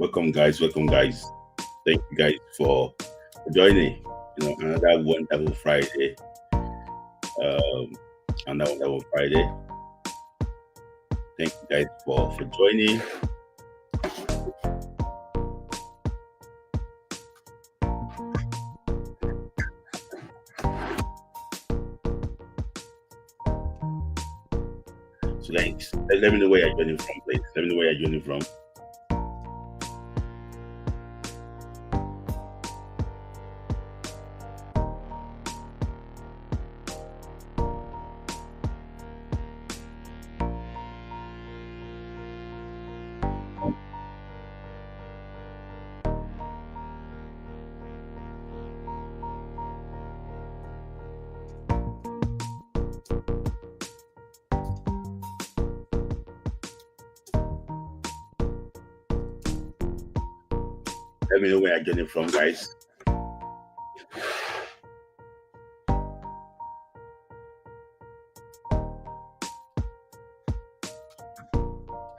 Welcome, guys. Welcome, guys. Thank you, guys, for joining. Another wonderful Friday. Um, another wonderful Friday. Thank you, guys, for joining. So, thanks. Let me know where you're joining from, please. Let me know where you're joining from. Let me know where you're joining from, guys.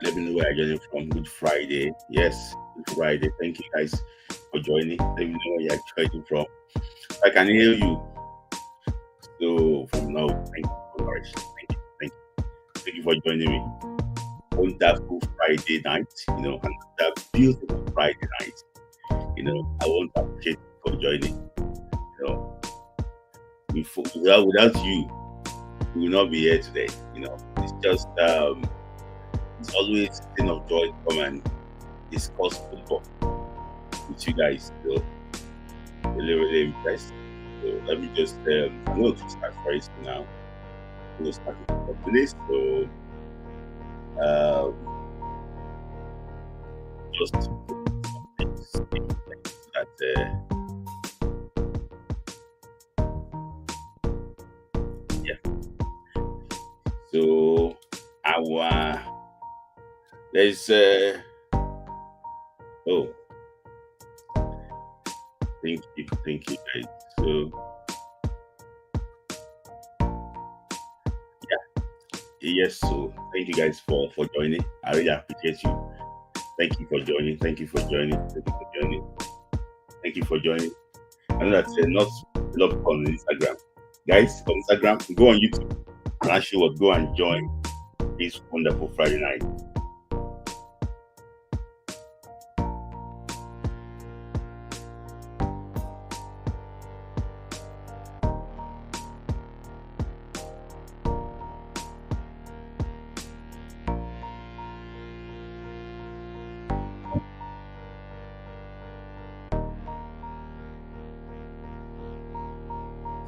Let me know where you're joining from. Good Friday. Yes, Good Friday. Thank you, guys, for joining. Let me know where you're joining from. I can hear you. So, from now, thank you so much. Thank you for joining me. Wonderful Friday night, another beautiful Friday night. I want to appreciate you for joining. Without you, we will not be here today. It's just it's always a thing of joy to come and discuss football with you guys. Really, really impressed. So let me just I'm going to start very soon now. I'm going to start with this. So just that so there's thank you guys. So yes, so thank you guys for joining. I really appreciate you. Thank you for joining. Thank you for joining. Thank you for joining. I know that's not a lot of people on Instagram. Guys, on Instagram, go on YouTube and actually go and join this wonderful Friday night.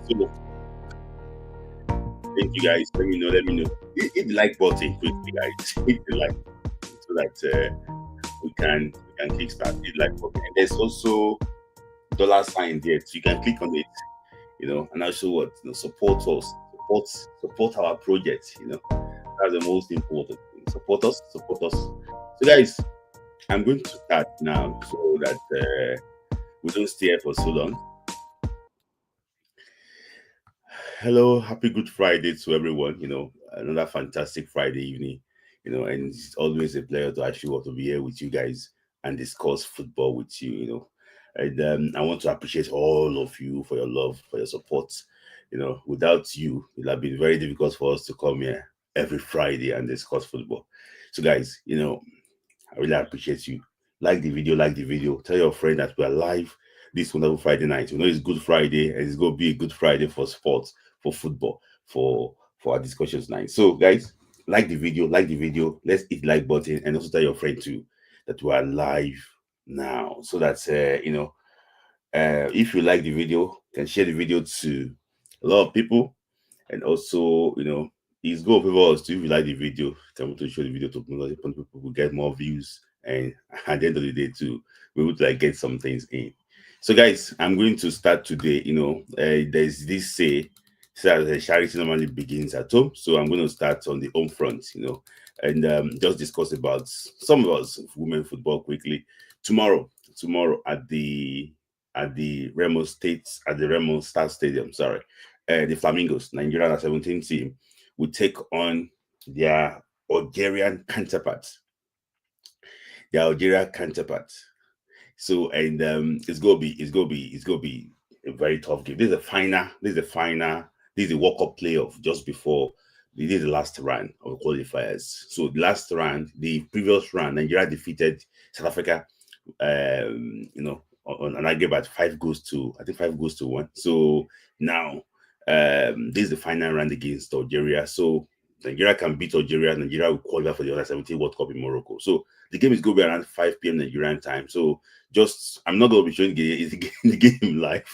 So, thank you guys. Let me know. Hit the like button quickly, guys. Hit the like so that we can kickstart the like button. And there's also $sign there. So you can click on it, and also support us, support our project, That's the most important thing. Support us. So guys, I'm going to start now so that we don't stay here for so long. Hello, happy Good Friday to everyone. Another fantastic Friday evening. And it's always a pleasure to actually want to be here with you guys and discuss football with you. And I want to appreciate all of you for your love, for your support. Without you, it would have been very difficult for us to come here every Friday and discuss football. So, guys, I really appreciate you. Like the video. Tell your friend that we are live this wonderful Friday night. It's Good Friday, and it's going to be a good Friday for sports, for football, for our discussions night. So, guys, like the video. Let's hit the like button, and also tell your friend too that we are live now, so that if you like the video, you can share the video to a lot of people, and also it's good for us too. If you like the video, tell me to show the video to people will get more views, and at the end of the day too, we would get some things in. So guys, I'm going to start today. There's this say that charity normally begins at home, so I'm going to start on the home front. And just discuss about some of us women football quickly. Tomorrow at the Remo Star Stadium. Sorry, the Flamingos, Nigerian U17 team, will take on their Algerian counterparts. their Algeria counterpart. So and it's gonna be a very tough game. This is the final. This is the final. This is the World Cup playoff just before. This is the last round of the qualifiers. So the last round, the previous round, Nigeria defeated South Africa. On an aggregate 5 goals to, I think, 5 goals to 1. So now this is the final round against Algeria. So Nigeria can beat Algeria. Nigeria will qualify for the U17 World Cup in Morocco. So the game is going to be around 5 p.m. Nigerian time. So just, I'm not going to be showing the game live,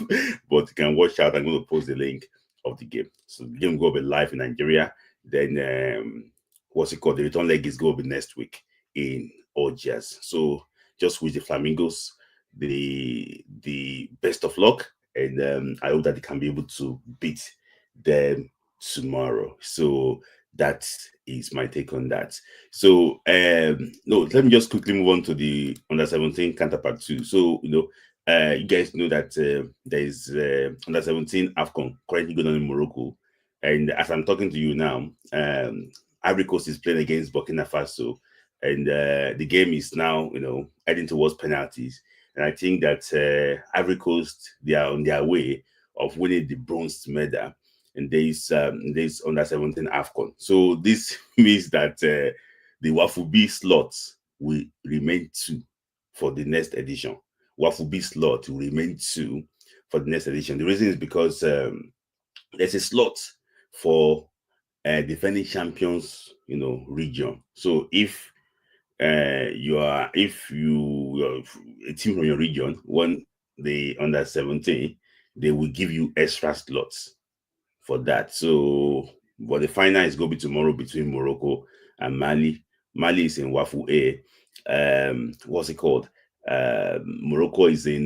but you can watch out. I'm going to post the link of the game. So the game will be live in Nigeria. Then what's it called? The return leg is going to be next week in Algiers. So just wish the Flamingos the best of luck, and I hope that they can be able to beat them tomorrow. So that is my take on that. So no, let me just quickly move on to the under-17 counterpart too. So you guys know that there is under-17 AFCON currently going on in Morocco, and as I'm talking to you now, Ivory Coast is playing against Burkina Faso, and the game is now heading towards penalties. And I think that Ivory Coast, they are on their way of winning the bronze medal in this under-17 AFCON. So this means that the Wafu B slots will remain 2 for the next edition. Wafu B slot will remain 2 for the next edition. The reason is because there's a slot for defending champions, region. So if you are a team from your region, when they under-17, they will give you extra slots for that. So, but the final is going to be tomorrow between Morocco and Mali. Mali is in Wafu A. What's it called? Morocco is in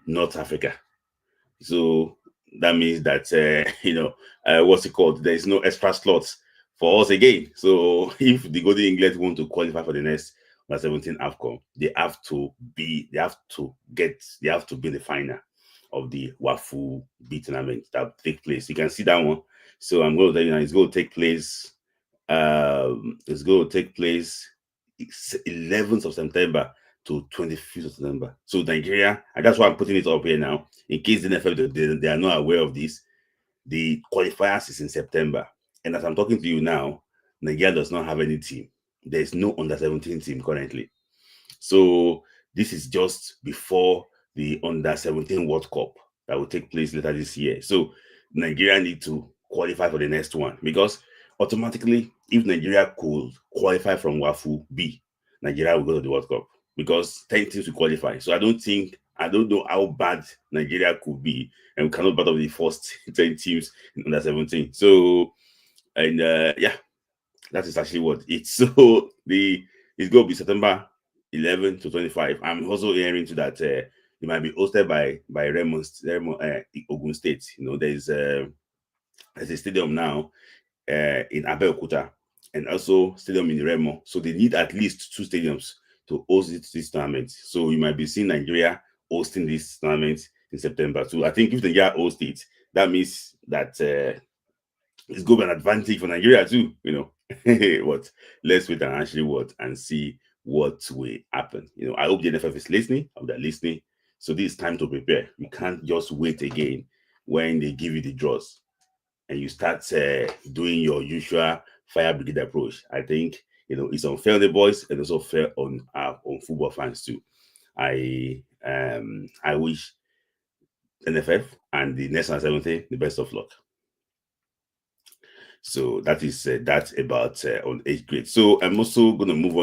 North Africa. So that means that what's it called? There is no extra slots for us again. So if the Golden England want to qualify for the next 17 AFCON, they have to be in the final of the Wafu B tournament that will take place. You can see that one. So I'm going to tell you now, it's going to take place. It's going to take place 11th of September to 25th of September. So Nigeria, and that's why I'm putting it up here now, in case the NFL they are not aware of this. The qualifiers is in September, and as I'm talking to you now, Nigeria does not have any team. There is no under-17 team currently. So this is just before the under-17 World Cup that will take place later this year. So Nigeria need to qualify for the next one, because automatically, if Nigeria could qualify from Wafu B, Nigeria will go to the World Cup, because 10 teams will qualify. So I don't know how bad Nigeria could be, and we cannot be part of the first 10 teams in under-17. So, and yeah, that is actually what it's. So it's going to be September 11 to 25. I'm also hearing to that it might be hosted by Remo Ogun State. There's a stadium now in Abeokuta, and also stadium in Remo. So they need at least 2 stadiums to host this tournament. So you might be seeing Nigeria hosting this tournament in September. So I think if Nigeria hosts it, that means that it's going to be an advantage for Nigeria too. What? Let's wait and actually and see what will happen. I hope the NFF is listening. I hope they're listening. So this is time to prepare. You can't just wait again when they give you the draws and you start doing your usual fire brigade approach. I think it's unfair on the boys and also fair on football fans too. I wish NFF and the next 17 the best of luck. So that is that's about on 8th grade. So I'm also going to move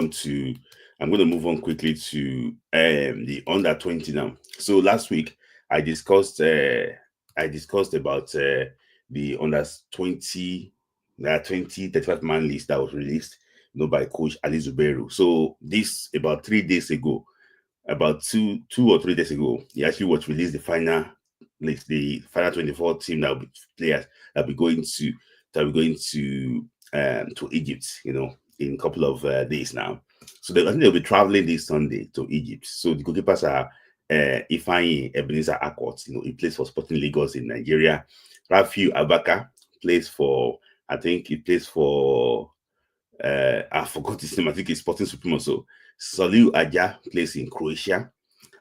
on quickly to the under 20 now. So last week I discussed about the under 20 35 man list that was released by Coach Ali Zubairu. So this about 3 days ago, about two or 3 days ago, he actually released the final list, the final 24 team that will be players that will be going to Egypt, in a couple of days now. So I think they'll be traveling this Sunday to Egypt. So the goalkeepers are Ifeanyi Ebenezer Akot, he plays for Sporting Lagos in Nigeria. Rafiu Abaka plays for, I think he plays for I forgot his name. I think it's Sporting Supreme also. Soliu Aja plays in Croatia.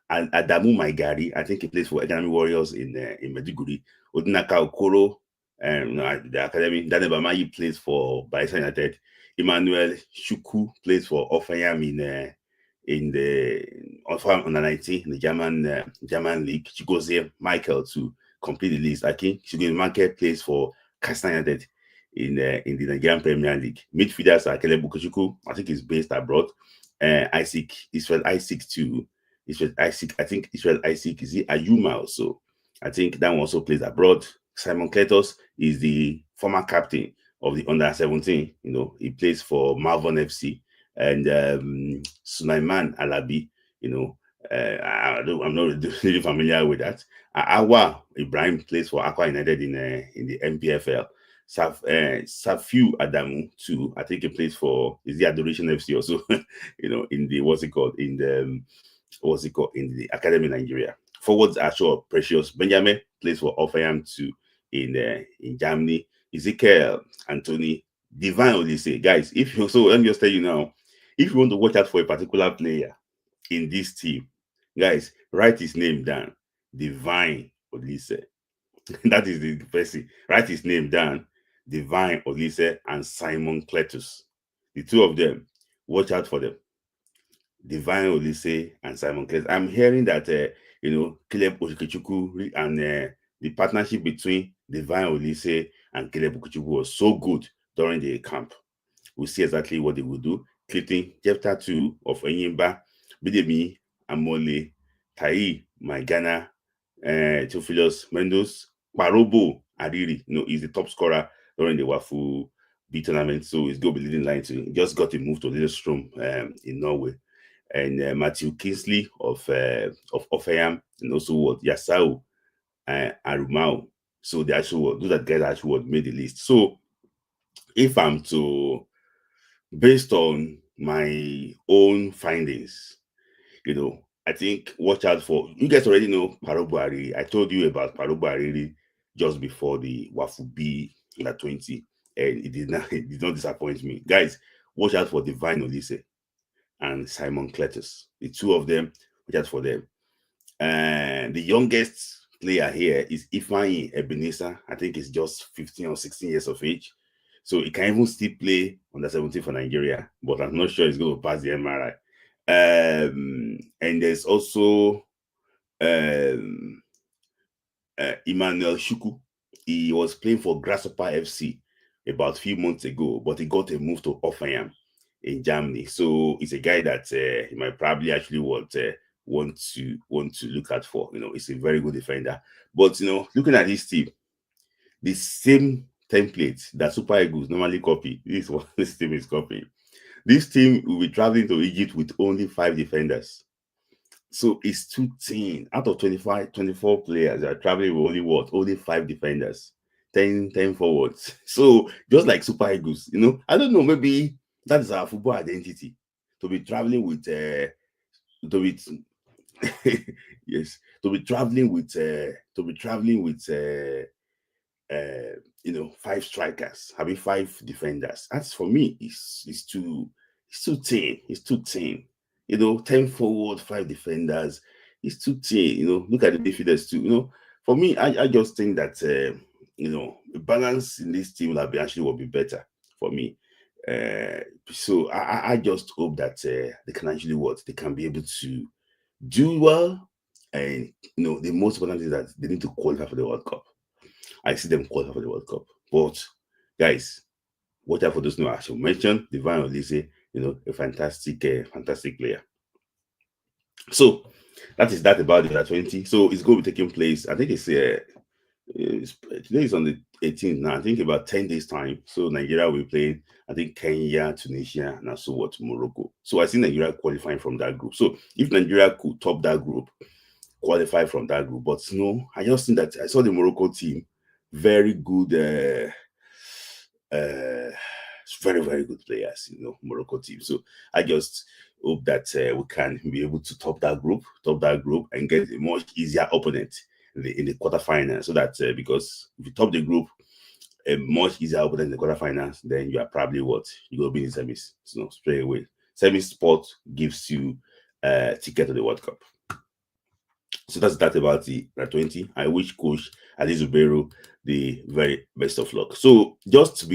And Adamu Maigari, I think he plays for Academy Warriors in Medjugorje. Odinaka Okoro, the academy. Daniel Bamayi plays for Bayelsa United. Emmanuel Chukwu plays for Offenham in the Offenham under 19 in the German league. Chigozie Michael to complete the list. I think Chigozie Michael plays for Castan United in the Nigerian Premier League. Midfielders are Caleb Bukuchukwu, I think he's based abroad. Israel Isaac too. Israel Isaac, I think Israel Isaac is Ayuma also. I think that one also plays abroad. Simon Kletos is the former captain of the under 17. You know, he plays for Malvern FC. And Sulaiman Alabi, you know, I'm not really familiar with that. Awa Ibrahim plays for Aqua United in the MPFL. Safiu Adamu too. I think he plays for the Adoration FC also. You know, in the in the Academy Nigeria. Forwards are sure Precious Benjamin plays for Offenham too in Germany. Ezekiel Anthony Divine Olise. Guys, if you let me just tell you now, if you want to watch out for a particular player in this team, guys, write his name down. Divine Olise. That is the person. Write his name down. Divine Olise and Simon Cletus. The two of them, watch out for them. Divine Olise and Simon Cletus. I'm hearing that you know, Caleb Okechukwu and the partnership between Divine Olise and Caleb Okechukwu was so good during the camp. We'll see exactly what they will do. Clifton Jefta 2 of Enyimba, Bidemi Amole, Tai Maigana, Theophilus Mendos, Parobo Adiri, you know, he's the top scorer during the Wafu B tournament, so he's going to be leading line to. Just got a move to Lillestrøm in Norway. And Matthew Kingsley of Offenham, and also what Yasau Arumau. So they actually those that guys actually made the list. So if I'm to, based on my own findings, you know, I think watch out for, you guys already know Parobo Ariri. I told you about Parobo Ariri just before the Wafu B under 20, and it did not disappoint me. Guys, watch out for Divine Olise and Simon Cletus. The two of them, watch out for them. And the youngest player here is Ifeanyi Ebenezer. I think he's just 15 or 16 years of age. So he can even still play under 17 for Nigeria, but I'm not sure he's going to pass the MRI. And there's also Emmanuel Chukwu. He was playing for Grasshopper FC about a few months ago, but he got a move to Offenham in Germany. So it's a guy that you might probably actually want to look out for. You know, he's a very good defender. But you know, looking at this team, the same template that Super Eagles normally copy, this is what this team is copying. This team will be traveling to Egypt with only 5 defenders. So it's too thin. Out of 24 players that are traveling with only what? Only 5 defenders, 10 forwards. So just like Super Eagles, you know, I don't know, maybe that is our football identity. To be traveling with yes, to be traveling with you know, 5 strikers, having 5 defenders. That's, for me, it's too thin. It's too thin. You know, 10 forward, 5 defenders. It's too thin. You know, look at the midfielders too. You know, for me, I just think that you know, the balance in this team will be better for me. So I just hope that they can actually they can be able to do well. And you know, the most important thing is that they need to qualify for the World Cup. I see them qualify for the World Cup. But guys, watch out for those new, I should mention Divine Olise, you know, a fantastic player. So that is that about the U20. So it's going to be taking place. I think today is on the 18th now. I think about 10 days time. So Nigeria will be playing, I think, Kenya, Tunisia, and also what, Morocco. So I see Nigeria qualifying from that group. So if Nigeria could top that group, qualify from that group. But no, I just think that I saw the Morocco team, very good, very, very good players, you know, Morocco team. So I just hope that we can be able to top that group, and get a much easier opponent in the quarterfinals. So that because if you top the group, a much easier opponent in the quarterfinals, then you are probably what, you will be in the semis, you know, straight away. Semi Sport gives you ticket to the World Cup. So that's that about the 20. I wish Coach Alizubero the very best of luck. So just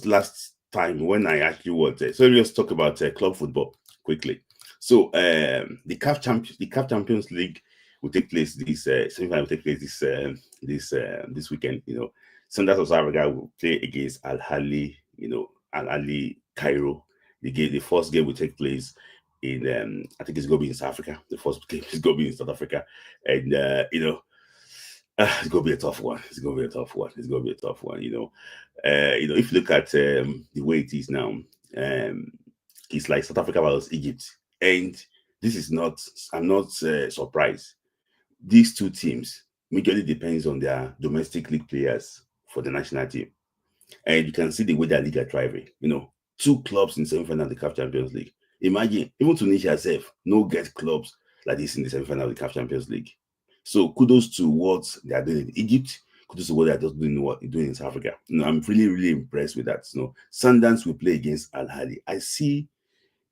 last time when I actually wanted, so let's talk about club football quickly. So the CAF Champions League will take place this semi-final will take place this weekend. Sundowns of South Africa will play against Al Ahly, Al Ahly Cairo. The first game will take place in I think it's going to be in South Africa. The first game is going to be in South Africa, and it's going to be a tough one. It's going to be a tough one. It's going to be a tough one. If you look at the way it is now, it's like South Africa versus Egypt, and this is not. I'm not surprised. These two teams majorly depends on their domestic league players for the national team, and you can see the way their league are thriving. Two clubs in semi-final of the CAF Champions League. Imagine, even Tunisia herself, no get clubs like this in the semi-final of the CAF Champions League. So kudos to what they are doing in Egypt. Kudos to what they are just doing in South Africa. I'm really, really impressed with that. Sundowns will play against Al Ahly. I see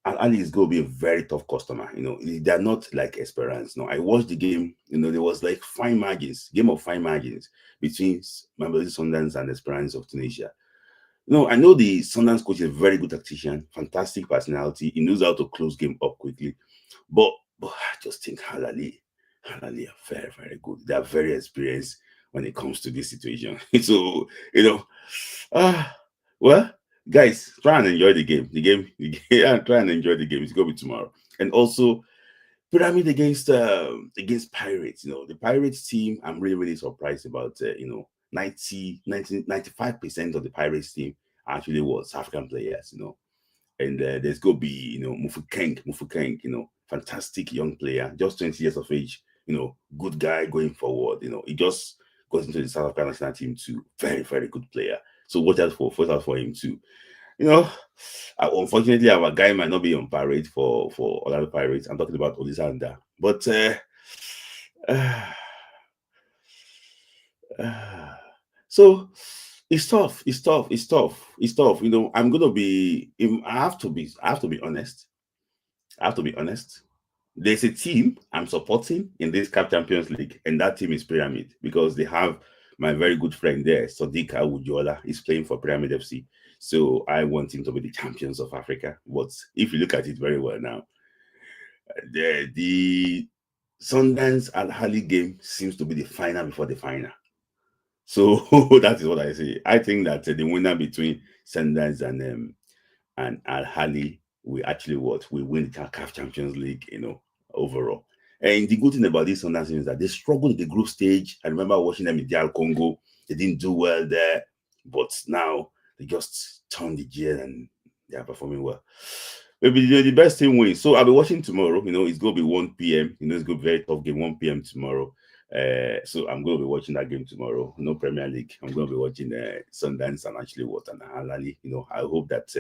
Al Ahly is going to be a very tough customer. They're not like Esperance. I watched the game. There was like game of fine margins between Mamelodi Sundowns and Esperance of Tunisia. I know the Sundowns coach is a very good tactician, fantastic personality. He knows how to close game up quickly. But I just think Al Ahly are very, very good. They are very experienced when it comes to this situation. So, well, guys, try and enjoy the game. Try and enjoy the game. It's going to be tomorrow. And also, Pyramid against Pirates. The Pirates team, I'm really, really surprised about, 95% of the Pirates team actually was African players, and there's going to be, Mufukeng, fantastic young player, just 20 years of age, good guy going forward, he just got into the South African national team too, very, very good player. So watch out for him too. Unfortunately, our guy might not be on parade for other Pirates. I'm talking about Olisanda, but so it's tough. I'm gonna be. I have to be honest. There's a team I'm supporting in this CAF Champions League, and that team is Pyramid because they have my very good friend there, Sadiq Awujola, is playing for Pyramid FC. So I want him to be the champions of Africa. But if you look at it very well now, the Sundowns Al Ahly game seems to be the final before the final. So that is what I say. I think that the winner between Sundowns and Al Ahly will actually we win the CAF Champions League, overall. And the good thing about this Sundowns is that they struggled in the group stage. I remember watching them in DR Congo. They didn't do well there, but now they just turned the gear and they are performing well. Maybe the best team wins. So I'll be watching tomorrow. It's going to be 1 p.m. It's going to be a very tough game, 1 p.m. tomorrow. So I'm going to be watching that game tomorrow. No Premier League. I'm going to be watching Sundowns and actually and Al Ahly. I hope that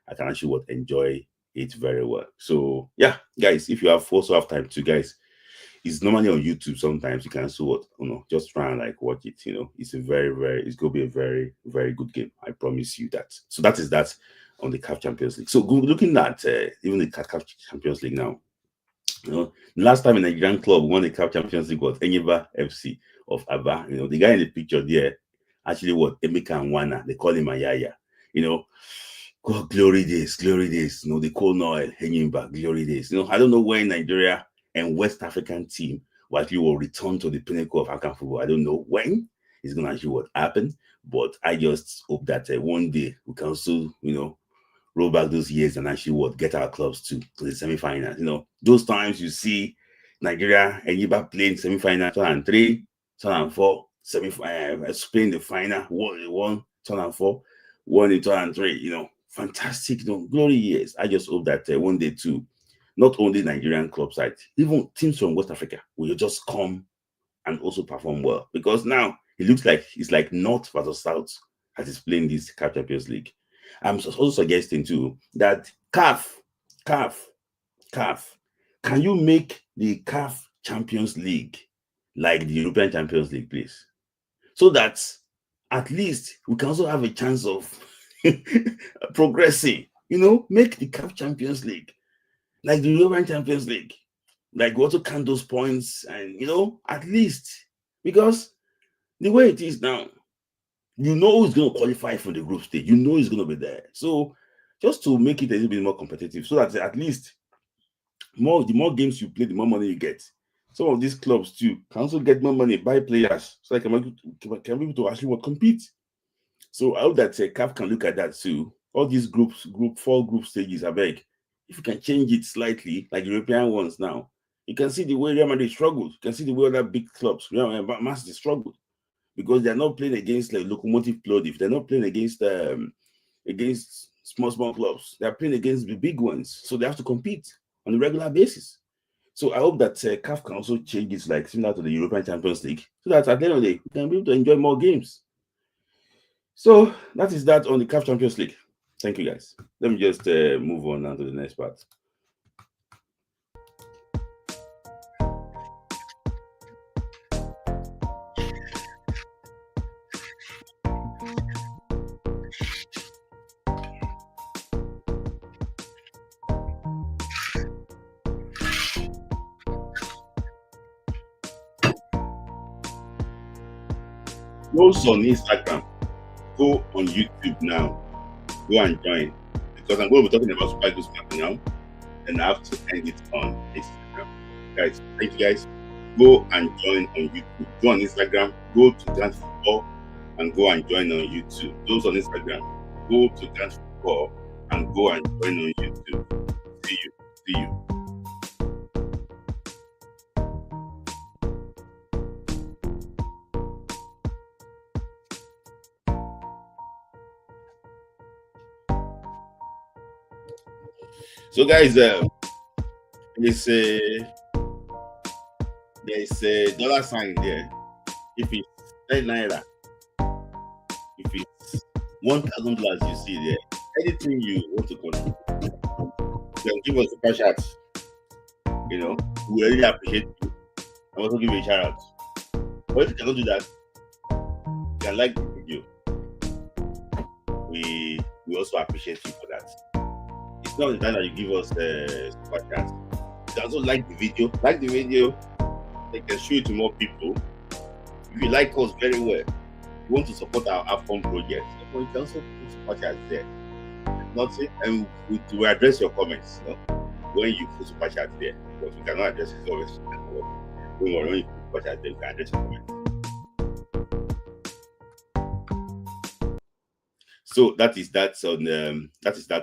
I can actually enjoy it very well. So yeah, guys, if you also have time to, guys, it's normally on YouTube. Sometimes you can also just try and watch it. It's it's going to be a very, very good game. I promise you that. So that is that on the CAF Champions League. So looking at even the CAF Champions League now, last time a Nigerian club won the CAF Champions League was Enyimba FC of Aba. The guy in the picture there actually was Emeka Nwana. They call him Ayaya. God, glory days. The Cold Noel, Enyimba, glory days. I don't know when Nigeria and West African team will return to the pinnacle of African football. I don't know when it's going to actually happen, but I just hope that one day we can also, roll back those years and actually get our clubs to the semi-finals. Those times you see Nigeria and Enyimba playing semi-final 2003, 2004, playing the final, won 2004, won in 2003, fantastic, glory years. I just hope that one day too, not only Nigerian club side, even teams from West Africa will just come and also perform well. Because now it looks like it's like North versus South as it's playing this CAF Champions League. I'm also suggesting too that CAF, can you make the CAF Champions League like the European Champions League, please? So that at least we can also have a chance of progressing. Make the CAF Champions League like the European Champions League. Like we also count those points, and at least, because the way it is now, who's going to qualify for the group stage. Who's going to be there. So just to make it a little bit more competitive, so that at least the more games you play, the more money you get. Some of these clubs too can also get more money, buy players, so they can be able to actually compete. So I hope that CAF can look at that too. All these group 4 group stages, I beg, if you can change it slightly, like European ones now, you can see the way Real Madrid struggled. You can see the way other big clubs, Real Madrid, Man City struggled, because they're not playing against like Locomotive Plovdiv. They're not playing against small clubs. They're playing against the big ones, so they have to compete on a regular basis. So I hope that CAF can also change it like similar to the European Champions League, so that at the end of the day, we can be able to enjoy more games. So that is that on the CAF Champions League. Thank you, guys. Let me just move on now to the next part. Those on Instagram, go on YouTube now. Go and join, because I'm going to be talking about Super Eagles now, and I have to end it on Instagram. Guys, thank you guys. Go and join on YouTube. Go on Instagram. Go to Dance Football and go and join on YouTube. Those on Instagram, go to Dance Football and go and join on YouTube. See you. See you. So, guys, there's a dollar sign there. If it's 10 naira, if it's $1,000, you see there. Anything you want to contribute, you can give us a cash out. We really appreciate you. I also give you a shout out. But if you cannot do that, you can like the video. We also appreciate you for that. It's not the time that you give us the super chat. You can also like the video. Like the video, they can show it to more people. If you like us very well, you want to support our AFCON project, you can also put super chat there. Nothing, and we address your comments when you put super chat there. But we cannot address it always. Don't worry, when you put super chat there, you can address your comments. So that is that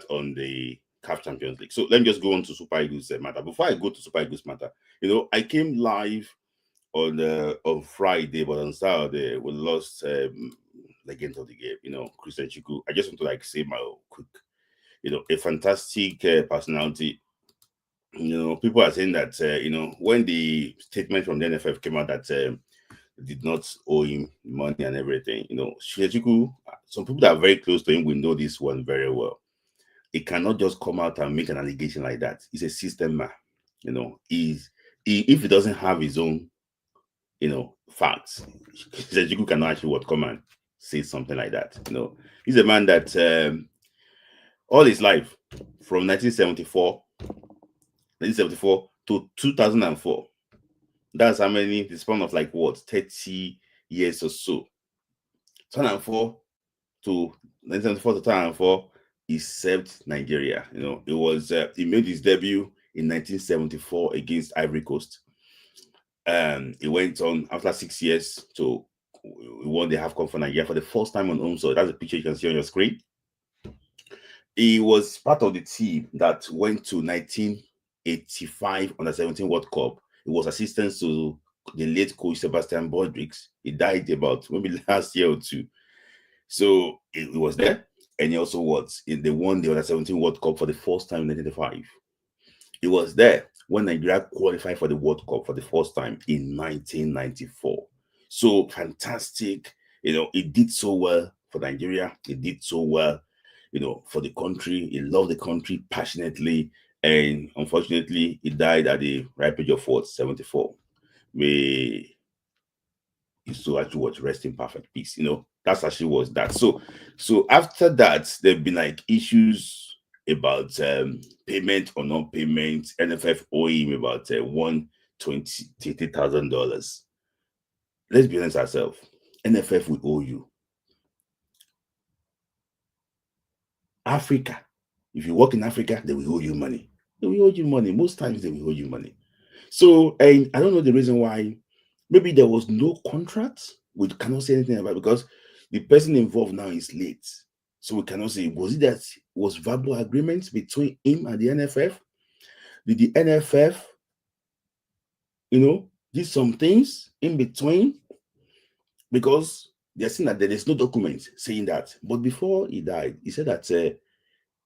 on the CAF Champions League. So let me just go on to Super Eagles matter. Before I go to Super Eagles matter, I came live on Friday, but on Saturday we lost legend of the game, Christian Chukwu. I just want to say my quick, a fantastic personality. People are saying that when the statement from the NFF came out that did not owe him money and everything, Chukwu, some people that are very close to him will know this one very well. He cannot just come out and make an allegation like that. He's a system man. If he doesn't have his own, facts, Chukwu cannot actually come and say something like that. He's a man that all his life, from 1974 to 2004, that's how many, the span of 30 years or so. 2004 to 1974 to 2004, he served Nigeria. He made his debut in 1974 against Ivory Coast. He went on after 6 years to won the AFCON for Nigeria for the first time on home soil. That's a picture you can see on your screen. He was part of the team that went to 1985 Under-17 World Cup. He was assistant to the late coach Sebastian Bodrix. He died about maybe last year or two. So he was there, and he also they won the Under-17 World Cup for the first time in 1985. He was there when Nigeria qualified for the World Cup for the first time in 1994. So fantastic. He did so well for Nigeria. He did so well, for the country. He loved the country passionately. And unfortunately, he died at the ripe age of 74. May his soul actually rest in perfect peace. That's actually was that. So after that, there have been issues about payment or non-payment. NFF owe him about $120,000. Let's be honest ourselves. NFF will owe you. Africa, if you work in Africa, they will owe you money. They will owe you money. Most times they will owe you money. So, and I don't know the reason why. Maybe there was no contract. We cannot say anything about it because the person involved now is late. So we cannot say, was it that was verbal agreements between him and the NFF? Did the NFF, did some things in between? Because they're saying that there is no document saying that. But before he died, he said that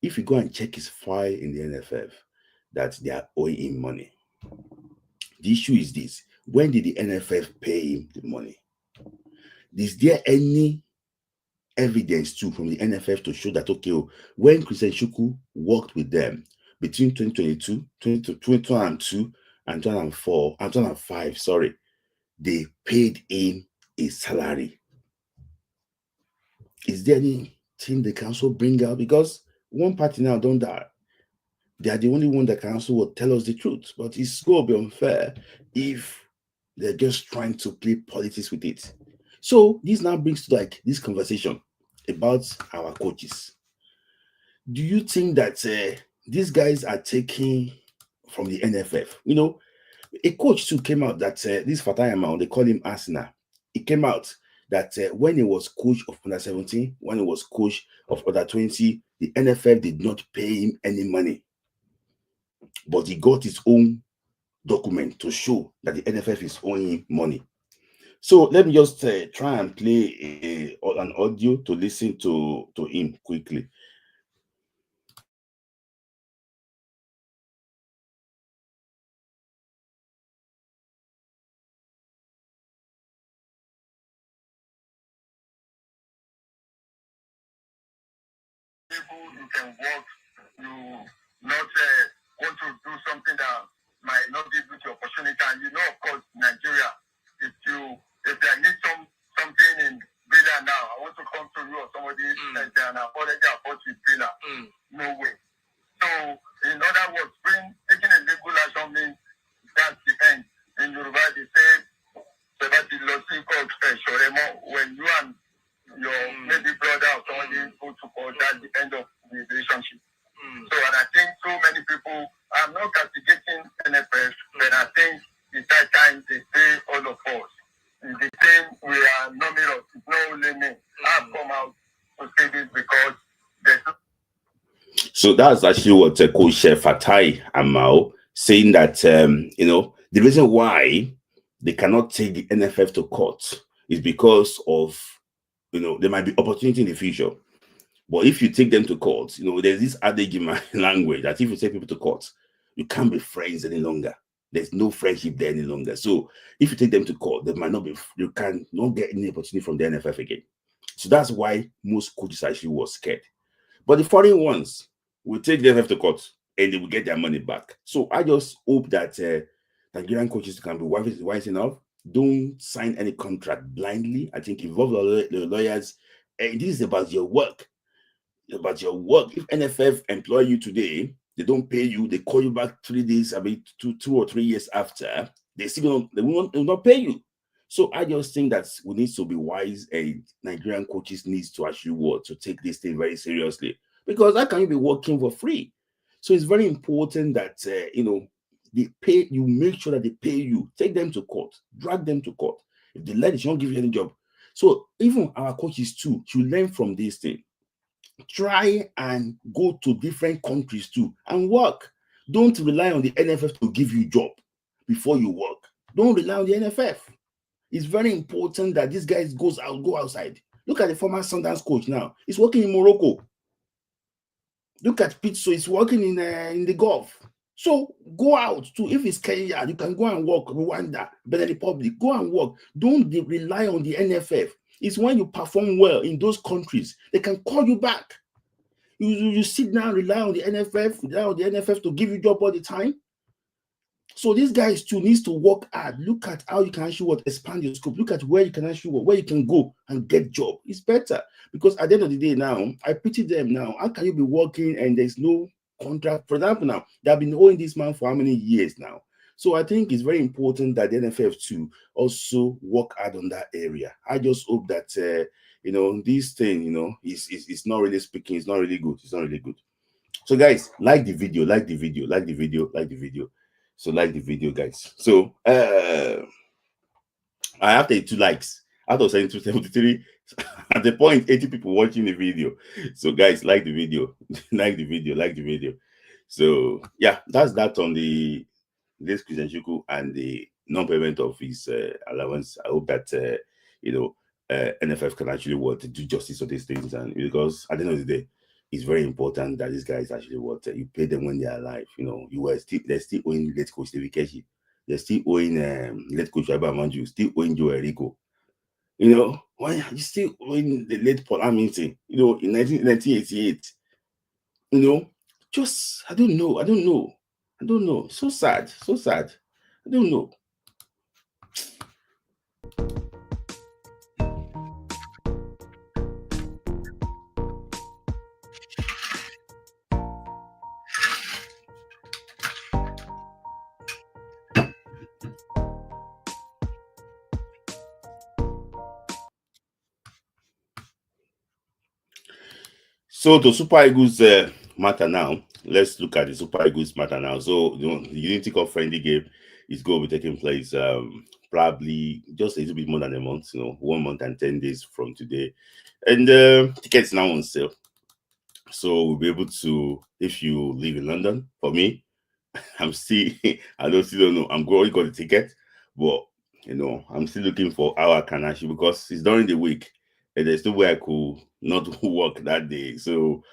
if you go and check his file in the NFF, that they are owing him money. The issue is this: when did the NFF pay him the money? Is there any evidence too from the NFF to show that, okay, when Christian Chukwu worked with them between 2022, 2002 and 2004 and 2005, sorry, they paid him a salary? Is there anything the council bring out? Because one party now don't die. They are the only one that council will tell us the truth. But it's going to be unfair if they're just trying to play politics with it. So this now brings to like this conversation about our coaches. Do you think that these guys are taking from the NFF? A coach too came out that this Fatayama, they call him Arsenal. It came out that when he was coach of under 17, when he was coach of under 20, the NFF did not pay him any money. But he got his own document to show that the NFF is owing him money. So let me just try and play an audio to listen to him quickly. You can work, you not want to do something that might not give you the opportunity. And of course, Nigeria, if I need something in Villa now, I want to come to you or somebody said that and I've already afford with Villa. No way. So, in other words, taking a legal action means that's the end. In Yoruba, they say, when you and your maybe brother or somebody go to court, that's the end of the relationship. So, and I think so many people, I'm not castigating NFS, but I think it's that time they pay all of us. It's the same, we are nominal, it's no limit. I've come out to say this because there's no. So that's actually what Coach Fatai Amal saying that, the reason why they cannot take the NFF to court is because of, there might be opportunity in the future. But if you take them to court, there's this adage in my language that if you take people to court, you can't be friends any longer. There's no friendship there any longer. So if you take them to court, you can not get any opportunity from the NFF again. So that's why most coaches actually were scared. But the foreign ones will take the NFF to court and they will get their money back. So I just hope that Nigerian coaches can be wise enough. Don't sign any contract blindly. I think involve the lawyers. And this is about your work. About your work. If NFF employ you today, they don't pay you, they call you back 3 days, 2 or 3 years after, they will not pay you. So I just think that we need to be wise, and Nigerian coaches needs to actually work to take this thing very seriously, because how can you be working for free? So it's very important that they pay you, make sure that they pay you, take them to court, drag them to court. If they let it, you don't give you any job. So even our coaches too should learn from this thing. Try and go to different countries too and work. Don't rely on the NFF to give you a job before you work. Don't rely on the NFF. It's very important that these guys go outside. Look at the former Sundance coach now. He's working in Morocco. Look at Pizzo. He's working in the Gulf. So go out too. If it's Kenya, you can go and work. Rwanda, Benin Republic, go and work. Don't rely on the NFF. It's when you perform well in those countries, they can call you back. You sit down, rely on the NFF, rely on the NFF to give you job all the time. So these guys too needs to work hard. Look at how you can actually expand your scope. Look at where you can actually work, where you can go and get job. It's better because at the end of the day now, I pity them now. How can you be working and there's no contract? For example, now they have been owing this man for how many years now? So I think it's very important that the NFF too also work hard on that area. I just hope that this thing is not really speaking. It's not really good. It's not really good. So guys, like the video, like the video, like the video, like the video. So like the video, guys. So I have 32 likes out of 73. At the point, 80 people watching the video. So guys, like the video, like the video, like the video. So yeah, that's that on the this Christian Chukwu and the non-payment of his allowance. I hope that NFF can actually do justice of these things, and because at the end of the day, it's very important that these guys actually you pay them when they are alive. They're still owing late coach David Keshi, they're still owing late coach Abba Manju, still owing Joe Erico. Why you still owing the late Paul Hamilton? In 1988. Just I don't know. So sad. I don't know. So the Super Eagles matter now. Let's look at the Super Eagles matter now. So the Unity Cup friendly game is going to be taking place probably just a little bit more than a month. 1 month and 10 days from today, and tickets now on sale. So we'll be able to, if you live in London, for me, I'm still still don't know. I'm going got the ticket, but I'm still looking for how I can actually, because it's during the week and there's no way I could not work that day. So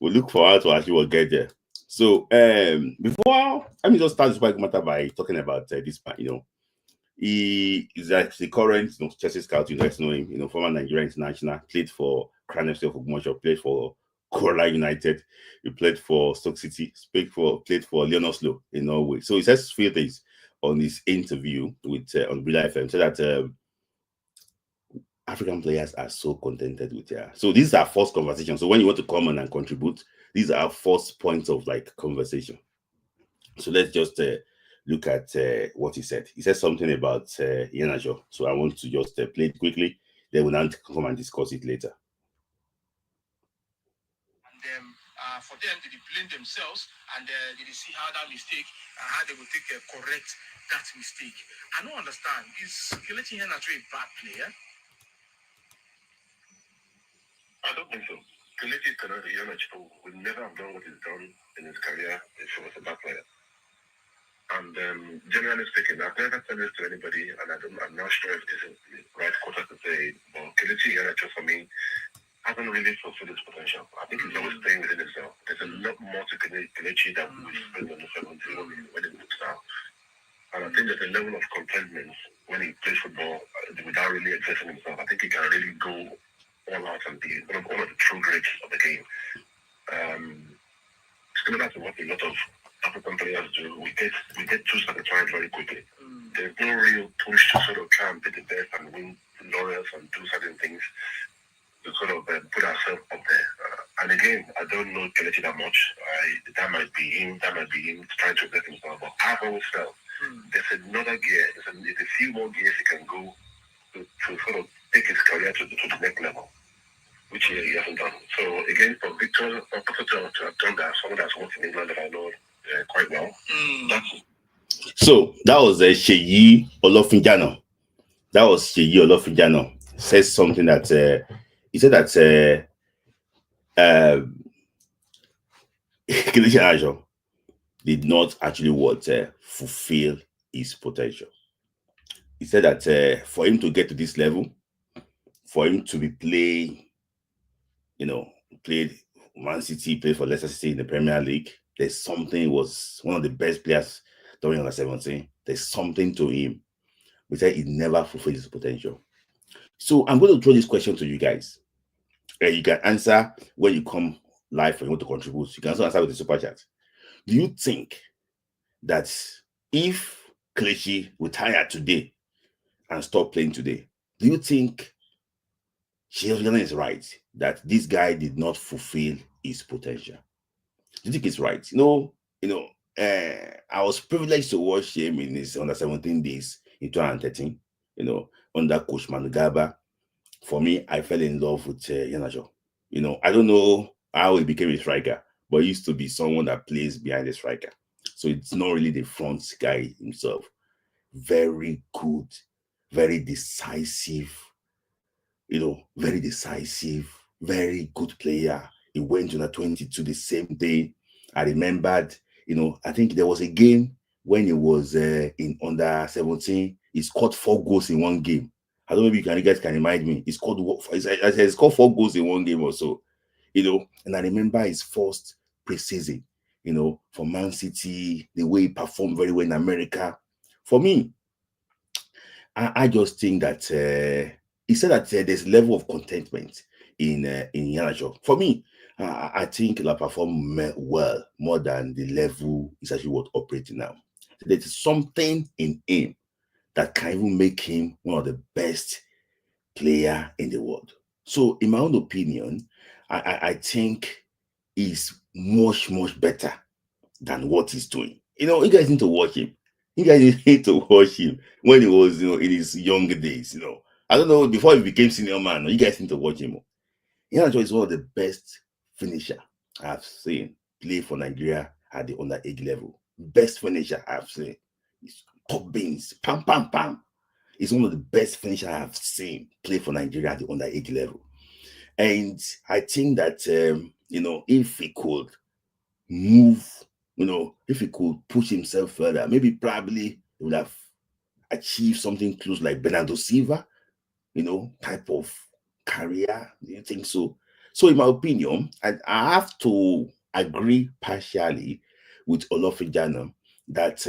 we'll look for how to actually get there. So before, let me just start this matter by talking about this man. He is actually current Chelsea scout. You guys know him. Former Nigerian international, played for Crown FC of Ogbomoso, played for Corolla United. He played for Stoke City, played for Leon Oslo in Norway. So he says few things on his interview with on Brilla FM. So that African players are so contented with their. So this is our first conversation. So when you want to come on and contribute, these are our first points of conversation. So let's just look at what he said. He said something about Iheanacho. So I want to just play it quickly. Then we'll now come and discuss it later. And for them, they blame themselves and they see how that mistake and how they will correct that mistake. I don't understand. Is Kelechi Iheanacho a bad player? I don't think so. Kelechi Iheanacho would never have done what he's done in his career if he was a bad player. And generally speaking, I've never said this to anybody, and I'm not sure if this is the right quarter to say, but Kelechi Iheanacho for me hasn't really fulfilled his potential. I think he's always staying within himself. There's a lot more to Kelechi that we've spent on the 17 when he looks out. And I think there's a level of contentment when he plays football without really exerting himself. I think he can really go all out and be one of the true greats of the game. Similar to what a lot of African players do, we get too satisfied very quickly. There's no real push to sort of try and be the best and win laurels and do certain things to sort of put ourselves up there. And again, I don't know Kelechi that much. That might be him trying to get himself. But I've always felt there's another gear. There's a few more gears he can go to sort of take his career to the next level, which he hasn't done. So again, for Victor, to have done that, someone that's worked in England that I know quite well. So that was Seyi Olofinjano. That was Seyi Olofinjano. Says something that he said that Kelechi Iheanacho did not actually fulfill his potential. He said that for him to get to this level, for him to be played Man City, played for Leicester City in the Premier League. There's something. He was one of the best players during under-17. There's something to him. We said he never fulfilled his potential. So I'm going to throw this question to you guys. You can answer when you come live and you want to contribute. You can also answer with the super chat. Do you think that if Kelechi retired today and stop playing today, do you think Children is right that this guy did not fulfill his potential? Do you think it's right? I was privileged to watch him in his under 17 days in 2013, under Coach Manugaba. For me, I fell in love with Yanajo. I don't know how he became a striker, but he used to be someone that plays behind the striker. So it's not really the front guy himself. Very good, very decisive, very decisive, very good player. He went to the 22 the same day. I remembered, I think there was a game when he was in under 17. He scored 4 goals in one game. I don't know if you guys can remind me. He scored 4 goals in one game or so, and I remember his first preseason, for Man City, the way he performed very well in America. For me, I just think that he said that there's a level of contentment in Yanacho. For me, I think he'll perform well more than the level is actually what operating now. There's something in him that can even make him one of the best player in the world. So, in my own opinion, I think he's much, much better than what he's doing. You guys need to watch him. You guys need to watch him when he was, in his younger days. I don't know, before he became senior man. You guys need to watch him. Iheanacho is one of the best finisher I've seen play for Nigeria at the underage level. Best finisher I've seen. It's top beans, pam pam pam. He's one of the best finisher I've seen play for Nigeria at the underage level. And I think that if he could move, if he could push himself further, maybe probably he would have achieved something close like Bernardo Silva, type of career. Do you think so? So, in my opinion, I have to agree partially with Olofejana that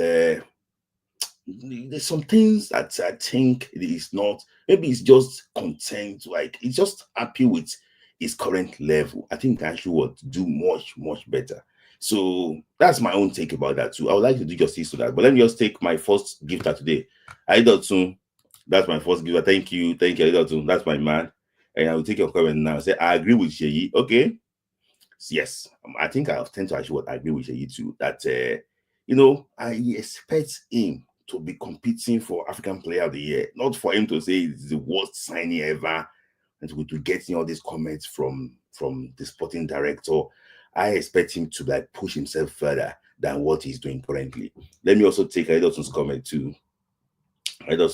there's some things that I think it is not. Maybe it's just content, like he's just happy with his current level. I think I should do much, much better. So that's my own take about that too. I would like to do justice to that. But let me just take my first gift today. Aidotun, that's my first gift. Thank you, Aidotun. That's my man. And I will take your comment now. Say I agree with Sheyi. Okay. Yes, I think I tend to actually agree with Sheyi too. That I expect him to be competing for African Player of the Year, not for him to say it's the worst signing ever, and to getting all these comments from the sporting director. I expect him to push himself further than what he's doing currently. Let me also take Edelson's comment too. I'm just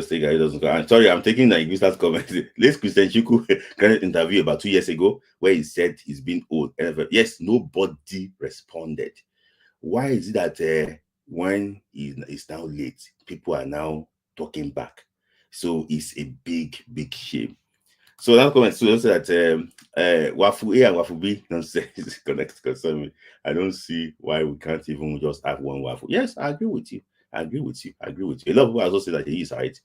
thinking it doesn't. I'm sorry, I'm taking the English comment. Let's Christian Chukwu granted interview about 2 years ago where he said he's been old. Yes, nobody responded. Why is it that when it's now late, people are now talking back? So it's a big, big shame. So that comment so that Wafu A and Wafu B is connect concern me. I don't see why we can't even just have one Wafu. Yes, I agree with you. I agree with you. A lot of people also say that he is right.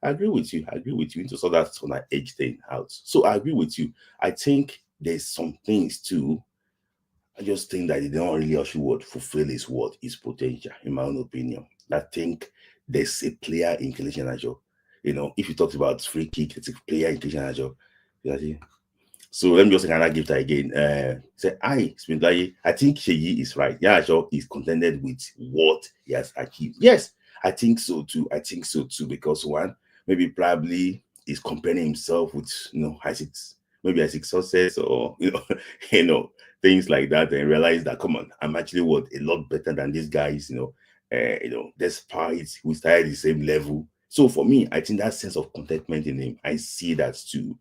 I agree with you. We need to sort that on an age thing out. So I agree with you. I think there's some things too. I just think that he don't really actually fulfill his potential, in my own opinion. I think there's a player in Kelechi Iheanacho. If you talked about free kick, it's a player in Kelechi Iheanacho. So let me just kind of give that again. I think Sheyi is right. Iheanacho is contented with what he has achieved. Yes, I think so too. Because one, maybe probably he's comparing himself with Isaac success or things like that, and realize that come on, I'm actually a lot better than these guys. Despite we started the same level. So for me, I think that sense of contentment in him, I see that too.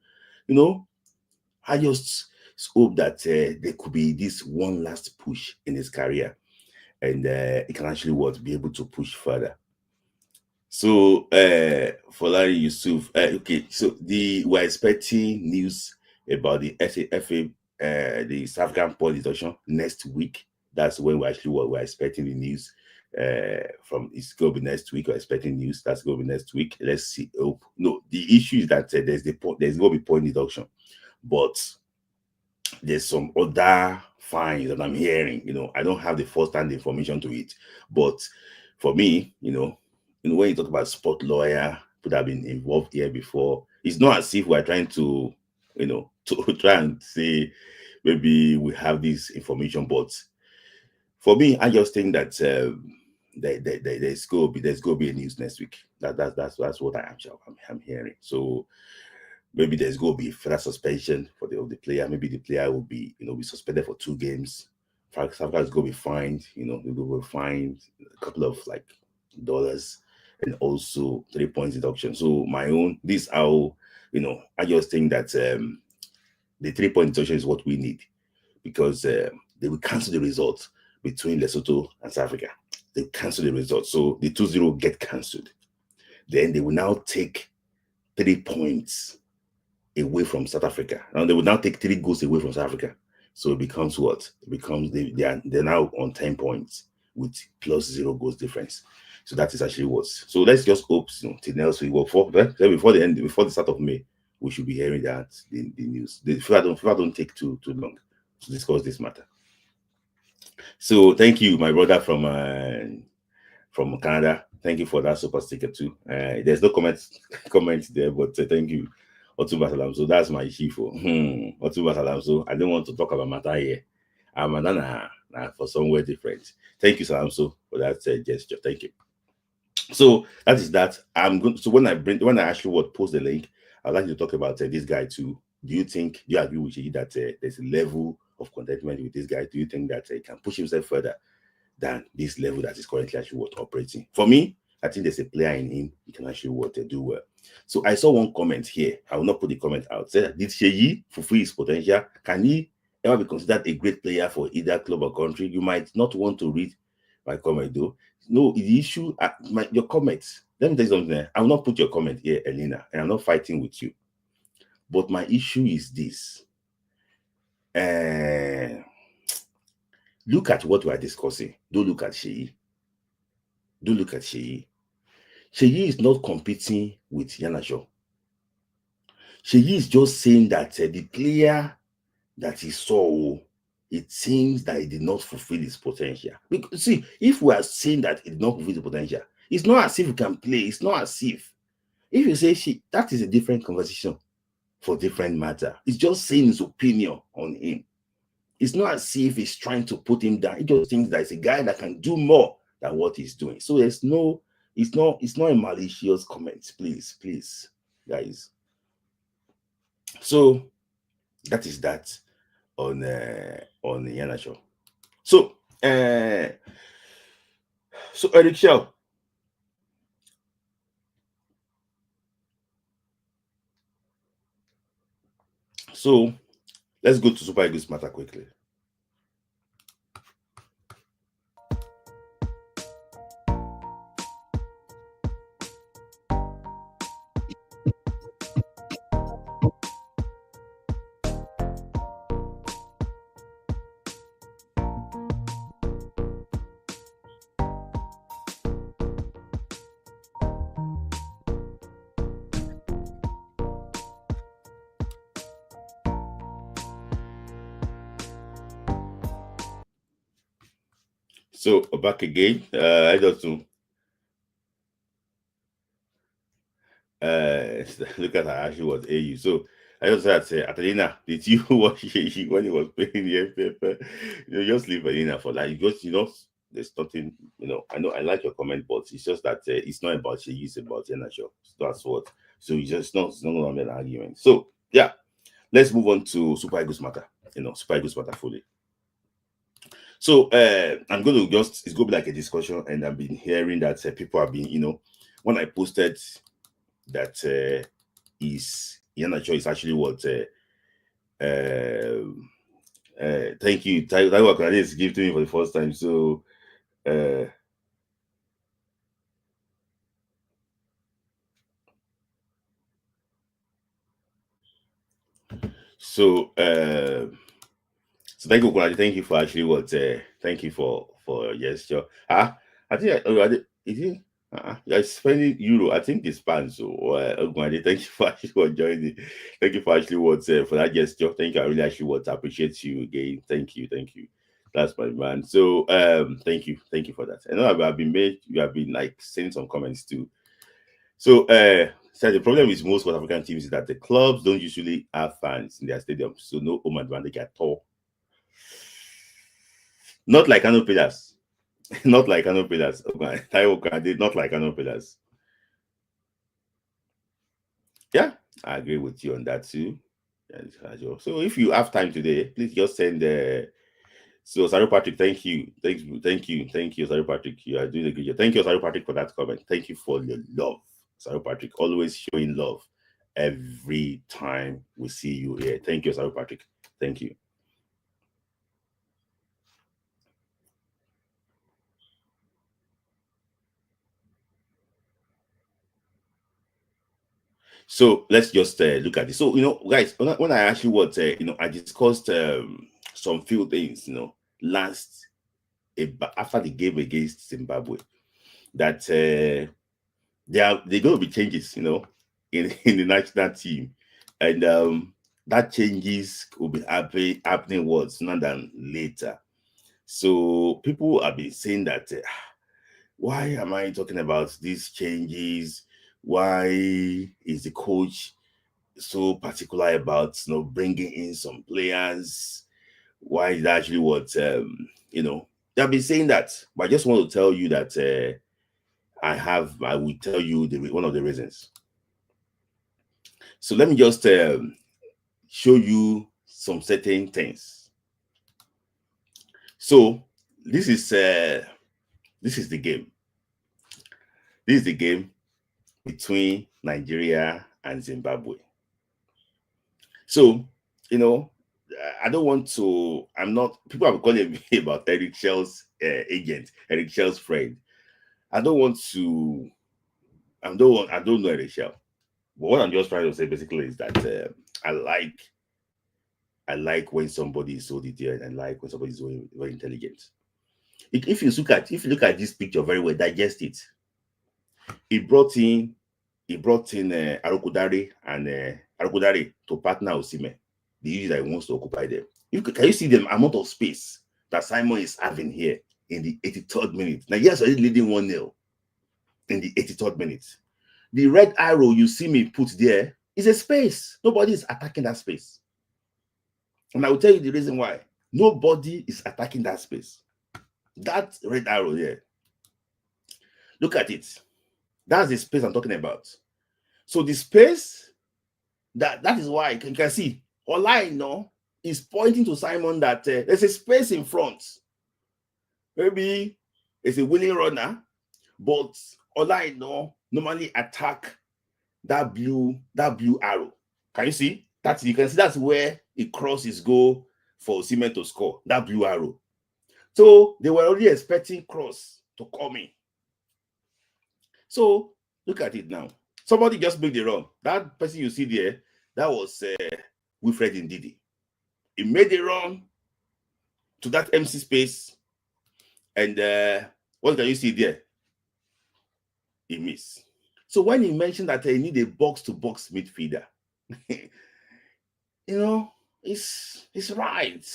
I just hope that there could be this one last push in his career, and he can actually be able to push further. So for Larry Yusuf, okay, so we're expecting news about the FA, the South African police deduction next week. That's when we're expecting the news. It's going to be next week. We're expecting news. That's going to be next week. Let's see. No, the issue is that there's going to be point deduction, but there's some other fines that I'm hearing. I don't have the first-hand information to it, but for me, when you talk about sport lawyer, would have been involved here before. It's not as if we're trying to, to try and say maybe we have this information, but for me, I just think that there's go be a news next week. That's what I'm hearing. So maybe there's going to be further suspension for the player. Maybe the player will be suspended for 2 games. South Africa is going to be fined. They will be fined a couple of like dollars and also 3 points deduction. So this how I just think that the 3 point deduction is what we need because they will cancel the result between Lesotho and South Africa. They cancel the result, so the 2-0 get cancelled. Then they will now take 3 points away from South Africa. Now they will now take 3 goals away from South Africa. So it becomes what? It becomes they're now on 10 points with plus 0 goals difference. So that is actually what. So let's just hope till next week. Before the start of May, we should be hearing that the news. The FIFA don't take too long to discuss this matter. So thank you, my brother from Canada. Thank you for that super sticker too. There's no comment there, but thank you. Otuba Salamso, that's my chief. Otuba Salamso, I don't want to talk about matter here. I'm for somewhere different. Thank you, Salamso, for that gesture. Thank you. So that is that. I'm going. So when I actually post the link, I'd like to talk about this guy too. Do you agree with you that there's a level of contentment with this guy? Do you think that he can push himself further than this level that is currently actually operating? For me, I think there's a player in him. He can actually do well. So I saw one comment here. I will not put the comment out. Said, did Sheyi fulfill his potential? Can he ever be considered a great player for either club or country? You might not want to read my comment though. No, the issue, your comments. Let me tell you something. I will not put your comment here, Elena, and I'm not fighting with you. But my issue is this. Look at what we are discussing. Don't look at Sheyi. Don't look at Sheyi. Sheyi is not competing with Iheanacho. Sheyi is just saying that the player that he saw, it seems that he did not fulfill his potential. Because, see, if we are saying that he did not fulfill his potential, it's not as if he can play. It's not as if you say that is a different conversation for different matter. It's just saying his opinion on him. It's not as if he's trying to put him down. He just thinks that it's a guy that can do more than what he's doing. So it's not a malicious comment, please, guys. So that is that on Iheanacho. So Eric Shell. So let's go to Super Eagles matter quickly. So back again. I just look at how she was AU. So I just had to say, Atalina, did you watch when he was playing the FPF? Just leave Atalina for that. There's nothing, I know I like your comment, but it's just that it's not about she, it's about Iheanacho. That's what. So it's not going to be an argument. So yeah, let's move on to Super Eagles matter. Super Eagles matter fully. So I'm going to it's going to be like a discussion, and I've been hearing that people have been, when I posted that Iheanacho is actually what thank you. Taiwo is give to me for the first time. So thank you, Kunadi. Thank you for actually thank you for your gesture. I think is it You're spending euro. I think it's pounds. So, Ogwande, thank you for actually for joining. Thank you for actually for that gesture. Thank you. I really actually appreciate you again. Thank you. That's my man. So, thank you for that. I know you have been like saying some comments too. So, so the problem with most South African teams is that the clubs don't usually have fans in their stadiums, so no home advantage at all. Not like Kano Pillars. Not like Kano Pillars. Not like Kano Pillars. Yeah, I agree with you on that too. So if you have time today, please just send so Saru Patrick, thank you. Saru Patrick. You are doing a good job. Thank you, Saru Patrick, for that comment. Thank you for your love. Saru Patrick, always showing love every time we see you here. Thank you, Saru Patrick. Thank you. So let's just look at this. So guys, when I actually I discussed some few things, last after the game against Zimbabwe, that they're going to be changes, in the national team, and that changes will be happening sooner than later. So people have been saying that why am I talking about these changes? Why is the coach so particular about bringing in some players? Why is that actually what they've been saying that? But I just want to tell you that I will tell you one of the reasons. So let me just show you some certain things. So this is the game. This is the game between Nigeria and Zimbabwe. So, I don't want to, people are calling me about Eric Shell's agent, Eric Shell's friend. I don't know Eric Shell. But what I'm just trying to say basically is that I like when somebody is so detailed, and I like when somebody is very, very intelligent. If you look at this picture very well, digest it. He brought in Arukudare and Arukudare to partner Osimhen. The issue that he wants to occupy them. Can you see the amount of space that Simon is having here in the 83rd minute? Nigeria's already leading 1-0 in the 83rd minute. The red arrow you see me put there is a space. Nobody is attacking that space. And I will tell you the reason why. Nobody is attacking that space. That red arrow there. Look at it. That's the space I'm talking about. So the space, that is why you can see Olaino is pointing to Simon that there's a space in front. Maybe it's a willing runner, but Olaino normally attack that blue arrow. Can you see? You can see that's where it crosses goal for Osimhen to score, that blue arrow. So they were already expecting cross to come in. So look at it now. Somebody just made the run. That person you see there, that was Wilfred Ndidi. He made the run to that empty space, and what can you see there? He missed. So when he mentioned that he need a box-to-box midfielder, it's right.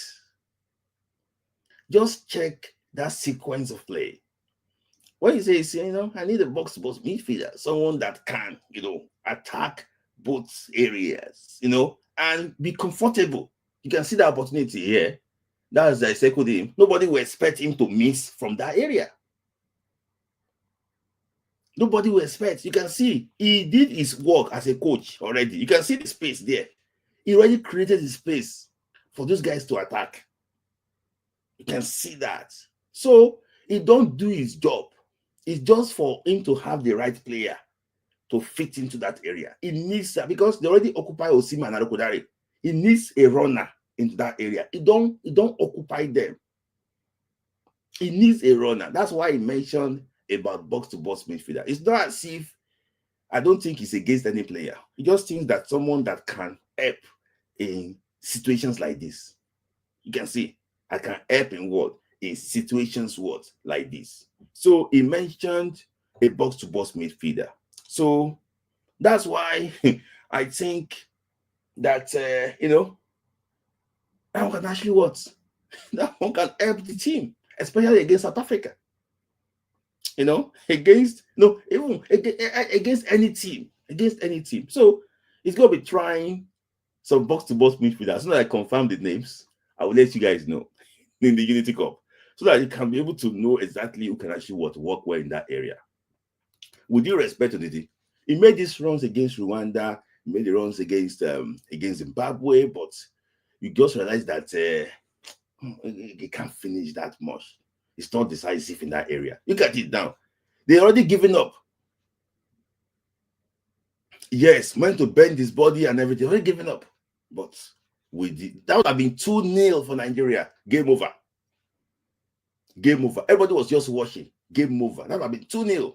Just check that sequence of play. When he says, I need a box-to-box midfielder, someone that can, attack both areas, and be comfortable. You can see the opportunity here. That's I circled him. Nobody will expect him to miss from that area. Nobody will expect. You can see he did his work as a coach already. You can see the space there. He already created the space for those guys to attack. You can see that. So he don't do his job. It's just for him to have the right player to fit into that area. He needs that because they already occupy Osimhen and Arukudare. He needs a runner into that area. He don't occupy them. He needs a runner. That's why he mentioned about box-to-box midfielder. It's not as if I don't think he's against any player. He just thinks that someone that can help in situations like this. You can see I can help in what? In situations like this. So he mentioned a box-to-box midfielder. So that's why I think that that one can actually what that one can help the team, especially against South Africa. Against no even against any team. So he's gonna be trying some box-to-box midfielders. As soon as I confirm the names, I will let you guys know in the Unity Cup, so that you can be able to know exactly who can actually work well in that area. With due respect to the team, he made these runs against Rwanda, he made the runs against Zimbabwe, but you just realize that he can't finish that much. It's not decisive in that area. Look at it now. They already given up. Yes, meant to bend his body and everything, already given up. But that would have been 2-0 for Nigeria. Game over. Game over. Everybody was just watching. Game over. That would have been 2-0.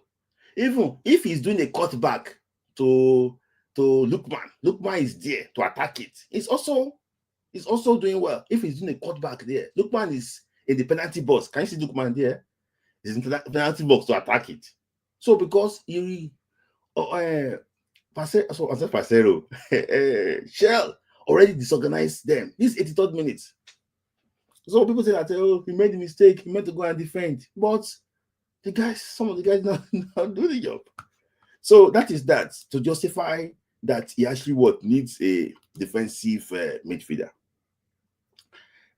Even if he's doing a cutback to Lukman is there to attack it. He's also doing well. If he's doing a cutback there, Lukman is in the penalty box. Can you see Lukman there? He's in the penalty box to attack it. So because Pasero, Shell already disorganized them. This 83rd minute. So people say that he made a mistake, he meant to go and defend. But some of the guys not do the job. So that is that to justify that he actually needs a defensive midfielder.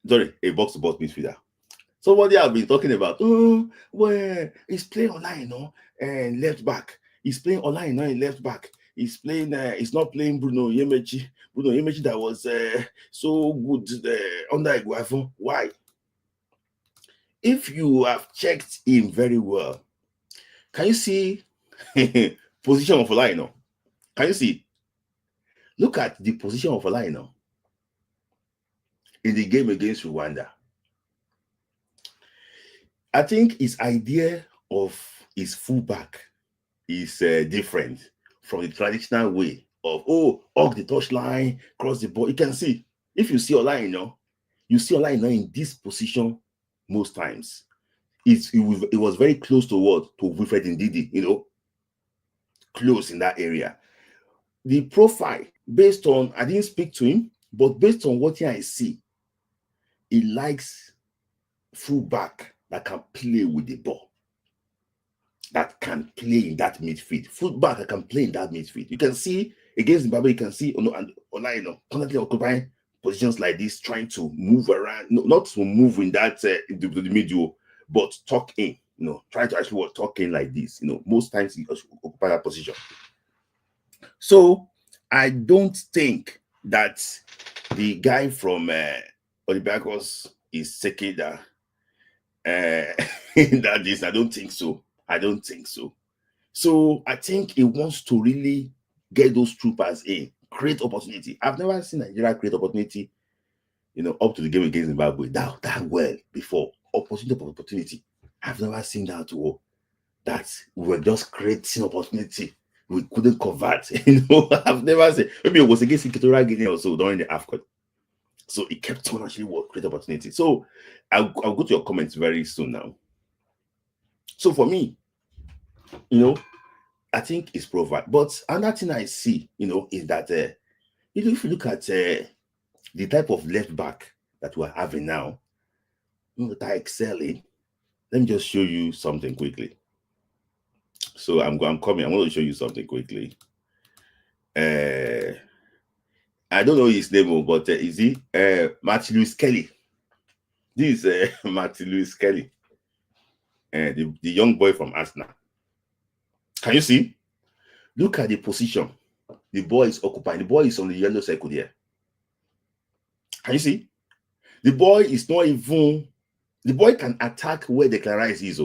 Sorry, a box-to-box midfielder. Somebody have been talking about, well, he's playing online, and left back. He's playing online in left back. He's playing. He's not playing Bruno Yemechi. Bruno Yemechi that was so good under Iguavon. Why? If you have checked him very well, can you see position of Olaino? Can you see? Look at the position of Olaino in the game against Rwanda. I think his idea of his fullback is different from the traditional way of hug the touchline, cross the ball. You can see, if you see Olaino, you see Olaino in this position most times. It was very close to Wilfred Ndidi, close in that area. The profile, based on, I didn't speak to him, but based on what I see, he likes fullback that can play with the ball, that can play in that midfield. Fullback that can play in that midfield. You can see against Zimbabwe, you can see Olaino constantly occupying positions like this, trying to move around, not to move in that into the middle, but tuck in, trying to actually tuck in like this. Most times he occupy that position. So I don't think that the guy from Olympiacos is Sekeda. That is, I don't think so. So I think he wants to really get those troopers in, create opportunity. I've never seen Nigeria create opportunity, up to the game against Zimbabwe that well before. Opportunity. I've never seen that. That we were just creating opportunity. We couldn't convert. I've never seen. Maybe it was against Equatorial Guinea also during the AFCON. So it kept on actually create opportunity. So I'll go to your comments very soon now. So for me, I think it's provide. But another thing I see, is that if you look at the type of left back that we're having now, that are excelling. Let me just show you something quickly. So I'm coming. I'm going to show you something quickly. I don't know his name, but is he Martin Lewis Kelly? This is Martin Lewis Kelly, the young boy from Arsenal. Can you see? Look at the position the boy is occupying. The boy is on the yellow circle there. Can you see? The boy is not even. The boy can attack where the Clarice is,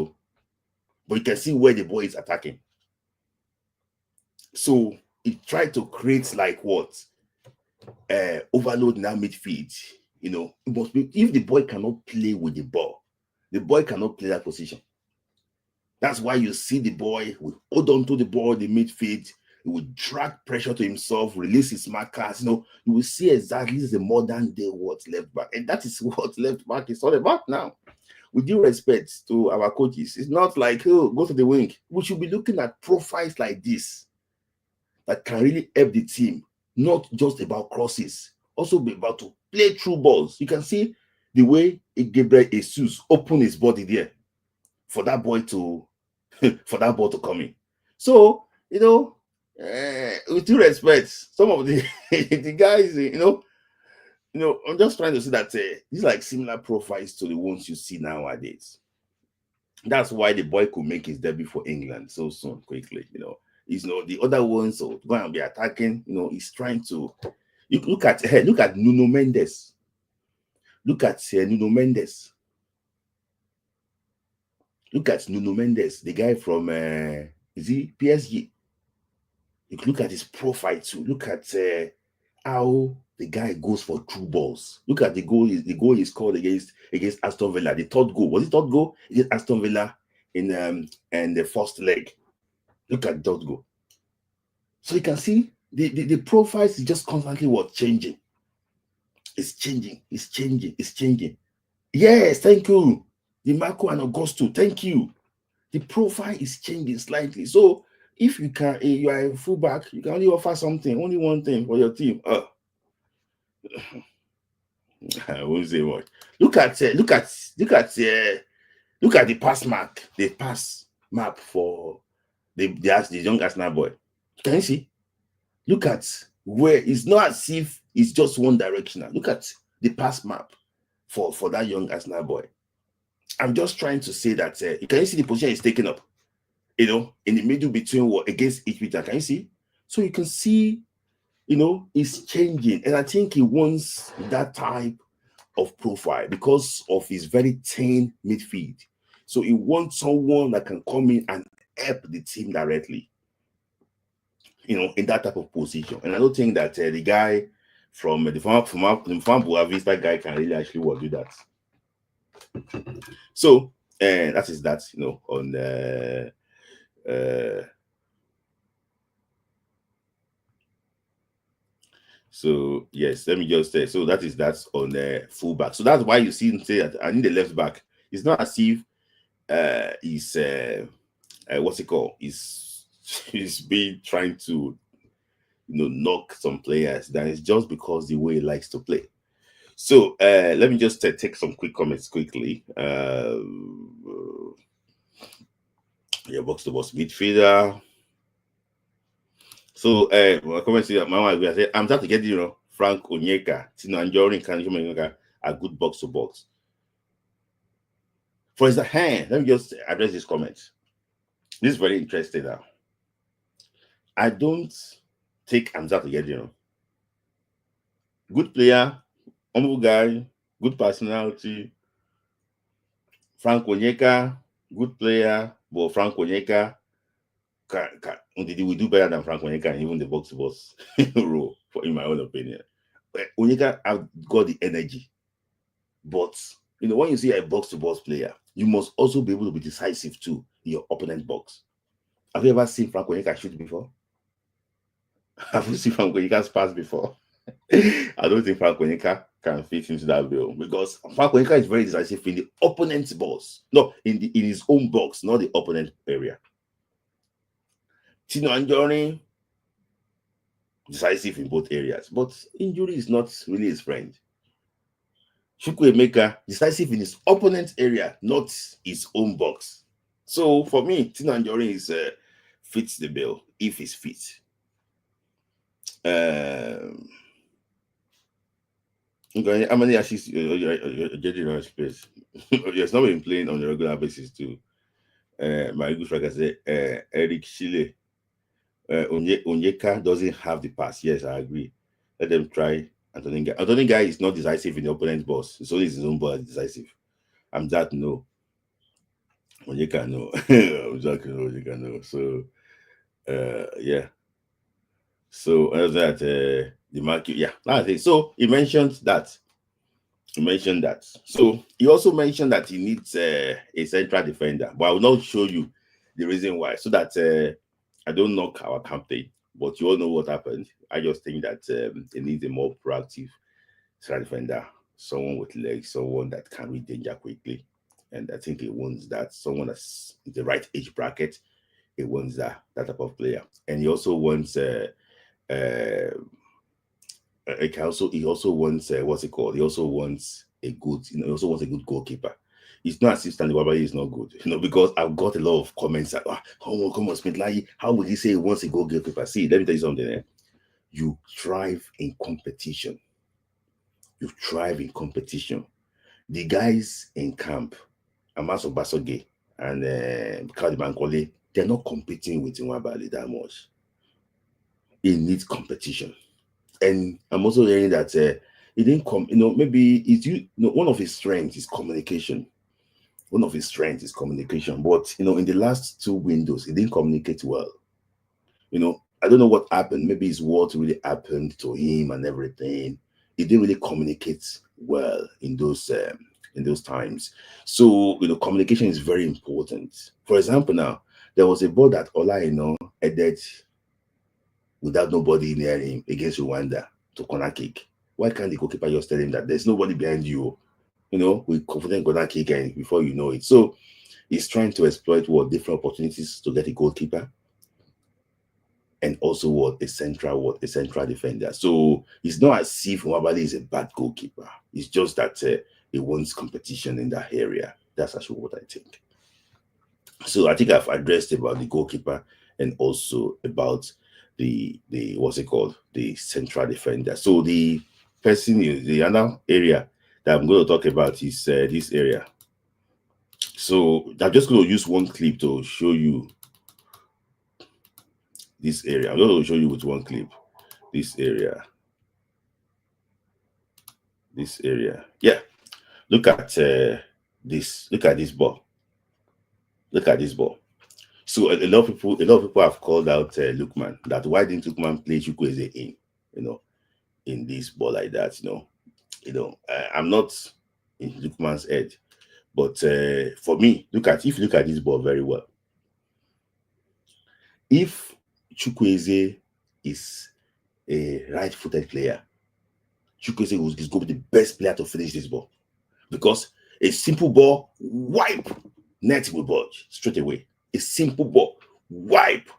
but you can see where the boy is attacking. So he tried to create like what? Overload in that midfield. It must be, if the boy cannot play with the ball, the boy cannot play that position. That's why you see the boy will hold on to the ball, the midfield, he will drag pressure to himself, release his markers. You will see exactly this is a modern day left back. And that is what left back is all about now. with due respect to our coaches, it's not like, oh, go to the wing. We should be looking at profiles like this that can really help the team, not just about crosses, also be about to play through balls. You can see the way Gabriel Jesus opened his body there for that boy to for that ball to come in. So, with due respect, some of the the guys, I'm just trying to say that these like similar profiles to the ones you see nowadays. That's why the boy could make his debut for England so soon, quickly. The other ones so going to be attacking. He's trying to. You look at Nuno Mendes. Look at Nuno Mendes. Look at Nuno Mendes, the guy from is he PSG. You look at his profile too. Look at how the guy goes for true balls. Look at the goal. The goal he scored against Aston Villa. The third goal, was it third goal against Aston Villa in and the first leg. Look at that goal. So you can see the profiles is just constantly changing. It's changing. It's changing. It's changing. Yes, thank you. The Marco and Augusto, thank you. The profile is changing slightly. So if you are a fullback, you can only offer something, only one thing for your team. I won't say much. Look at the pass map for the young Arsenal boy. Can you see? Look at where it's not as if it's just one directional. Look at the pass map for that young Arsenal boy. I'm just trying to say that can you see the position he's taking up? In the middle between against each pitcher. Can you see? So you can see, it's changing, and I think he wants that type of profile because of his very thin midfield. So he wants someone that can come in and help the team directly, in that type of position. And I don't think that the guy from the farm Boa Vista guy can really actually do that. So that is that, on so yes, let me just say, so that is that on the fullback. So that's why you see him say that I need the left back. It's not as if he's what's it called? He's been trying to knock some players. That is just because the way he likes to play. So let me just take some quick comments quickly. Box to box midfielder. So my comments here, I said, I'm trying to get Frank Onyeka, Tino Anjorin, Kanjo are good box to box. For instance, let me just address this comment. This is very interesting now. I don't take Hamzat to get good player, humble guy, good personality. Frank Onyeka, good player, but Frank Onyeka we do better than Frank Onyeka and even the box to box role, in my own opinion. Onyeka have got the energy, but when you see a box to box player, you must also be able to be decisive too in your opponent box. Have you ever seen Frank Onyeka shoot before? Have you seen Frank Onyeka's pass before? I don't think Frank Onyeka can fit into that bill because Frank Onyeka is very decisive in the opponent's box. No, in his own box, not the opponent area. Tino Anjorin, decisive in both areas, but injury is not really his friend. Chukwu, decisive in his opponent's area, not his own box. So for me, Tino Anjorin fits the bill if he's fit. How many assists you're space? He's not been playing on a regular basis too. My good friend said Eric Chile. Onyeka doesn't have the pass. Yes, I agree. Let them try Anthony Guy. Anthony Guy is not decisive in the opponent's boss. It's only his own boss decisive. I'm that no. Onyeka no. I'm that no. Onyeka no. So yeah. So that the market, yeah, that's it. So he mentioned that. So he also mentioned that he needs a central defender, but I will not show you the reason why, so that I don't knock our campaign. But you all know what happened. I just think that he needs a more proactive central defender, someone with legs, someone that can read danger quickly. and I think he wants that. Someone that's in the right age bracket, he wants that type of player, and he also wants uh, he also wants what's it called? He also wants a good, he also wants a good goalkeeper. It's not as if Stanley Wabali is not good, because I've got a lot of comments that, come on, Smith, like, how would he say he wants a good goalkeeper? See, let me tell you something. You thrive in competition. You thrive in competition. The guys in camp, Amaso Basoge and Kadi Bankole, they're not competing with Nwabali that much. It needs competition. And I'm also hearing that he didn't come, maybe it's one of his strengths is communication. One of his strengths is communication. But in the last two windows, he didn't communicate well. I don't know what happened. Maybe it's what really happened to him and everything. He didn't really communicate well in those times. So communication is very important. For example, now there was a ball that Ola headed without nobody near him against Rwanda to corner kick. Why can't the goalkeeper just tell him that there's nobody behind you? With confident corner kick, and before you know it. So he's trying to exploit different opportunities to get a goalkeeper, and also a central defender. So it's not as if Nwabali is a bad goalkeeper. It's just that he wants competition in that area. That's actually what I think. So I think I've addressed about the goalkeeper and also about the what's it called, the central defender. So the person in the other area that I'm going to talk about is this area. So I'm just going to use one clip to show you this area. I'm going to show you with one clip this area. Yeah, look at this. Look at this ball. Look at this ball. So a lot of people have called out Lookman, that why didn't Lookman play Chukwueze in this ball like that? I'm not in Lookman's head, but for me, if you look at this ball very well, if Chukwueze is a right-footed player, Chukwueze is going to be the best player to finish this ball, because a simple ball, wipe, net will budge straight away. A simple ball, wipe,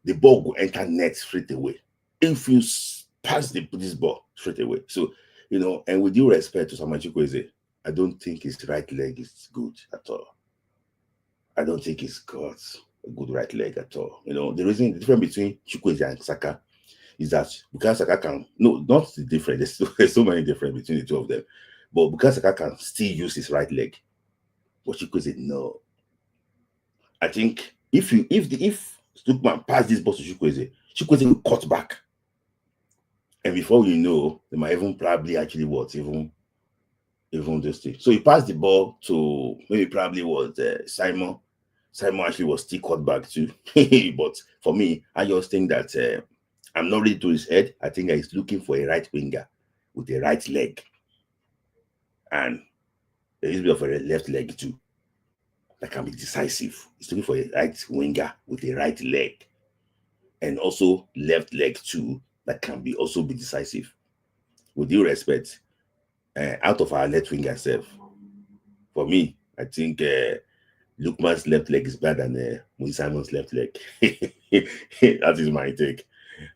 the ball will enter net straight away. If you pass this ball straight away. So, and with due respect to Samuel Chukwueze, I don't think his right leg is good at all. I don't think he's got a good right leg at all. The difference between Chukwueze and Saka is that because Saka can, no, not the difference. There's so many difference between the two of them. But because Saka can still use his right leg, but Chukwueze, no. I think if Lookman pass this ball to Chukwueze will cut back. And before you know, they might even probably actually even this thing. So he passed the ball to maybe probably Simon. Simon actually was still cut back too. But for me, I just think that I'm not ready to his head. I think he's looking for a right winger with a right leg. And there is a bit of a left leg too that can be decisive. He's looking for a right winger with a right leg. And also left leg too that can also be decisive. With due respect, out of our left winger self, for me, I think Lookman's left leg is better than Moise Simon's left leg. That is my take.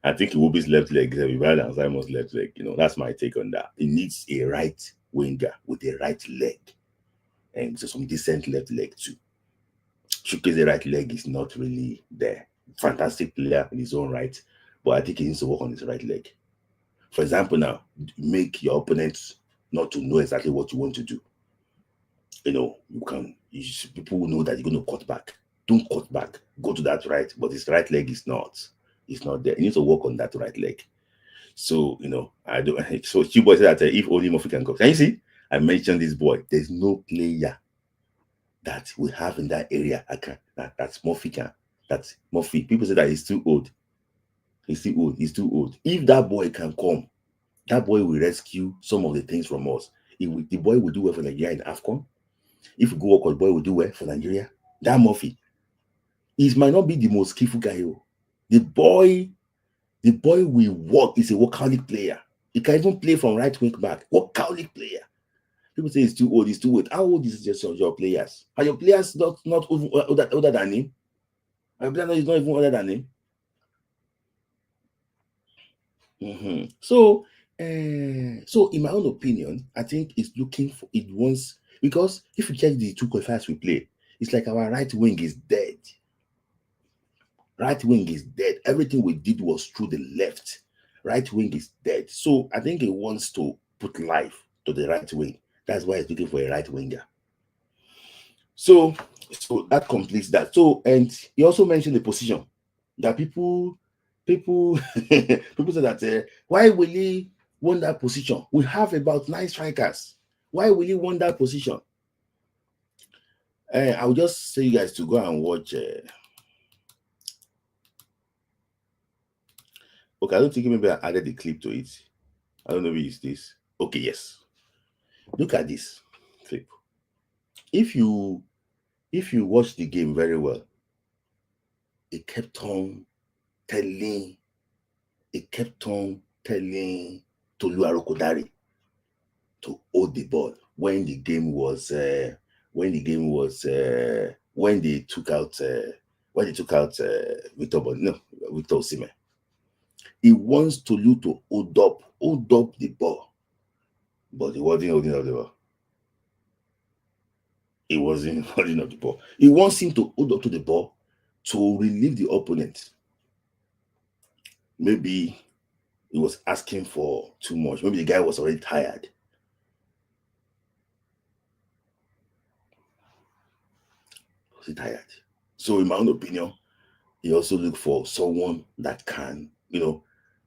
I think Iwobi's left leg is better than Simon's left leg. That's my take on that. He needs a right winger with a right leg, and so some decent left leg too. Chukwueze's right leg is not really there. Fantastic player in his own right, but I think he needs to work on his right leg. For example, now, make your opponents not to know exactly what you want to do. People know that you're going to cut back. Don't cut back. Go to that right, but his right leg is not there. You need to work on that right leg. So, I don't. So, Chiboy said that if only Murphy can go. Can you see? I mentioned this boy. There's no player that we have in that area that's Murphy can. That's Murphy. People say that he's too old. He's too old. If that boy can come, that boy will rescue some of the things from us. The boy will do well for Nigeria in AFCON. If you go work, the boy will do well for Nigeria. That Murphy, he might not be the most skillful guy. The boy will work. He's a workaholic player. He can even play from right wing back. Workaholic player. People say he's too old. He's too old. How old is just your players? Are your players not even older than him? Are your players not even older than him? So, so in my own opinion, I think it's looking for it wants, because if you check the two qualifiers we play, it's like our right wing is dead. Right wing is dead. Everything we did was through the left. Right wing is dead. So I think he wants to put life to the right wing. That's why he's looking for a right winger. So that completes that. So, and he also mentioned the position that people people say that why will he want that position? We have about 9 strikers. Why will he want that position? I will just say you guys to go and watch. Okay, I don't think maybe I added the clip to it. I don't know if it's this. Okay, yes. Look at this clip. If you watch the game very well, it kept on telling Tolu Arokodare to hold the ball when they took out Victor Osimhen. He wants Tolu to hold up the ball, but he wasn't holding up the ball. He wasn't holding up the ball. He wants him to hold up to the ball to relieve the opponent. Maybe he was asking for too much. Maybe the guy was already tired. Was he tired? So in my own opinion, he also looked for someone that can,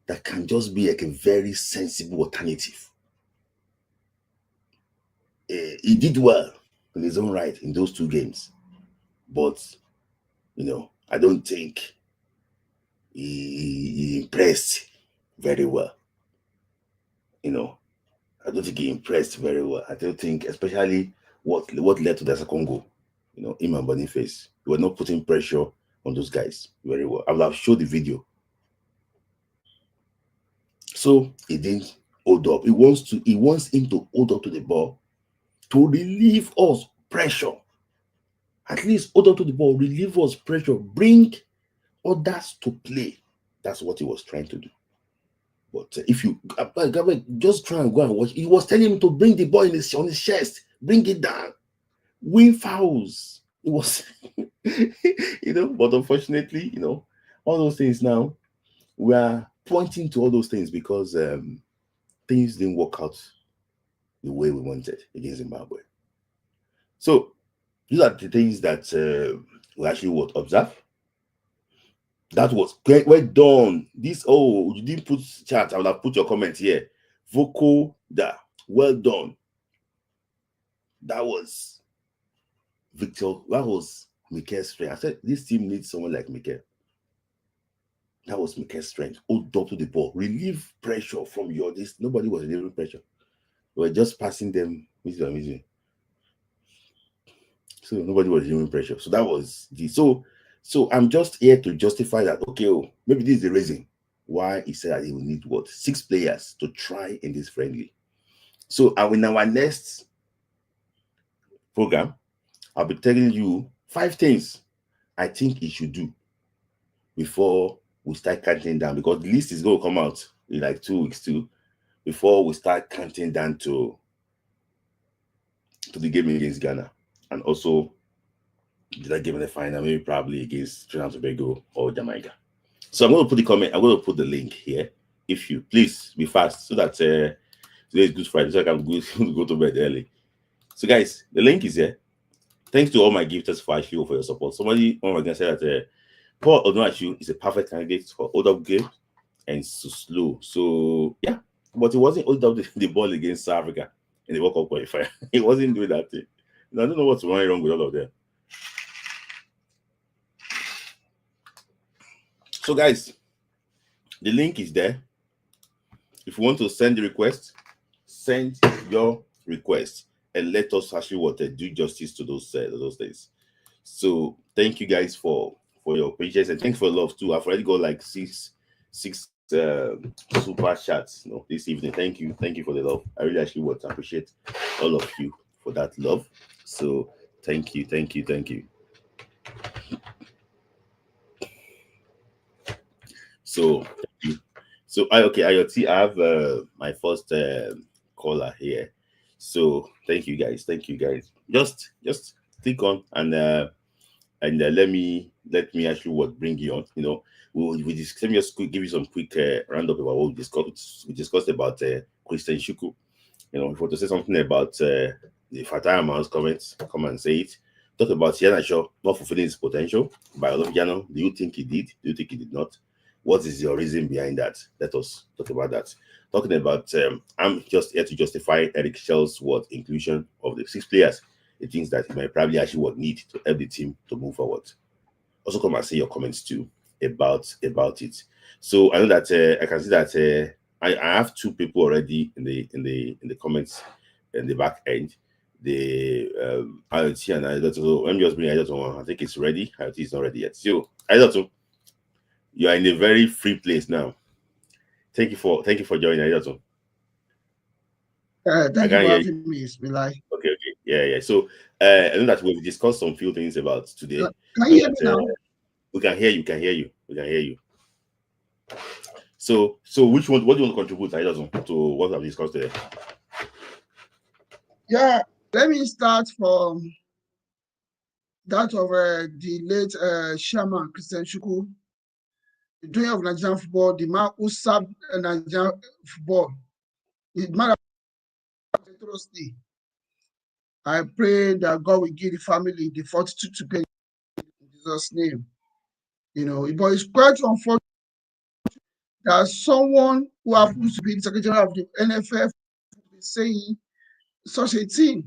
that can just be like a very sensible alternative. He did well in his own right in those 2 games, but I don't think he impressed very well. I don't think he impressed very well. I don't think, especially what led to the second goal. Him and Boniface, we were not putting pressure on those guys very well. I will have showed the video. So he didn't hold up. He wants him to hold up to the ball to relieve us pressure. At least hold up to the ball, relieve us pressure, bring others to play. That's what he was trying to do. But if you just try and go and watch, he was telling him to bring the ball on his chest, bring it down, win fouls. It was, but unfortunately, all those things now, we are pointing to all those things because things didn't work out the way we wanted against Zimbabwe. So these are the things that we actually observe. That was great. Well done. You didn't put chat. I would have put your comment here. Vocal da. Well done. That was Victor. That was Mikel's strength. I said this team needs someone like Mikel. That was Mikel's strength. Hold up to the ball. Relieve pressure from this. Nobody was relieving pressure. We were just passing them. So nobody was relieving pressure. So that was So I'm just here to justify that, okay, maybe this is the reason why he said that he will need 6 players to try in this friendly. So in our next program, I'll be telling you 5 things I think he should do before we start counting down, because the list is going to come out in like 2 weeks too, before we start counting down to the game against Ghana, and also that game in the final, maybe probably against Trinidad and Tobago or Jamaica. So I'm going to put the comment. I'm going to put the link here. If you please be fast, so that today is Good Friday, so I can go to bed early. So guys, the link is here. Thanks to all my gifters for your support. One was gonna say that Paul Onuachu is a perfect candidate for hold up game and so slow. So yeah, but he wasn't hold up the ball against South Africa in the World Cup qualifier. He wasn't doing that thing. I don't know what's wrong with all of them. So guys, the link is there. If you want to send the request, send your request and let us actually do justice to those things. So thank you guys for your patience, and thanks for love too. I've already got like six super chats, this evening. Thank you for the love. I really actually want to appreciate all of you for that love. So thank you. So thank you. So I okay, IoT, I have my first caller here. So thank you guys. Just click on and let me actually what bring you on. Let me just give you some quick roundup about what we discussed. We discussed about Christian Shuku. If you want to say something about the Fatah Man's comments, come and say it. Talk about Yana Shaw not fulfilling his potential. By Olofiano, do you think he did? Do you think he did not? What is your reason behind that? Let us talk about that. Talking about, I'm just here to justify Eric Shell's inclusion of the 6 players. The things that he might probably actually need to help the team to move forward. Also, come and say your comments too about it. So I know that I can see that I have 2 people already in the comments in the back end. The IoT and I so let me just bring IoT on. I think it's ready. IoT is not ready yet. So IoT, you are in a very free place now. Thank you for joining IoT. Thank you for having me, Milai. Okay. Yeah. So I know that we've discussed some few things about today. Can you hear me now? We can hear you. So which one? What do you want to contribute, to what I've discussed today? Yeah, let me start from that of the late chairman Christian Chukwu, the doing of Nigerian football, the man who served Nigerian football. The man atrocity. I pray that God will give the family the fortitude to pay in Jesus' name. But it's quite unfortunate that someone who happens to be the secretary of the NFF is saying such a thing.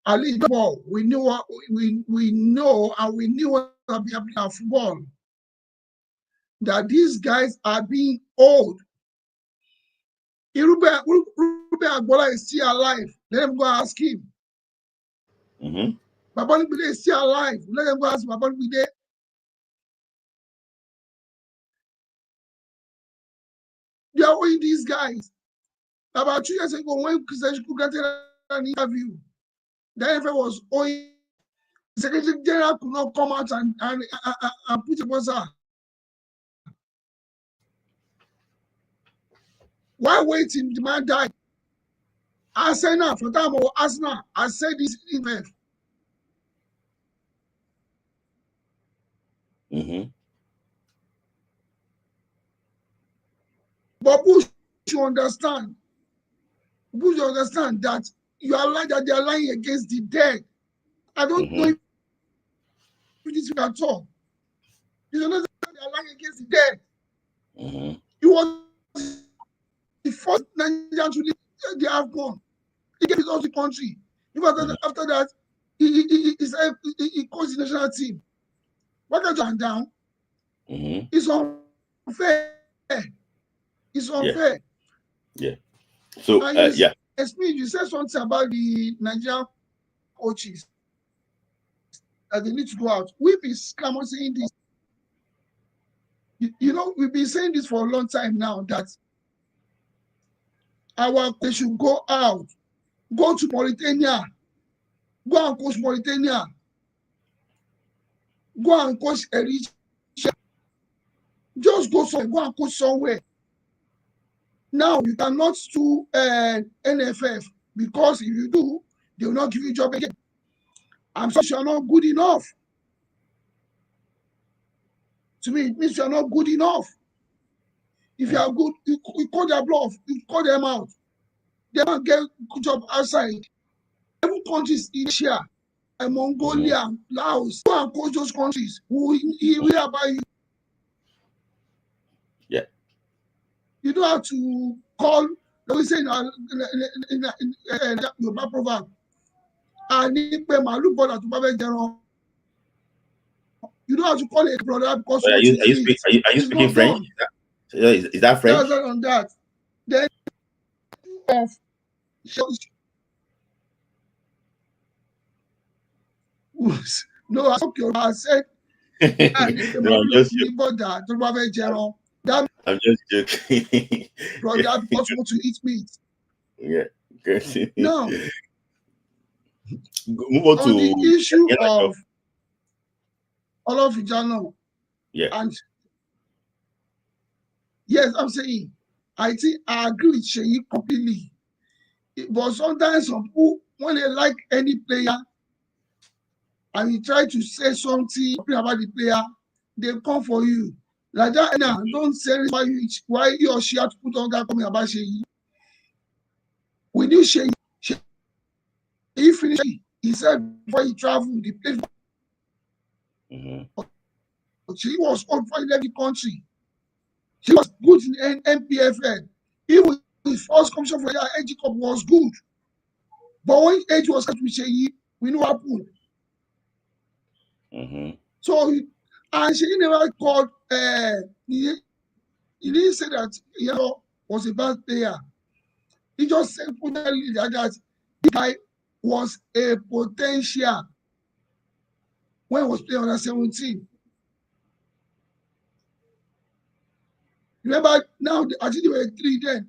At least we know and we knew what will be happening at football. That these guys are being old. Irube Agbola is still alive. Let them go ask him. Babalibide is still alive. Let them go ask Babalibide. They are owing these guys. About 2 years ago, when Christian Chukwu granted an interview, the NFF was owing. The Secretary General could not come out and put a buzzer. Why waiting? The man died. Arsenal, for time of Arsenal, I said this event. But Bush, you understand that you are lying, that they are lying against the dead. I don't know if this at all. You don't know that they are lying against the dead. He was the first Nigerian to lead the AFCON. He gave us the country. After that, he coached the national team. Why can't you hand down? It's unfair. It's unfair. Yeah. So yeah. Smith, you said something about the Nigerian coaches that they need to go out. We've been saying this. We've been saying this for a long time now that they should go out, go to Mauritania, go and coach Mauritania, go and coach Eritrea. Just go and coach somewhere. Now you cannot do NFF because if you do, they will not give you a job again. I'm sorry, you are not good enough. To me, it means you are not good enough. If you are good, you call their bluff, you call them out. They don't get good job outside. Every countries in Asia, Mongolia, Laos, go and coach those countries. He will about you. Yeah. You don't have to call. We say in Yoruba proverb, you don't have to call a brother because are you speaking French? Is that French? That's on that. Then of no, I said No, I'm just That I'm just joking. brother because want to eat meat. Yeah. Good. Now, Move on on the to issue yeah, of Olofijano, yeah. and yes, I'm saying, I think I agree with Sheyi completely. But sometimes some people, when they like any player and you try to say something about the player, they come for you. Like that, now, don't say why he or she had to put on that comment about Sheyi. We knew Sheyi finished. He said before he traveled, he played. Sheyi was old before he left the country. He was good in NPFL. Even his first commission for the AG Cup was good. But when age was cut with Sheyi, we know what happened. So, and Sheyi never called, he didn't say that was a bad player. He just said that this guy was a potential when he was playing under 17. Remember, now I think there were 3 then.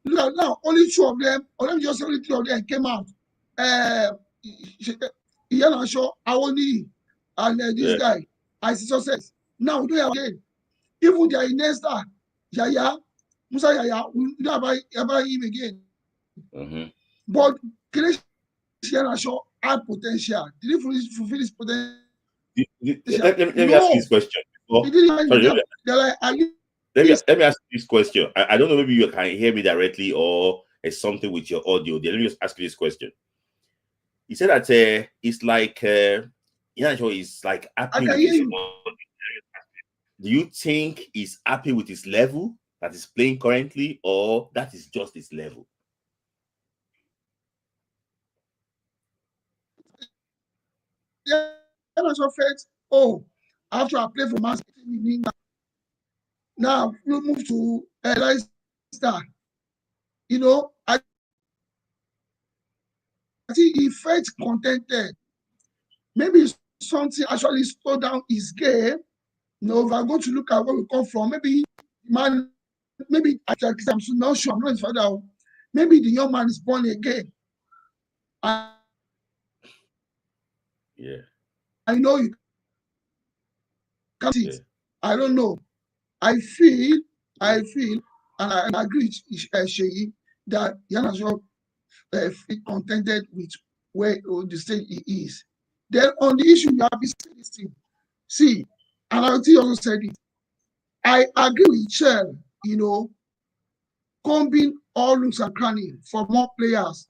Now only 2 of them, or let me just say only 3 of them came out. Iheanacho, Awoni, and this guy, I see success. Now we don't have again. Even their Iniesta, Yaya, Musa Yaya, we don't have him again. But Iheanacho had potential. Did he fulfill his potential? Let me ask you this question. Let me ask you this question. I don't know, maybe you can hear me directly or it's something with your audio. Let me just ask you this question. He said that it's like Iheanacho is like happy with his body. Do you think he's happy with his level that he's playing currently, or that is just his level? Iheanacho felt, after I play for Man City, now you move to Leicester. I think he felt contented. Maybe something actually slowed down his game. If I go to look at where we come from, maybe I'm not sure, I'm not his father. Maybe the young man is born again. I know you can't see it. I don't know. I feel, and I agree with Sheyi that Iheanacho feel contented with where the state he is. Then on the issue, you have this thing. See, and I think also said it. I agree with Chel, combing all looks and cranny for more players.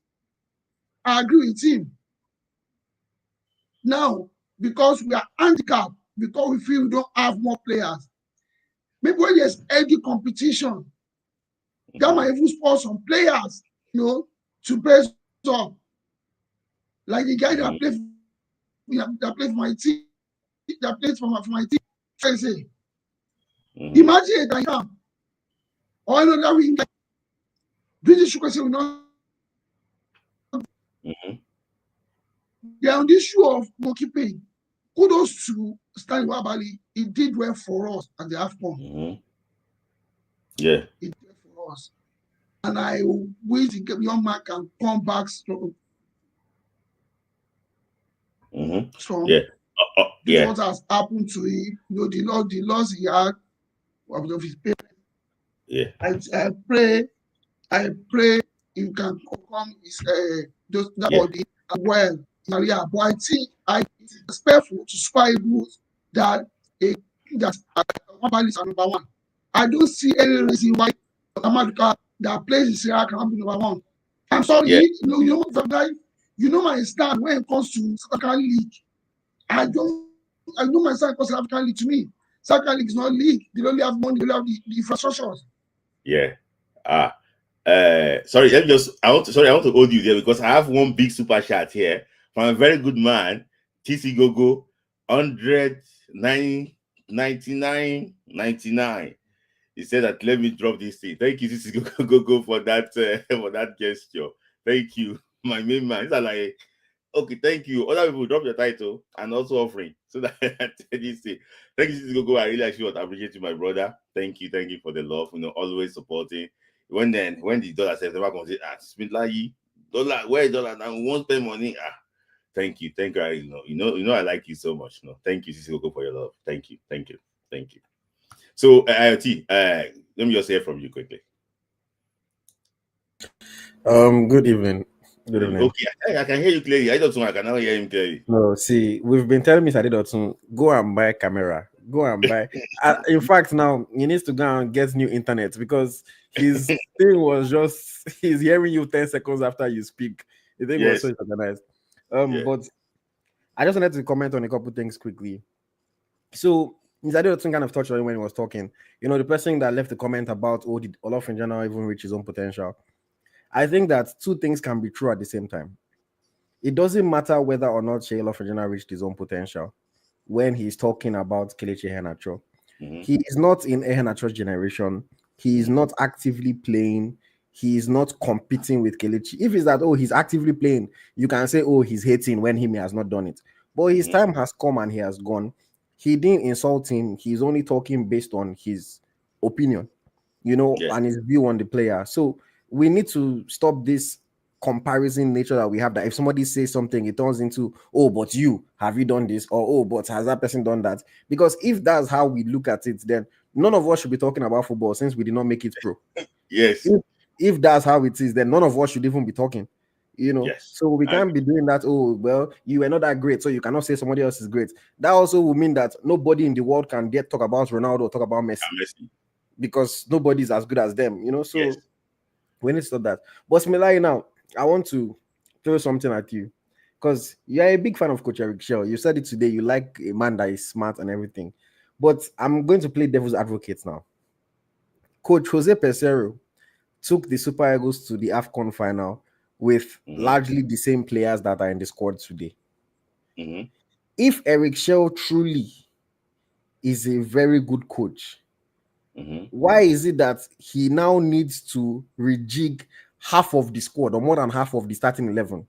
I agree with him. Now, because we are handicapped, because we feel we don't have more players, maybe when there's healthy competition, that might even spur some players, to press up. Like the guy that played for my team, that plays for my team, I say, imagine that now, or another wing, British Chukwu will not. On the issue of goalkeeping, kudos to Stanley Wabali. He did well for us at the AFCON. Yeah. He did well for us. And I wish the young man can come back strong. Yeah. What has happened to him, the loss he had of his parents. Yeah. I pray you can overcome that body well. But I think it's respectful to Super Eagles that Wabali is number 1. I don't see any reason why America that plays in Syria cannot be number 1. I'm sorry, you know my stand when it comes to South African League. I know my stand because South African League to me. South African League is not league. They don't have money, they don't have the infrastructures. Yeah. Sorry, I want to hold you there because I have one big super chat here from a very good man, TC Gogo, 199.99. He said that let me drop this thing. Thank you, TC Gogo, for that gesture. Thank you, my main man. These are like Okay, thank you. Other people drop your title and also offering so that you say thank you, go. I really actually appreciate you, my brother. Thank you for the love. Always supporting. When the dollar says never comes, it's been like dollar, where dollar now? We won't spend money. Thank you. I like you so much. No, thank you, Sisi, go for your love. Thank you. So, IoT, let me just hear from you quickly. Good evening. Good evening. Okay, I can hear you clearly. I can now hear him clearly. No, see, we've been telling Mr. Adedotun, go and buy a camera. Go and buy. In fact, now he needs to go and get new internet because his thing was just he's hearing you 10 seconds after you speak. The thing was so organized. But I just wanted to comment on a couple things quickly. So Mr. Adedotun kind of touched on it when he was talking. The person that left the comment about did Olofinjana even reach his own potential? I think that two things can be true at the same time. It doesn't matter whether or not Shey Olofinjana reached his own potential when he's talking about Kelechi Iheanacho. He is not in Iheanacho's generation. He is not actively playing. He is not competing with Kelechi. If it's that, he's actively playing, you can say, he's hating when he has not done it. But his time has come and he has gone. He didn't insult him. He's only talking based on his opinion, and his view on the player. So we need to stop this comparison nature that we have, that if somebody says something, it turns into, but you, have you done this? Or, but has that person done that? Because if that's how we look at it, then none of us should be talking about football since we did not make it pro. Yes. If that's how it is, then none of us should even be talking. So we can't be doing that. You were not that great, so you cannot say somebody else is great. That also will mean that nobody in the world can dare talk about Ronaldo or talk about Messi. Because nobody's as good as them, so we need to stop that. But Smilai, now I want to throw something at you because you're a big fan of Coach Eric Shell. You said it today, you like a man that is smart and everything. But I'm going to play devil's advocate now. Coach Jose Peseiro took the Super Eagles to the AFCON final with largely the same players that are in the squad today. If Eric Shell truly is a very good coach, why is it that he now needs to rejig half of the squad or more than half of the starting 11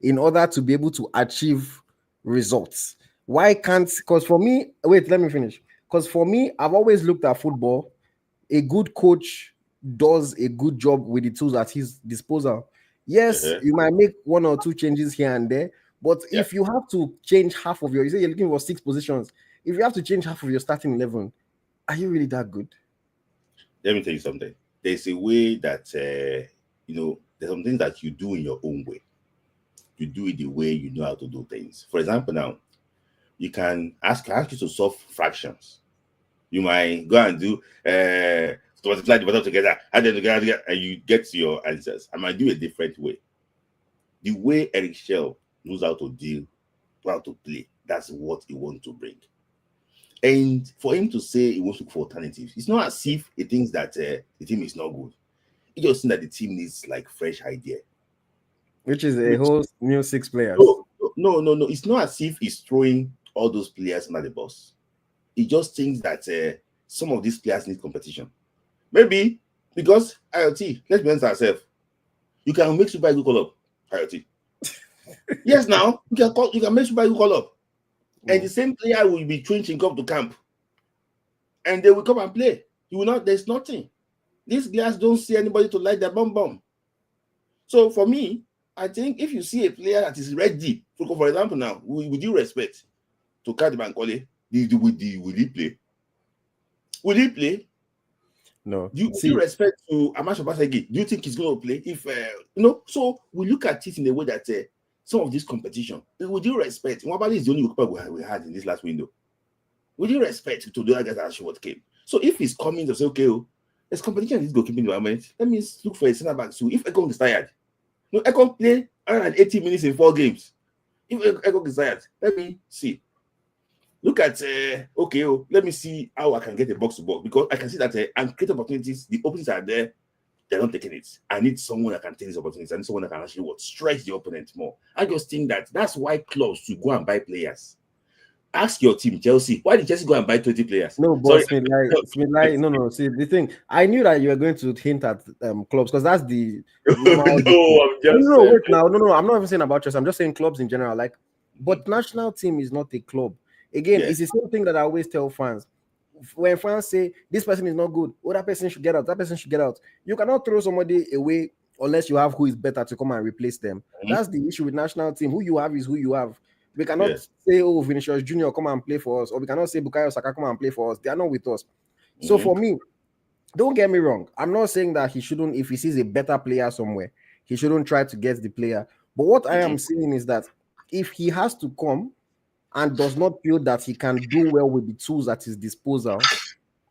in order to be able to achieve results? Why can't, because for me, wait, let me finish. Because for me, I've always looked at football. A good coach does a good job with the tools at his disposal. Yes, you might make one or two changes here and there, but if you have to change half of you say you're looking for 6 positions, if you have to change half of your starting 11, are you really that good? Let me tell you something. There's a way that, there's some things that you do in your own way. You do it the way you know how to do things. For example, now, you can ask you to solve fractions. You might go and do, to multiply the bottom together, add them together, and you get to your answers. I might do a different way. The way Eric Shell knows how to deal, how to play, that's what he wants to bring. And for him to say he wants to look for alternatives, it's not as if he thinks that the team is not good. He just thinks that the team needs like fresh idea. Which is a whole new 6 players. No. It's not as if he's throwing all those players under the bus. He just thinks that some of these players need competition. Maybe because IoT, let's be honest ourselves, you can make Super Eagles call up IoT. Yes, now you can make Super Eagles call up. And the same player will be training come to camp. And they will come and play. You will not, there's nothing. These guys don't see anybody to light their bomb. So for me, I think if you see a player that is ready, for example, now, with due respect to Kadi Bankole, will he play? Will he play? No. With due respect to Amash Obasagi, do you think he's going to play? If so we look at it in a way that some of this competition, with due respect, Nwabali is the only goalkeeper we had in this last window. With due respect to the other guys that short came. So if he's coming to say, okay, there's competition in this goalkeeping environment, let me look for a center back. So if Ekong is tired, Ekong play 180 minutes in 4 games. If Ekong is tired, let me see. Look at let me see how I can get a box to box, because I can see that and create opportunities. The openings are there, they're not taking it. I need someone that can take these opportunities. I need someone that can actually stretch the opponent more. I just think that's why clubs should go and buy players. Ask your team, Chelsea. Why did Chelsea go and buy 20 players? No, but Smith, no. See, the thing, I knew that you were going to hint at clubs because that's the normal. Wait now. No, I'm not even saying about Chelsea. I'm just saying clubs in general. Like, but national team is not a club. Again, it's the same thing that I always tell fans. When fans say this person is not good, that person should get out, that person should get out. You cannot throw somebody away unless you have who is better to come and replace them. That's the issue with national team. Who you have is who you have. We cannot say, oh, Vinicius Junior come and play for us, or we cannot say Bukayo Saka come and play for us. They are not with us. So for me, don't get me wrong. I'm not saying that he shouldn't, if he sees a better player somewhere, he shouldn't try to get the player. But what I am saying is that if he has to come and does not feel that he can do well with the tools at his disposal,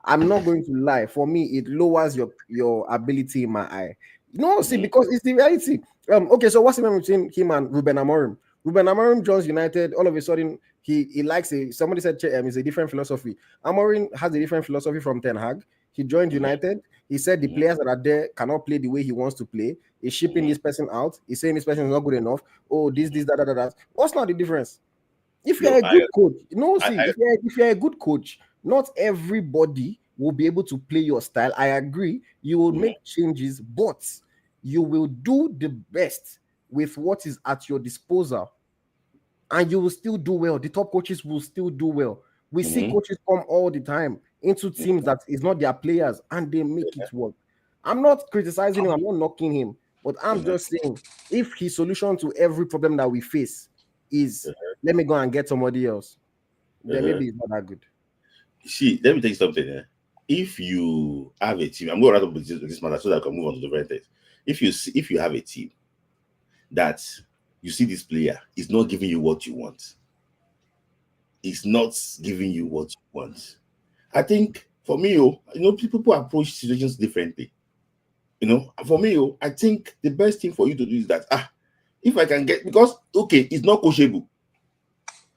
I'm not going to lie. For me, it lowers your ability in my eye. No, see, because it's the reality. Okay, so what's the difference between him and Ruben Amorim? Ruben Amorim joins United. All of a sudden, he likes somebody said it's a different philosophy. Amorim has a different philosophy from Ten Hag. He joined United. He said the players that are there cannot play the way he wants to play. He's shipping this person out. He's saying this person is not good enough. Oh, this, that. What's not the difference? If you're a good coach, if you're a good coach, not everybody will be able to play your style. I agree. You will make changes, but you will do the best with what is at your disposal, and you will still do well. The top coaches will still do well. We see coaches come all the time into teams that is not their players, and they make it work. I'm not criticizing him. I'm not knocking him, but I'm just saying if his solution to every problem that we face is let me go and get somebody else, then maybe it's not that good. See, let me tell you something. If you have a team, I'm going to wrap up with this matter so that I can move on to the very next. If you have a team that you see this player is not giving you what you want, it's not giving you what you want. I think for me, people approach situations differently. For me, I think the best thing for you to do is that if I can get, because it's not coachable.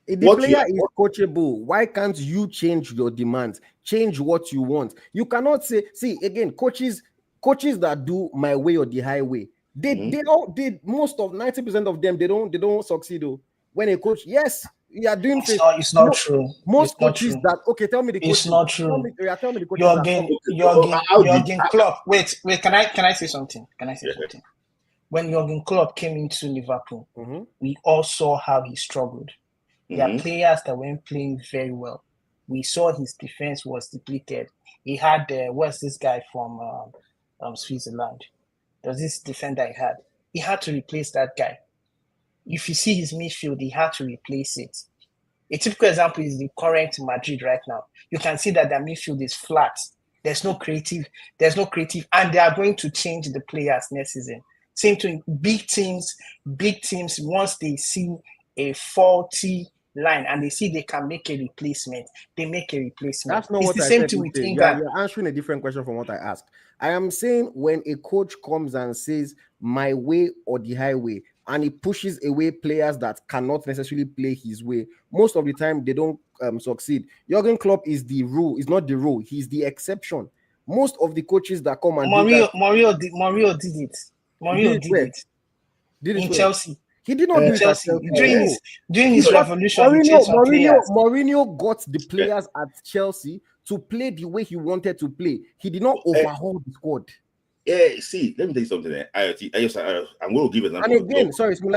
If the player is coachable, why can't you change your demands? Change what you want. You cannot say, again, coaches that do my way or the highway, they most of 90% of them they don't succeed though. When a coach, yes, you are doing things. It's not true. Most coaches that tell me the coaches. It's not true. Tell me the coaches. Jurgen Klopp. Wait. Can I say something? Something? When Jurgen Klopp came into Liverpool, we all saw how he struggled. There are players that weren't playing very well. We saw his defense was depleted. He had what's this guy from Switzerland? There's this defender he had to replace that guy. If you see his midfield, he had to replace it. A typical example is the current Madrid right now. You can see that their midfield is flat. There's no creative, and they are going to change the players next season. Same thing, big teams, once they see a faulty line and they see they can make a replacement, they make a replacement. That's not what I said. It's the same thing with England. You're answering a different question from what I asked. I am saying when a coach comes and says my way or the highway, and he pushes away players that cannot necessarily play his way, most of the time they don't succeed. Jurgen Klopp is the rule, is not the rule. He's the exception. Most of the coaches that come and Mourinho did it. Mourinho did it in Chelsea. He did not do it Chelsea. During his revolution. Mourinho got the players at Chelsea to play the way he wanted to play. He did not overhaul the squad. See, let me tell you something. I'm going to give an example. And again,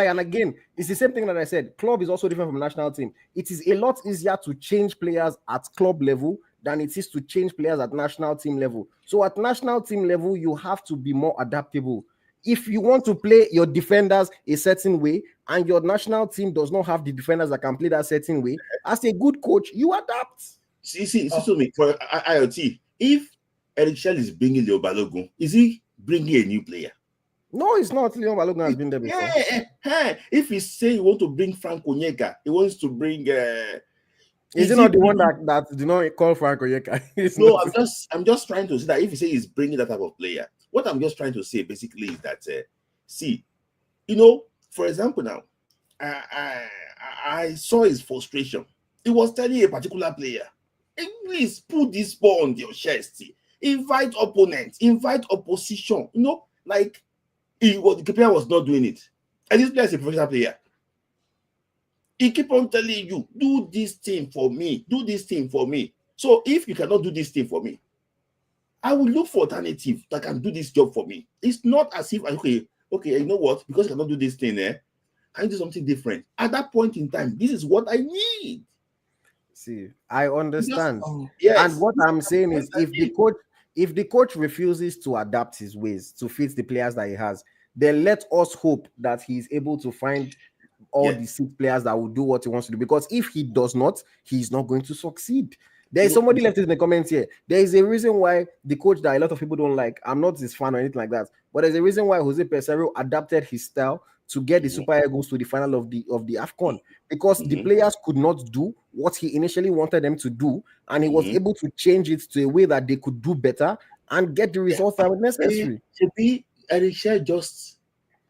and again, it's the same thing that I said. Club is also different from national team. It is a lot easier to change players at club level than it is to change players at national team level. So at national team level, you have to be more adaptable. If you want to play your defenders a certain way and your national team does not have the defenders that can play that certain way, as a good coach, you adapt. For IoT, if Eric Shell is bringing Leo Balogun, is he bringing a new player? No, it's not. Leo Balogun has been there before. If he say he wants to bring Frank Onyeka, he wants to bring. Is it not the one that did not call Frank Onyeka? No, I'm just trying to say that if he say he's bringing that type of player, what I'm just trying to say basically is that for example, now I saw his frustration. He was telling a particular player, please put this ball on your chest. Invite opponents, invite opposition. The player was not doing it. And this player is a professional player. He keep on telling you, do this thing for me, do this thing for me. So if you cannot do this thing for me, I will look for alternative that can do this job for me. It's not as if, okay, you know what? Because you cannot do this thing, can you do something different? At that point in time, this is what I need. See, I understand. Yes. And what I'm saying is, if the coach refuses to adapt his ways to fit the players that he has, then let us hope that he's able to find all the 6 players that will do what he wants to do. Because if he does not, he's not going to succeed. There is somebody left it in the comments here. There is a reason why the coach that a lot of people don't like, I'm not his fan or anything like that, but there's a reason why Jose Peseiro adapted his style to get the Super Eagles to the final of the AFCON, because the players could not do what he initially wanted them to do, and he was able to change it to a way that they could do better and get the results that were necessary. Erisha just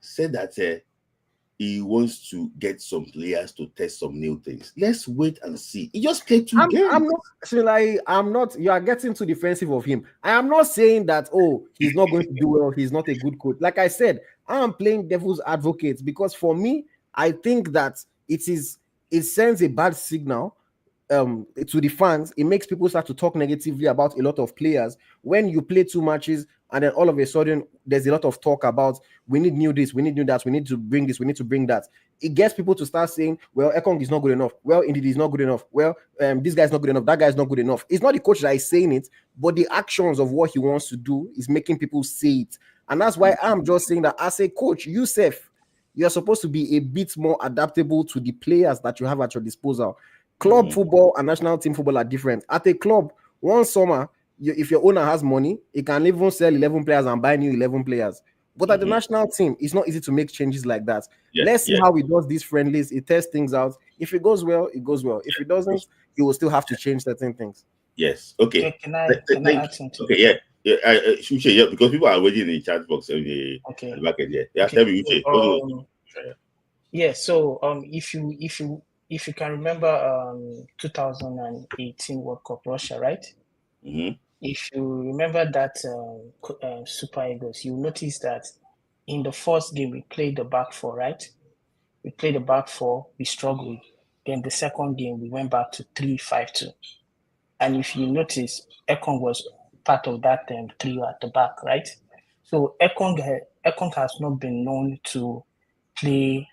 said that he wants to get some players to test some new things. Let's wait and see. He just played 2 games. I'm not. You are getting too defensive of him. I am not saying that, oh, he's not going to do well, he's not a good coach. Like I said, I am playing devil's advocate, because for me, I think that it sends a bad signal to the fans. It makes people start to talk negatively about a lot of players when you play 2 matches and then all of a sudden there's a lot of talk about, we need new this, we need new that, we need to bring this, we need to bring that. It gets people to start saying, well, Ekong is not good enough, well, indeed is not good enough, well, this guy's not good enough, that guy's not good enough. It's not the coach that is saying it, but the actions of what he wants to do is making people say it. And that's why I'm just saying that as a coach, Youssef, you're supposed to be a bit more adaptable to the players that you have at your disposal. Club football and national team football are different. At a club, one summer, if your owner has money, he can even sell 11 players and buy new 11 players. But at the national team, it's not easy to make changes like that. Let's see how he does these friendlies. He tests things out. If it goes well, it goes well. If it doesn't, he will still have to change certain things. Yes. Okay. Can I add something? Okay. Yeah. Because people are already in the chat box. At the back end. Yeah. Tell me, Uche. Yeah. So if you can remember 2018 World Cup Russia, right? If you remember that Super Eagles, you notice that in the first game we played the back 4, right? We played the back 4, we struggled. Then the second game we went back to 3-5-2. And if you notice, Ekong was part of that trio at the back, right? So Ekong has not been known to play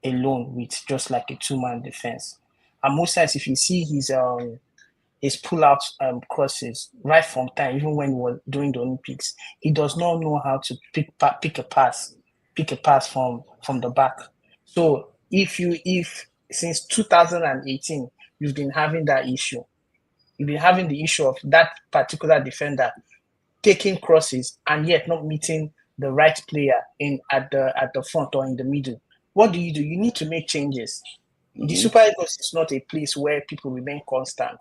alone with just like a 2-man defense. And most times, if you see his pull-out crosses right from time, even when he was doing the Olympics, he does not know how to pick a pass from the back. So if since 2018 you've been having that issue, you've been having the issue of that particular defender taking crosses and yet not meeting the right player at the front or in the middle. What do? You need to make changes. The Super Eagles is not a place where people remain constant.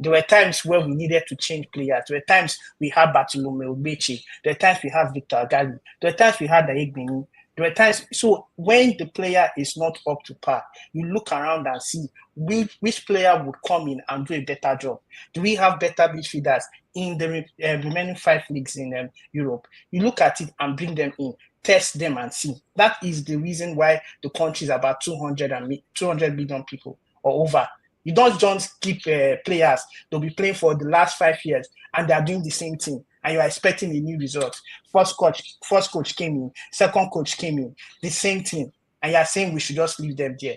There were times where we needed to change players. There were times we had Bartolomeu Bechi. There were times we had Victor Agali. There were times we had Ayegbinu. There were times. So when the player is not up to par, you look around and see which player would come in and do a better job. Do we have better midfielders in the remaining 5 leagues in Europe? You look at it and bring them in, test them and see. That is the reason why the country is about 200 million people or over. You don't just keep players. They'll be playing for the last 5 years and they're doing the same thing. And you're expecting a new result. First coach came in, second coach came in, the same thing. And you're saying we should just leave them there.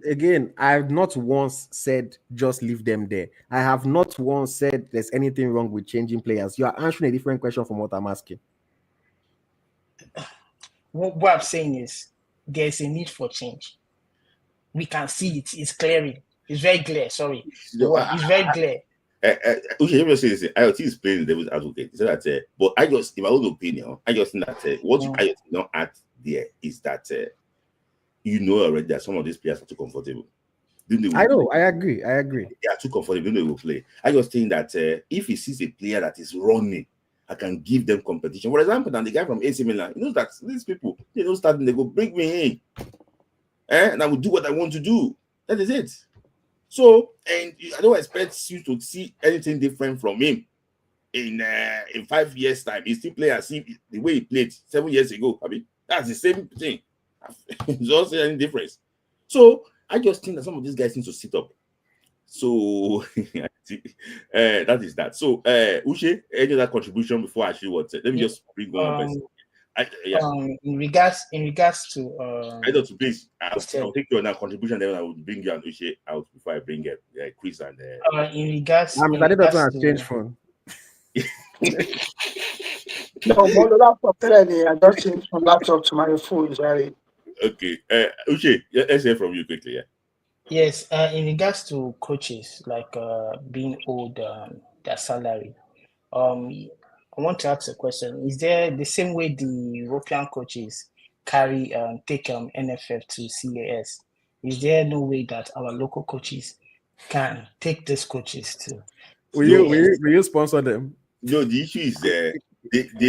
Again, I have not once said just leave them there. I have not once said there's anything wrong with changing players. You are answering a different question from what I'm asking. What I'm saying is there's a need for change. We can see it. It's clearing. It's very clear. Sorry. It's very clear. Okay, let me say this. IoT is playing the devil's advocate. So that, but I just, in my own opinion, I just think that what I not add there is that you know already that some of these players are too comfortable. I know. I agree. They are too comfortable. They will play. I just think that if he sees a player that is running, I can give them competition. For example, now the guy from AC Milan, he knows that these people, they don't start and they go bring me in, and I will do what I want to do. That is it. So, and I don't expect you to see anything different from him in 5 years' time. He still play as if the way he played 7 years ago. I mean, that's the same thing. It's not any difference. So I just think that some of these guys need to sit up. So that is that. So Uche, any other contribution before I actually what? Let me just bring one person. In regards to I don't please. I'll take your contribution, then I will bring you and Uche out before I bring Chris and. In regards, to change phone. No, but the laptop clearly, I just changed from laptop to my phone. Sorry. Okay, Uche, let's hear from you quickly. Yeah. Yes, in regards to coaches, like being owed their salary, I want to ask a question. Is there the same way the European coaches take NFF to CAS? Is there no way that our local coaches can take these coaches to? Will you sponsor them? No, the issue is they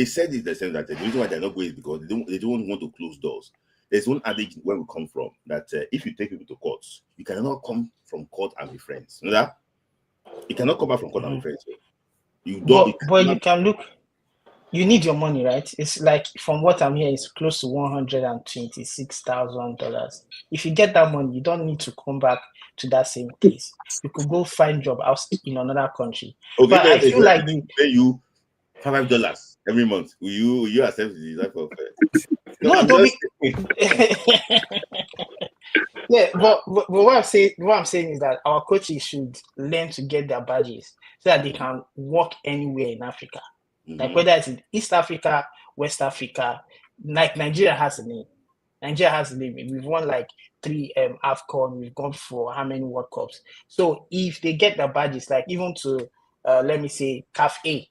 said it the same that the reason why they're not going is because they don't want to close doors. There's one adage where we come from that if you take people to courts, you cannot come from court and be friends. You know that? You cannot come back from court and be friends. You don't. But you can look. You need your money, right? It's like from what I'm hearing, it's close to $126,000. If you get that money, you don't need to come back to that same place. You could go find job out in another country. Okay, but I feel like they pay you $5 every month. Will you accept the type of? No, don't be. Yeah, but what I'm saying is that our coaches should learn to get their badges so that they can work anywhere in Africa. Mm-hmm. Like whether it's in East Africa, West Africa, like Nigeria has a name. We've won like 3 AFCON. We've gone for how many World Cups? So if they get their badges, like even to let me say CAF A,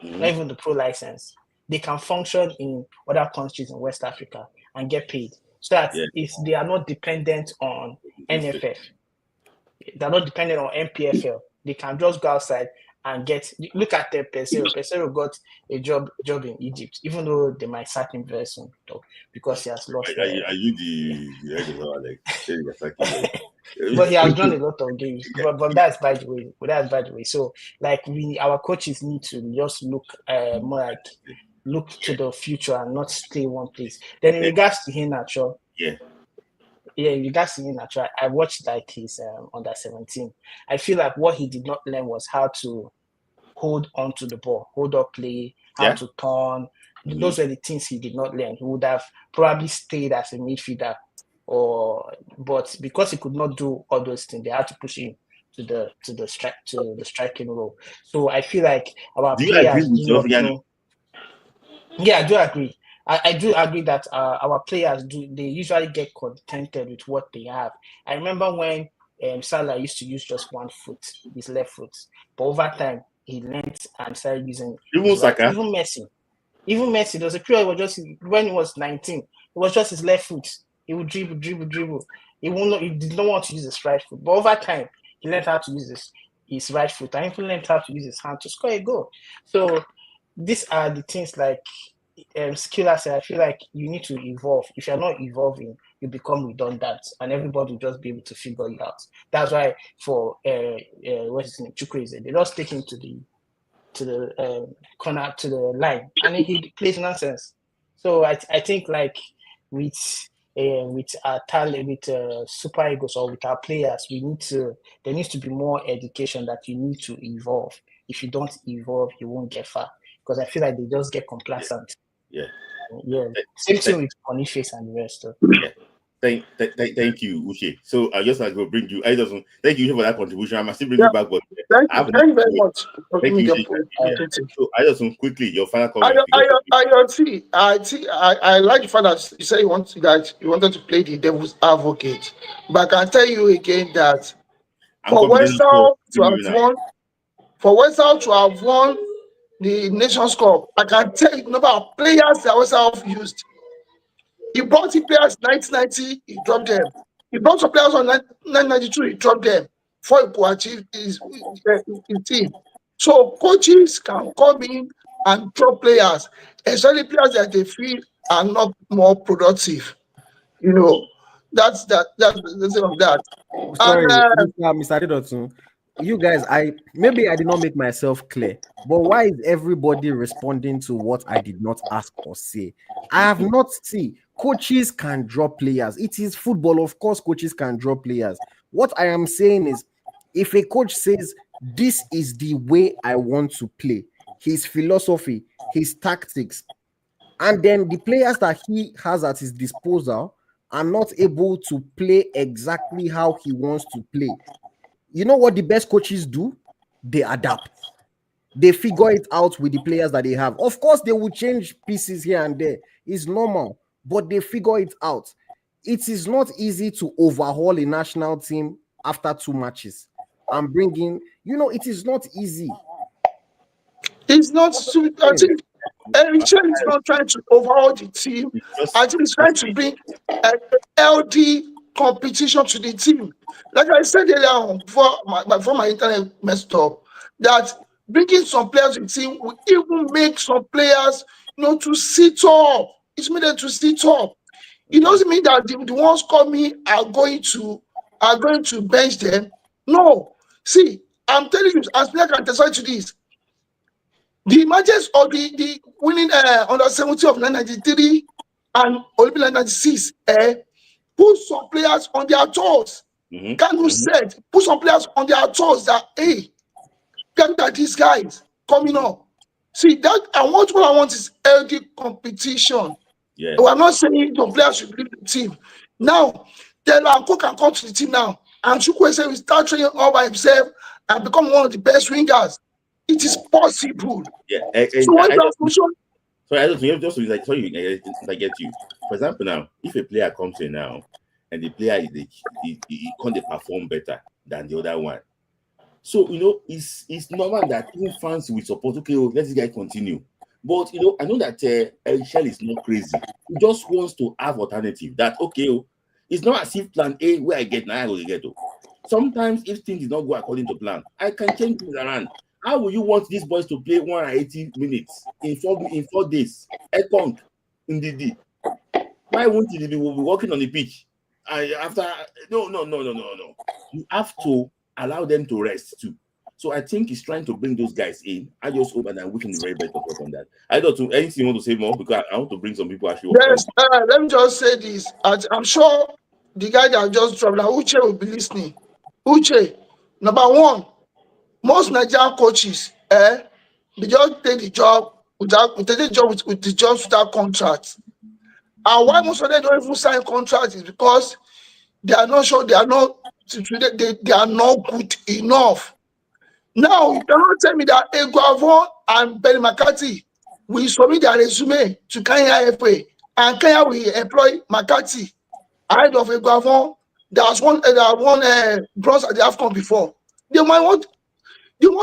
not even the pro license, they can function in other countries in West Africa and get paid. So that they are not dependent on NFF. They're not dependent on MPFL. They can just go outside and look at the Pesero. Pesero got a job in Egypt, even though they might sack him very soon because he has lost. Are you the head of Alex? But he has done a lot of games. But that's by the way. So like our coaches need to just look more like look to the future and not stay one place. Then in regards to Henacho, in regards to Henacho, I watched like his under 17. I feel like what he did not learn was how to hold on to the ball, hold up play, how to turn. Mm-hmm. Those were the things he did not learn. He would have probably stayed as a midfielder, but because he could not do all those things, they had to push him to the striking role. So I feel like our players do not know. Yeah, I do agree. I do agree that our players they usually get contented with what they have. I remember when Salah used to use just one foot, his left foot, but over time he learned and started using even Messi. There was a period when he was 19, it was just his left foot. He would dribble. He did not want to use his right foot, but over time he learned how to use his right foot and even learned how to use his hand to score a goal. So these are the things like skill asset. I feel like you need to evolve. If you're not evolving, you become redundant, and everybody will just be able to figure it out. That's why for what's his name, Chukwu, they just take him to the corner, to the line, and he plays nonsense. So I think like with our talent, with Super Eagles or with our players, there needs to be more education that you need to evolve. If you don't evolve, you won't get far. Because I feel like they just get complacent. Yeah. Same thing with Boniface and the rest. Yeah. Thank you, Uche. So I just like to bring you. Thank you for that contribution. I must still bring you back, but thank you very much. Thank you. So I just quickly your final comment. I like the fact that you said you wanted to play the devil's advocate, but I can tell you again that for West Ham to have won the Nations Cup, I can tell you the number of players that West Ham used. He brought the players in 1990, he dropped them. He brought some players on 1992, he dropped them before he could achieve his team. So coaches can come in and drop players, especially players that they feel are not more productive. That's the thing of that. Sorry, Mr. Dodson. You guys, I did not make myself clear, but why is everybody responding to what I did not ask or say? I have not seen coaches can drop players. It is football. Of course, coaches can drop players. What I am saying is, if a coach says, this is the way I want to play, his philosophy, his tactics, and then the players that he has at his disposal are not able to play exactly how he wants to play, you know what the best coaches do? They adapt. They figure it out with the players that they have. Of course, they will change pieces here and there. It's normal, but they figure it out. It is not easy to overhaul a national team after 2 matches and bring in, it is not easy. It's not, I think Michel is not trying to overhaul the team. I think he's trying to bring LD competition to the team. Like I said earlier on, before my internet messed up, that bringing some players to the team will even make some players, to sit up. It's made them to sit up. It doesn't mean that the ones coming are going to bench them. No. See, I'm telling you, as player can testify to this. The matches of the winning under 70 of 1993 and Olympic 1996 put some players on their toes. Kanu said, put some players on their toes that, hey, look at these guys coming up. See, that what I want is healthy competition. Yeah. I'm not saying the players should leave the team. Now, Delanco can come to the team now, and Chukwu will start training all by himself and become one of the best wingers. It is possible. Yeah. So I don't think just like tell you if I get you. For example, now if a player comes in now and the player he can't perform better than the other one, so it's normal that even fans will support. Okay, let this guy continue. But I know that Michel is not crazy. He just wants to have alternative. That okay, it's not as if plan A where I get now I will get. Sometimes if things did not go according to plan, I can change things around. How will you want these boys to play 180 minutes in 4 days? AFCON in the D. Why won't you be working on the pitch? No. You have to allow them to rest too. So I think he's trying to bring those guys in. I just hope and I wish him the very best of luck on that. I don't know anything you want to say more because I want to bring some people actually. Yes, let me just say this. I'm sure the guy that just dropped, now Uche will be listening. Uche, number one, most Nigerian coaches, they just take the job without contracts. And why most of them don't even sign contracts is because they are not sure they are not good enough. Now you cannot tell me that Eguavon and Ben McCarthy will submit their resume to Kenya FA, and Kenya will employ McCarthy ahead of Eguavon that has won bronze at the AFCON before. They want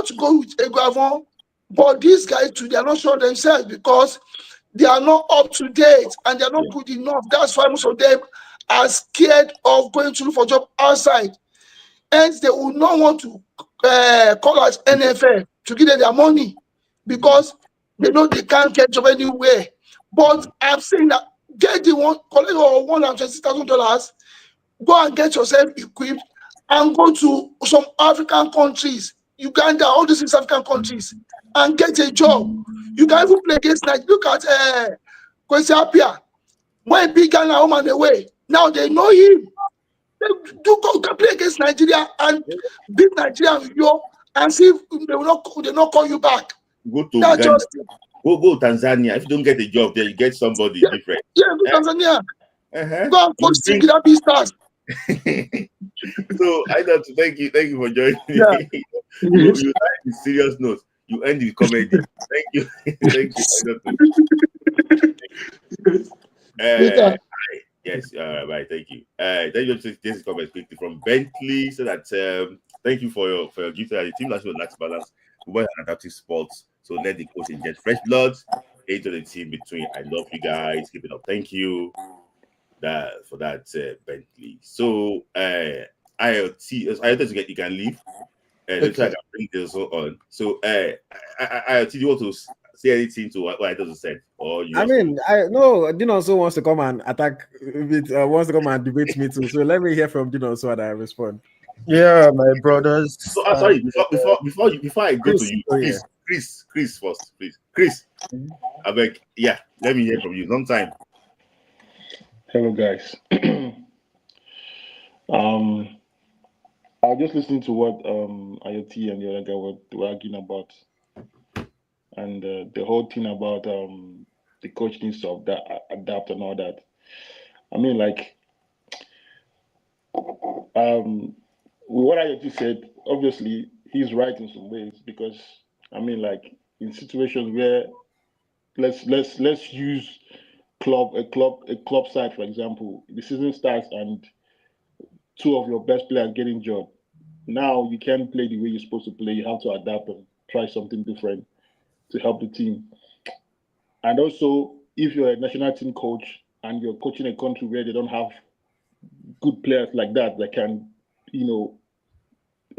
to go with Eguavon, but these guys too, they are not sure themselves because they are not up to date and they are not good enough. That's why most of them are scared of going to look for a job outside. Hence, they will not want to call us NFL to give them their money because they know they can't get job anywhere. But I'm saying that get the one, collect your $120,000, go and get yourself equipped and go to some African countries, Uganda, all these East African countries, and get a job. You can even play against Nigeria. Look at Kwesi Appiah. When big Ghana home and away, now they know him. They do go play against Nigeria and beat Nigeria with you and see if they not call you back. Go to Ghana. Go Tanzania. If you don't get a job there, you get somebody different. Yeah, go Tanzania. Go and coach Singida Stars. So I know to thank you for joining me. Yeah. You start with serious notes. You end with comedy. Thank you. Thank you. Yes, right. Thank you. Thank you. This is comment quickly from Bentley. So that thank you for your gift. The team last lacks balance. We want adaptive sports. So let the coach inject fresh blood into the team between. I love you guys. Keep it up. Thank you for that, Bentley. So IoT you can leave. Okay. So I can bring this on. So IoT, do you want to say anything to what I just said? Or you Dino also wants to come and attack wants to come and debate me too. So let me hear from Dino so that I respond. Yeah, my brothers. So sorry, before I go to you, Chris first, please. Chris, I beg, let me hear from you. Long time. Hello, guys. I was just listening to what IoT and the other guy were arguing about, and the whole thing about the coach needs to adapt and all that. I mean, like, with what IoT said, obviously he's right in some ways because I mean, like, in situations where let's use a club side, for example. The season starts and two of your best players get injured. Now you can't play the way you're supposed to play. You have to adapt and try something different to help the team. And also, if you're a national team coach and you're coaching a country where they don't have good players like that can,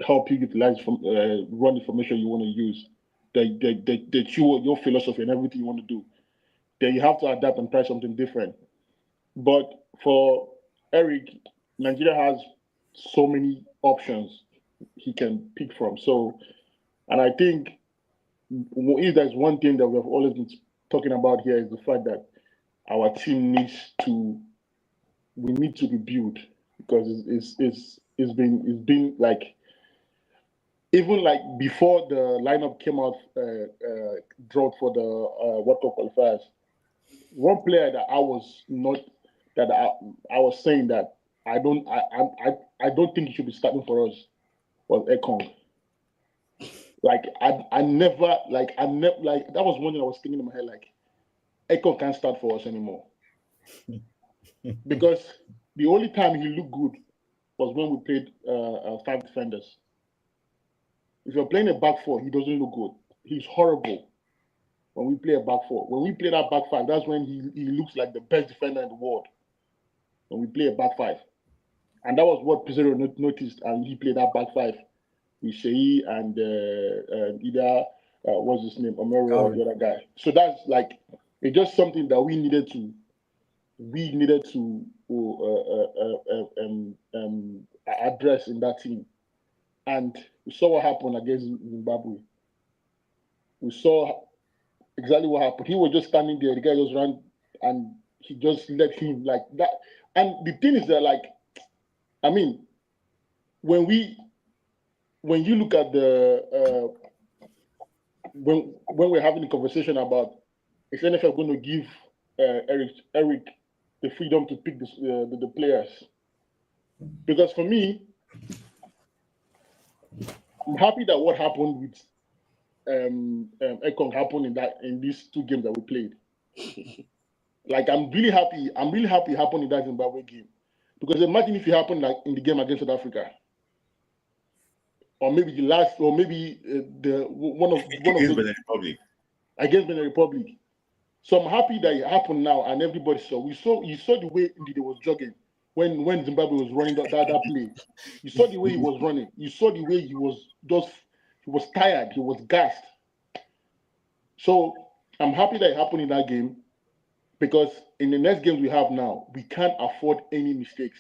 help you utilize run the formation you want to use, they chew your philosophy and everything you want to do, then you have to adapt and try something different. But for Eric, Nigeria has so many options he can pick from. So, and I think if there's one thing that we've always been talking about here is the fact that our team we need to rebuild because it's been like, even like before the lineup came out, dropped for the World Cup qualifiers, one player that I was not that I was saying that I don't think he should be starting for us was Ekong. I never that was one thing I was thinking in my head, like, Ekong can't start for us anymore. Because the only time he looked good was when we played 5 defenders. If you're playing a back four, he doesn't look good. He's horrible when we play a back four. When we play that back five, that's when he looks like the best defender in the world. When we play a back five. And that was what Pizarro noticed, and he played that back five with Shei and either, what's his name, Omero or the other guy. So that's like, it's just something that we needed to address in that team. And we saw what happened against Zimbabwe. We saw exactly what happened. He was just standing there. The guy just ran and he just let him like that. And the thing is that, like, I mean, when you look at the when we're having a conversation about is NFL going to give Eric the freedom to pick the players, because for me, I'm happy that what happened with Ekong happened in these 2 games that we played. Like, I'm really happy it happened in that Zimbabwe game, because imagine if it happened like in the game against South Africa, or maybe the last, or maybe one of Benin Republic. Against Benin Republic. So I'm happy that it happened now, and everybody saw. You saw the way Ndidi was jogging when Zimbabwe was running that play. You saw the way he was running. You saw the way he was tired. He was gassed. So I'm happy that it happened in that game, because in the next game we have now, we can't afford any mistakes.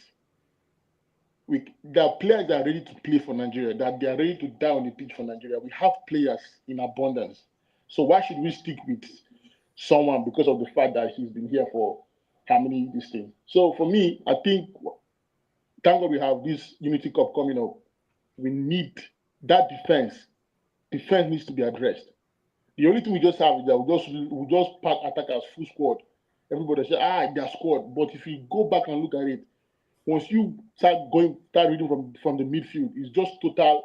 There are players that are ready to play for Nigeria, that they are ready to die on the pitch for Nigeria. We have players in abundance. So why should we stick with someone because of the fact that he's been here for how many this thing? So for me, I think, thank God we have this Unity Cup coming up. We need that defense. Defense needs to be addressed. The only thing we just have is that we just pack attackers full squad. Everybody say, they're squad. But if you go back and look at it, once you start reading from the midfield, it's just total.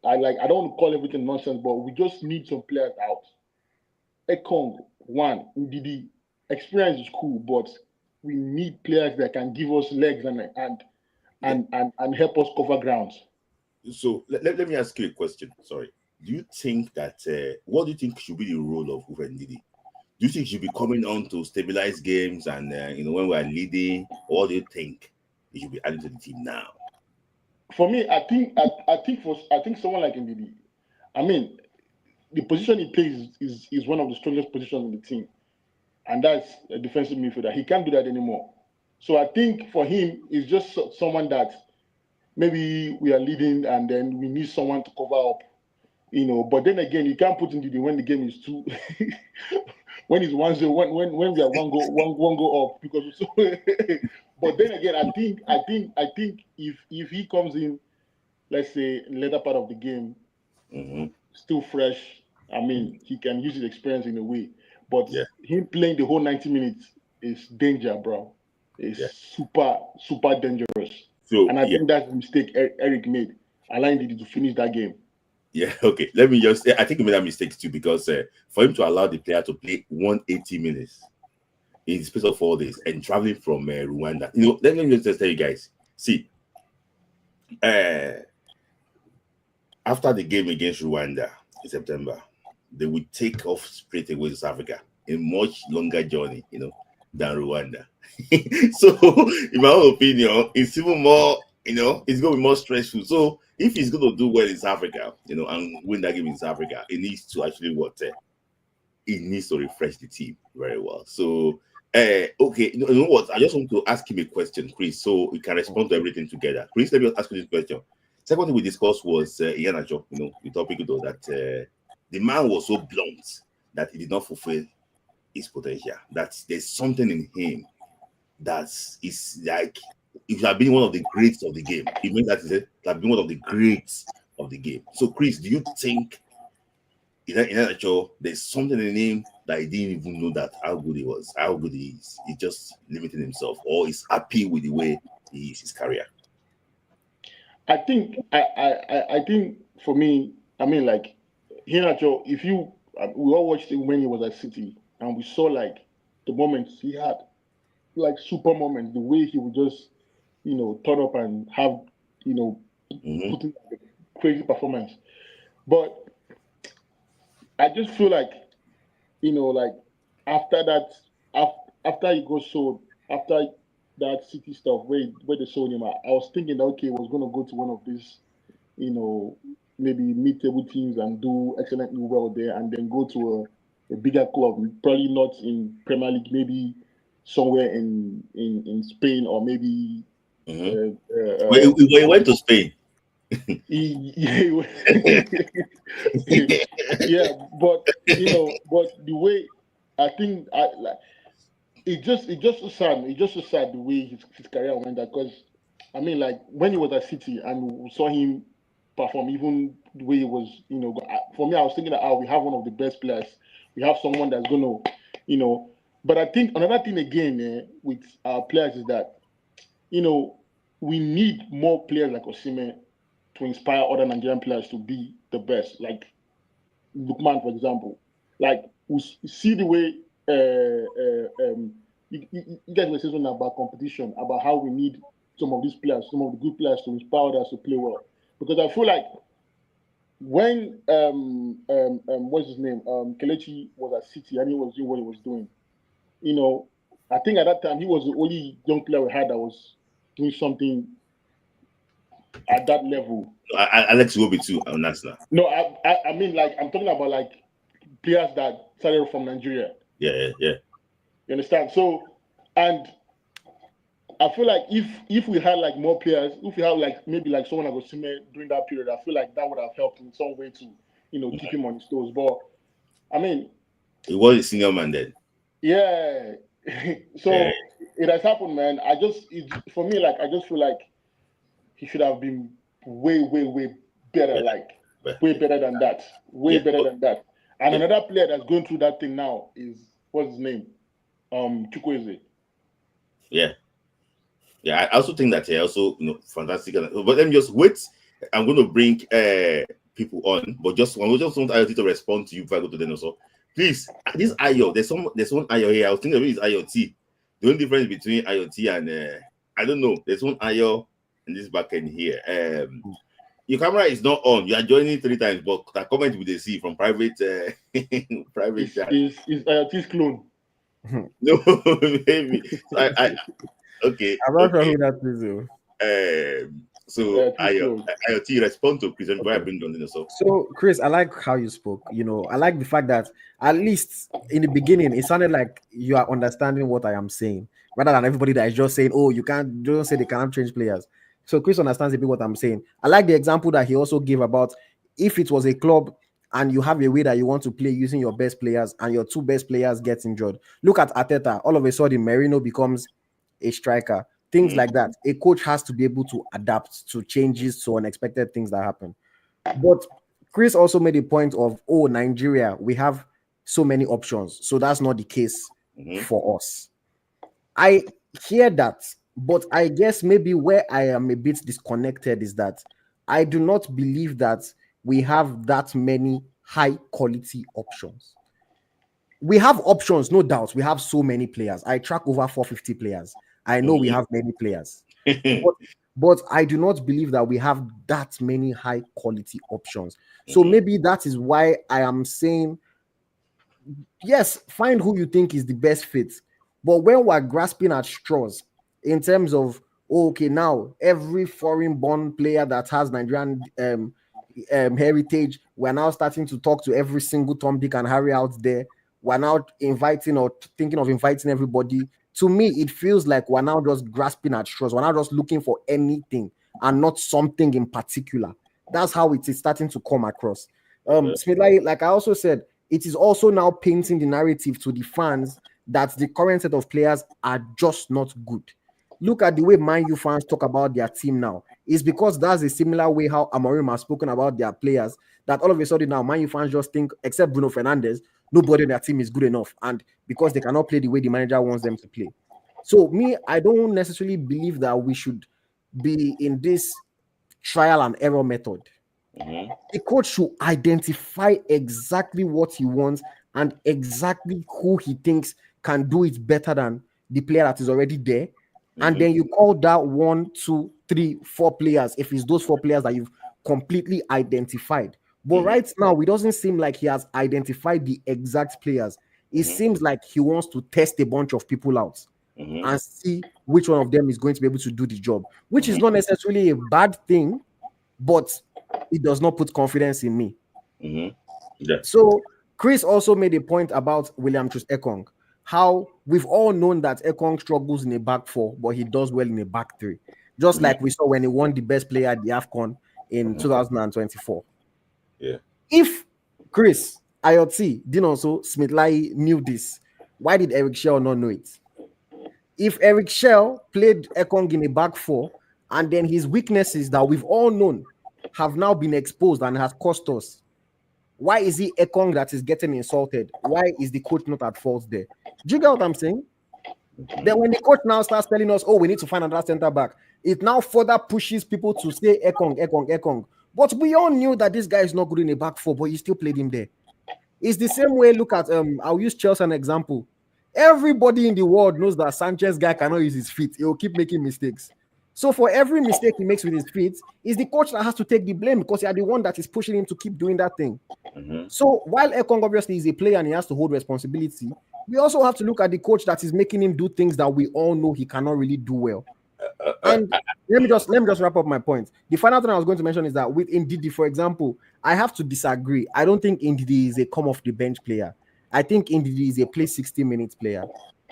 I don't want to call everything nonsense, but we just need some players out. Ekong, one, Ndidi, experience is cool, but we need players that can give us legs and help us cover grounds. So let me ask you a question. Sorry. Do you think that what do you think should be the role of Ndidi? Do you think he should be coming on to stabilize games and when we are leading, or what do you think he should be adding to the team now? For me, I think someone like Ndidi, I mean, the position he plays is one of the strongest positions in the team, and that's a defensive midfielder. He can't do that anymore. So I think for him, it's just someone that maybe we are leading and then we need someone to cover up, But then again, you can't put Ndidi when the game is too when it's 1-0, when we are one go up, because so, but then again, I think if he comes in, let's say later part of the game, still fresh, I mean, he can use his experience in a way. But him playing the whole 90 minutes is danger, bro. It's super dangerous. So, and I think that's the mistake Eric made, allowing Didi to finish that game. Yeah, okay. Let me just say, I think he made that mistake too, because for him to allow the player to play 180 minutes in the space of 4 days and traveling from Rwanda, let me just tell you guys. See, after the game against Rwanda in September, they would take off straight away to South Africa, a much longer journey, than Rwanda. So, in my own opinion, it's even more, it's going to be more stressful. So, if he's going to do well in South Africa, and win that game in South Africa, it needs to actually it needs to refresh the team very well. So, okay, you know what? I just want to ask him a question, Chris, so we can respond to everything together. Chris, let me ask you this question. Second thing we discussed was Iheanacho, the topic though, that the man was so blunt that he did not fulfill his potential. That there's something in him that is like, if you have been one of the greats of the game, it means that he have been one of the greats of the game. So, Chris, do you think Iheanacho, there's something in him that he didn't even know that how good he was, how good he is? He's just limiting himself, or he's happy with the way he is his career? I think for me, I mean, like, Iheanacho, we all watched him when he was at City, and we saw like the moments he had, like super moments, the way he would just, turn up and have, put in a crazy performance. But I just feel like, like after that, after he got sold, after that City stuff where they sold him, I was thinking that, okay, he was going to go to one of these, maybe mid-table teams and do excellently well there, and then go to a bigger club, probably not in Premier League, maybe somewhere in Spain, or maybe. We went to Spain. Yeah, but but the way I think it's just so sad. It's just so sad the way his career went. Because I mean, like, when he was at City and we saw him perform, even the way he was, for me, I was thinking that we have one of the best players. We have someone that's gonna, But I think another thing again with our players is that, we need more players like Osimhen to inspire other Nigerian players to be the best. Like Lukman, for example. Like, we see the way you guys were saying about competition, about how we need some of these players, some of the good players, to inspire others to play well. Because I feel like when what's his name, Kelechi was at City and he was doing what he was doing, I think at that time he was the only young player we had that was doing something at that level. Alex Iwobi too, on Arsenal. No, I mean, like, I'm talking about like players that started from Nigeria. Yeah. You understand? So, and I feel like if we had like more players, if we had like maybe like someone like Osimhen during that period, I feel like that would have helped in some way to keep him on his toes. But I mean, he was a senior man then. Yeah. So it has happened, man. For me, like, I just feel like he should have been way better, way better than that. Better than that. And another player that's going through that thing now is, what's his name? Chukwu. Yeah, I also think that he also, fantastic. But let me just wait. I'm going to bring people on, but just want IoT to respond to you before I go to them also. Please, this IO, there's one IO here. I was thinking of it is IoT. The only difference between IoT and I don't know. There's one IO in this back end here. Your camera is not on. You are joining 3 times, but that comment with the C from private private chat. Is IoT's clone? No, maybe. Okay. I'm not sure who that is. So IoT respond to Chris before I bring on the so. So Chris, I like how you spoke. I like the fact that at least in the beginning it sounded like you are understanding what I am saying, rather than everybody that is just saying, "Oh, you don't say they cannot change players." So Chris understands a bit what I'm saying. I like the example that he also gave about if it was a club and you have a way that you want to play using your best players, and your two best players get injured. Look at Arteta. All of a sudden, Merino becomes a striker. Things like that. A coach has to be able to adapt to changes, to unexpected things that happen. But Chris also made a point of, Nigeria, we have so many options. So that's not the case for us. I hear that, but I guess maybe where I am a bit disconnected is that I do not believe that we have that many high quality options. We have options, no doubt. We have so many players. I track over 450 players. I know we have many players. But I do not believe that we have that many high quality options. So maybe that is why I am saying, yes, find who you think is the best fit. But when we're grasping at straws in terms of, okay, now every foreign-born player that has Nigerian heritage, we're now starting to talk to every single Tom, Dick, and Harry out there. We're now inviting or thinking of inviting everybody. To me, it feels like we're now just grasping at straws. We're now just looking for anything and not something in particular. That's how it is starting to come across. Smith, like I also said, it is also now painting the narrative to the fans that the current set of players are just not good. Look at the way Man U fans talk about their team now. It's because that's a similar way how Amorim has spoken about their players, that all of a sudden now Man U fans just think, except Bruno Fernandes, nobody in their team is good enough. And because they cannot play the way the manager wants them to play. So me, I don't necessarily believe that we should be in this trial and error method. The coach should identify exactly what he wants and exactly who he thinks can do it better than the player that is already there. And then you call that 1, 2, 3, 4 players, if it's those 4 players that you've completely identified. But right now, it doesn't seem like he has identified the exact players. It seems like he wants to test a bunch of people out and see which one of them is going to be able to do the job, which is not necessarily a bad thing, but it does not put confidence in me. So Chris also made a point about William Troost-Ekong, how we've all known that Ekong struggles in a back 4, but he does well in a back 3. Just like we saw when he won the best player at the AFCON in 2024. Yeah. If Chris, Ayoti, Dinonso, Smith-Lai knew this, why did Eric Shell not know it? If Eric Shell played Ekong in a back 4, and then his weaknesses that we've all known have now been exposed and has cost us, why is it Ekong that is getting insulted? Why is the coach not at fault there? Do you get what I'm saying? Then when the coach now starts telling us, we need to find another center back, it now further pushes people to say Ekong. But we all knew that this guy is not good in a back 4, but you still played him there. It's the same way. Look at I'll use Chelsea as an example. Everybody in the world knows that Sanchez guy cannot use his feet. He will keep making mistakes. So for every mistake he makes with his feet, it's the coach that has to take the blame, because you are the one that is pushing him to keep doing that thing. So while Ekong obviously is a player and he has to hold responsibility, we also have to look at the coach that is making him do things that we all know he cannot really do well. And let me just wrap up my point. The final thing I was going to mention is that with Ndidi, for example, I have to disagree. I don't think Ndidi is a come off the bench player. I think Ndidi is a play 60 minutes player.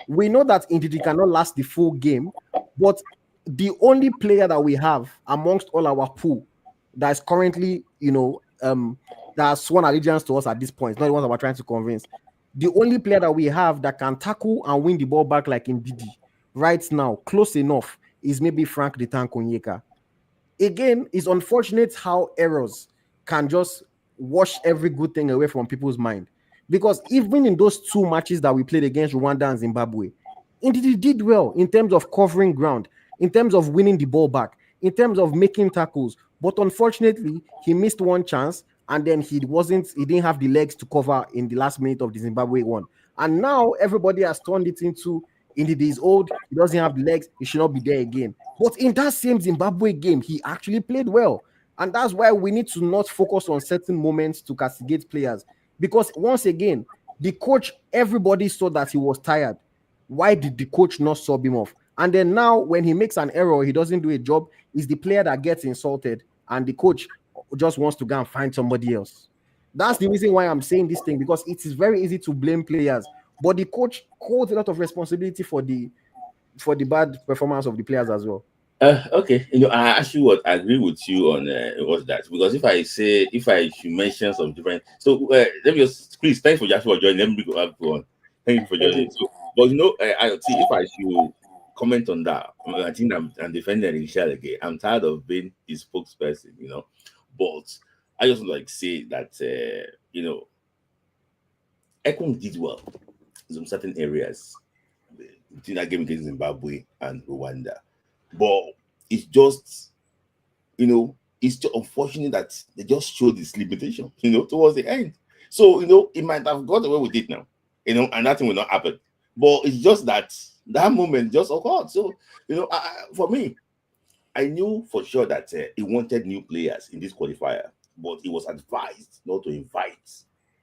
We know that Ndidi cannot last the full game, but the only player that we have amongst all our pool that is currently, that has sworn allegiance to us at this point, not the ones that we're trying to convince. The only player that we have that can tackle and win the ball back like Ndidi right now, close enough, is maybe Frank the Tank Onyeka. Again, it's unfortunate how errors can just wash every good thing away from people's mind. Because even in those 2 matches that we played against Rwanda and Zimbabwe, Ndidi did well in terms of covering ground, in terms of winning the ball back, in terms of making tackles. But unfortunately, he missed one chance, and then he didn't have the legs to cover in the last minute of the Zimbabwe one. And now everybody has turned it into Ndidi is old, he doesn't have the legs, he should not be there again. But in that same Zimbabwe game, he actually played well. And that's why we need to not focus on certain moments to castigate players. Because once again, the coach, everybody saw that he was tired. Why did the coach not sub him off? And then now, when he makes an error, he doesn't do a job, it's the player that gets insulted, and the coach just wants to go and find somebody else. That's the reason why I'm saying this thing, because it is very easy to blame players, but the coach holds a lot of responsibility for the bad performance of the players as well. Okay, I actually agree with you on what's that, because if I should mention some different, so let me just, please, thanks for just for joining. Let me go on. Thank you for joining. So, but I see if I should comment on that. I think I'm defending Michelle again. I'm tired of being his spokesperson, but I just like say that Ekong did well in some certain areas. In that game against Zimbabwe and Rwanda, but it's just it's just unfortunate that they just showed this limitation, towards the end. So, it might have got away with it now, and nothing will not happen. But it's just that moment just occurred. So, for me, I knew for sure that he wanted new players in this qualifier, but he was advised not to invite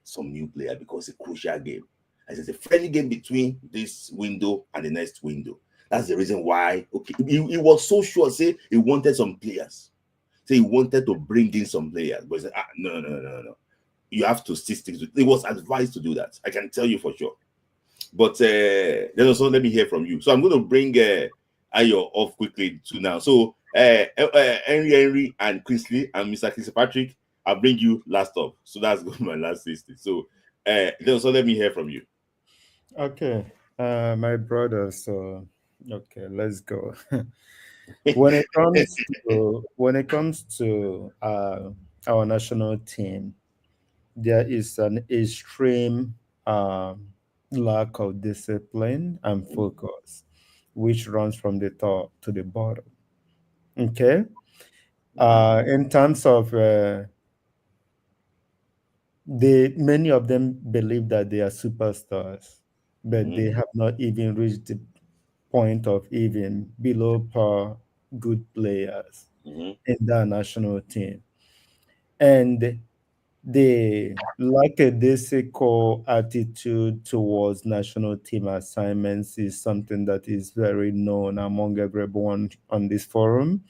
some new player because it's a crucial game. As it's a friendly game between this window and the next window. That's the reason why. Okay, he was so sure. Say he wanted some players. Say he wanted to bring in some players, but he said, no. You have to stick to it. He was advised to do that. I can tell you for sure. But then also let me hear from you. So I'm going to bring Ayo off quickly to now. So Henry and Chrisley and Mr. Chris Patrick, I'll bring you last up. So that's my last listing. So then also let me hear from you. Okay, my brother. So okay, let's go. when it comes to our national team, there is an extreme lack of discipline and focus, which runs from the top to the bottom. Okay. In terms of many of them believe that they are superstars, but they have not even reached the point of even below par good players in that national team. And the lackadaisical attitude towards national team assignments is something that is very known among everyone on this forum.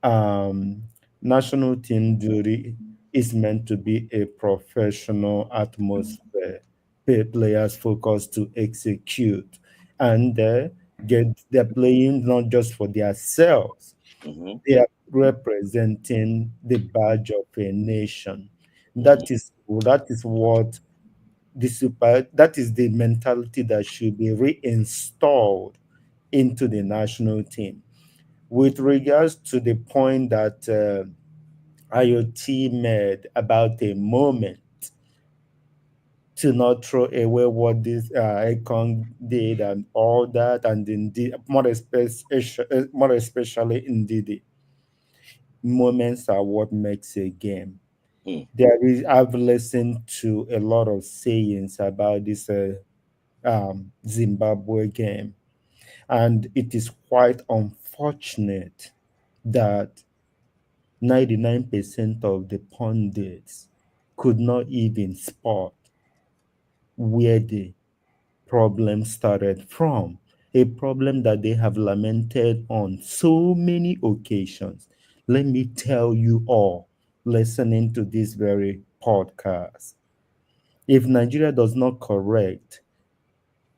um, National team duty is meant to be a professional atmosphere. Players focus to execute, and they're playing not just for themselves. They are representing the badge of a nation. That is what that is the mentality that should be reinstalled into the national team. With regards to the point that IoT made about a moment to not throw away what this icon did and all that, and indeed, more especially indeed, moments are what makes a game. I've listened to a lot of sayings about this Zimbabwe game, and it is quite unfortunate that 99% of the pundits could not even spot where the problem started from. A problem that they have lamented on so many occasions. Let me tell you all, listening to this very podcast, if Nigeria does not correct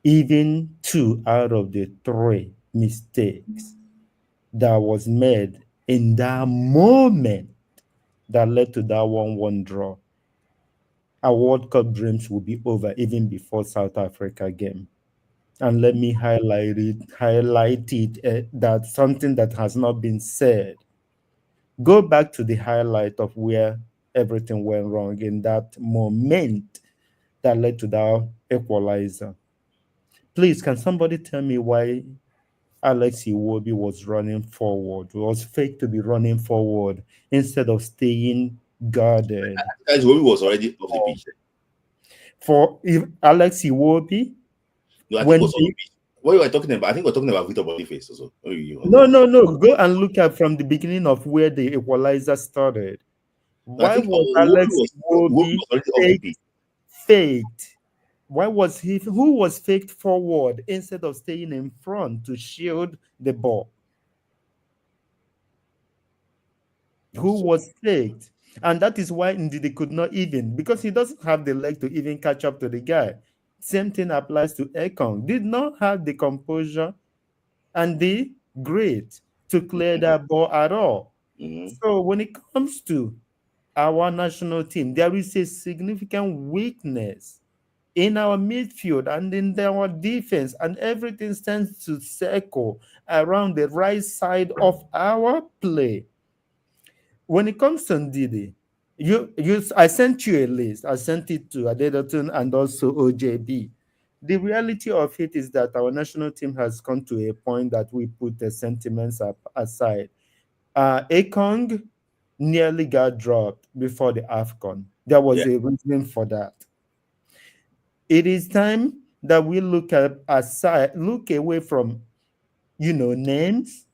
even 2 out of the 3 mistakes that was made in that moment that led to that 1-1 draw, our World Cup dreams will be over even before South Africa game. And let me highlight it, that something that has not been said. Go back to the highlight of where everything went wrong in that moment that led to that equalizer. Please, can somebody tell me why Alex Iwobi was running forward? It was fake to be running forward instead of staying guarded. Alex Iwobi was already off the pitch. For Alex Iwobi, no, I think was on the pitch. What you were talking about? I think we're talking about Victor Boniface also. No. Go and look at from the beginning of where the equalizer started. Why was Alex Iwobi faked? Why was he? Who was faked forward instead of staying in front to shield the ball? Who was faked? And that is why indeed they could not even, because he doesn't have the leg to even catch up to the guy. Same thing applies to Ekong. Did not have the composure and the grit to clear that ball at all. So when it comes to our national team, there is a significant weakness in our midfield and in our defense, and everything stands to circle around the right side of our play. When it comes to Ndidi, I sent you a list. I sent it to Adedatun and also OJB. The reality of it is that our national team has come to a point that we put the sentiments aside. Ekong nearly got dropped before the AFCON. There was a reason for that. It is time that we look away from, names,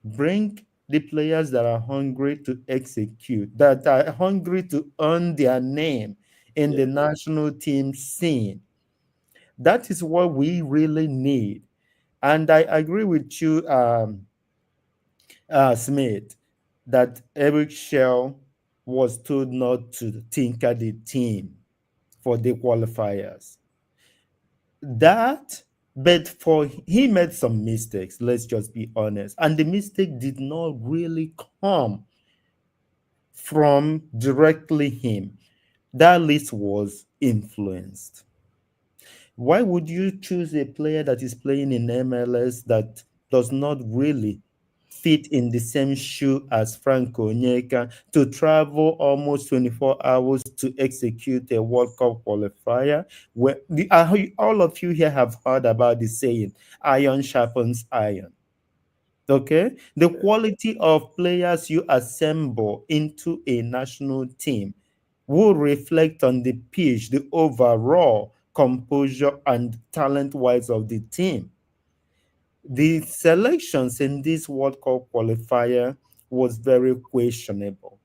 bring the players that are hungry to execute, that are hungry to earn their name in the national team scene. That is what we really need. And I agree with you, Smith, that Eric Shell was told not to tinker the team for the qualifiers. But he made some mistakes, let's just be honest. And the mistake did not really come from directly him. That list was influenced. Why would you choose a player that is playing in MLS that does not really fit in the same shoe as Franco Onyeka to travel almost 24 hours to execute a World Cup qualifier? All of you here have heard about the saying, iron sharpens iron. Okay? The quality of players you assemble into a national team will reflect on the pitch, the overall composure and talent-wise of the team. The selections in this World Cup qualifier was very questionable.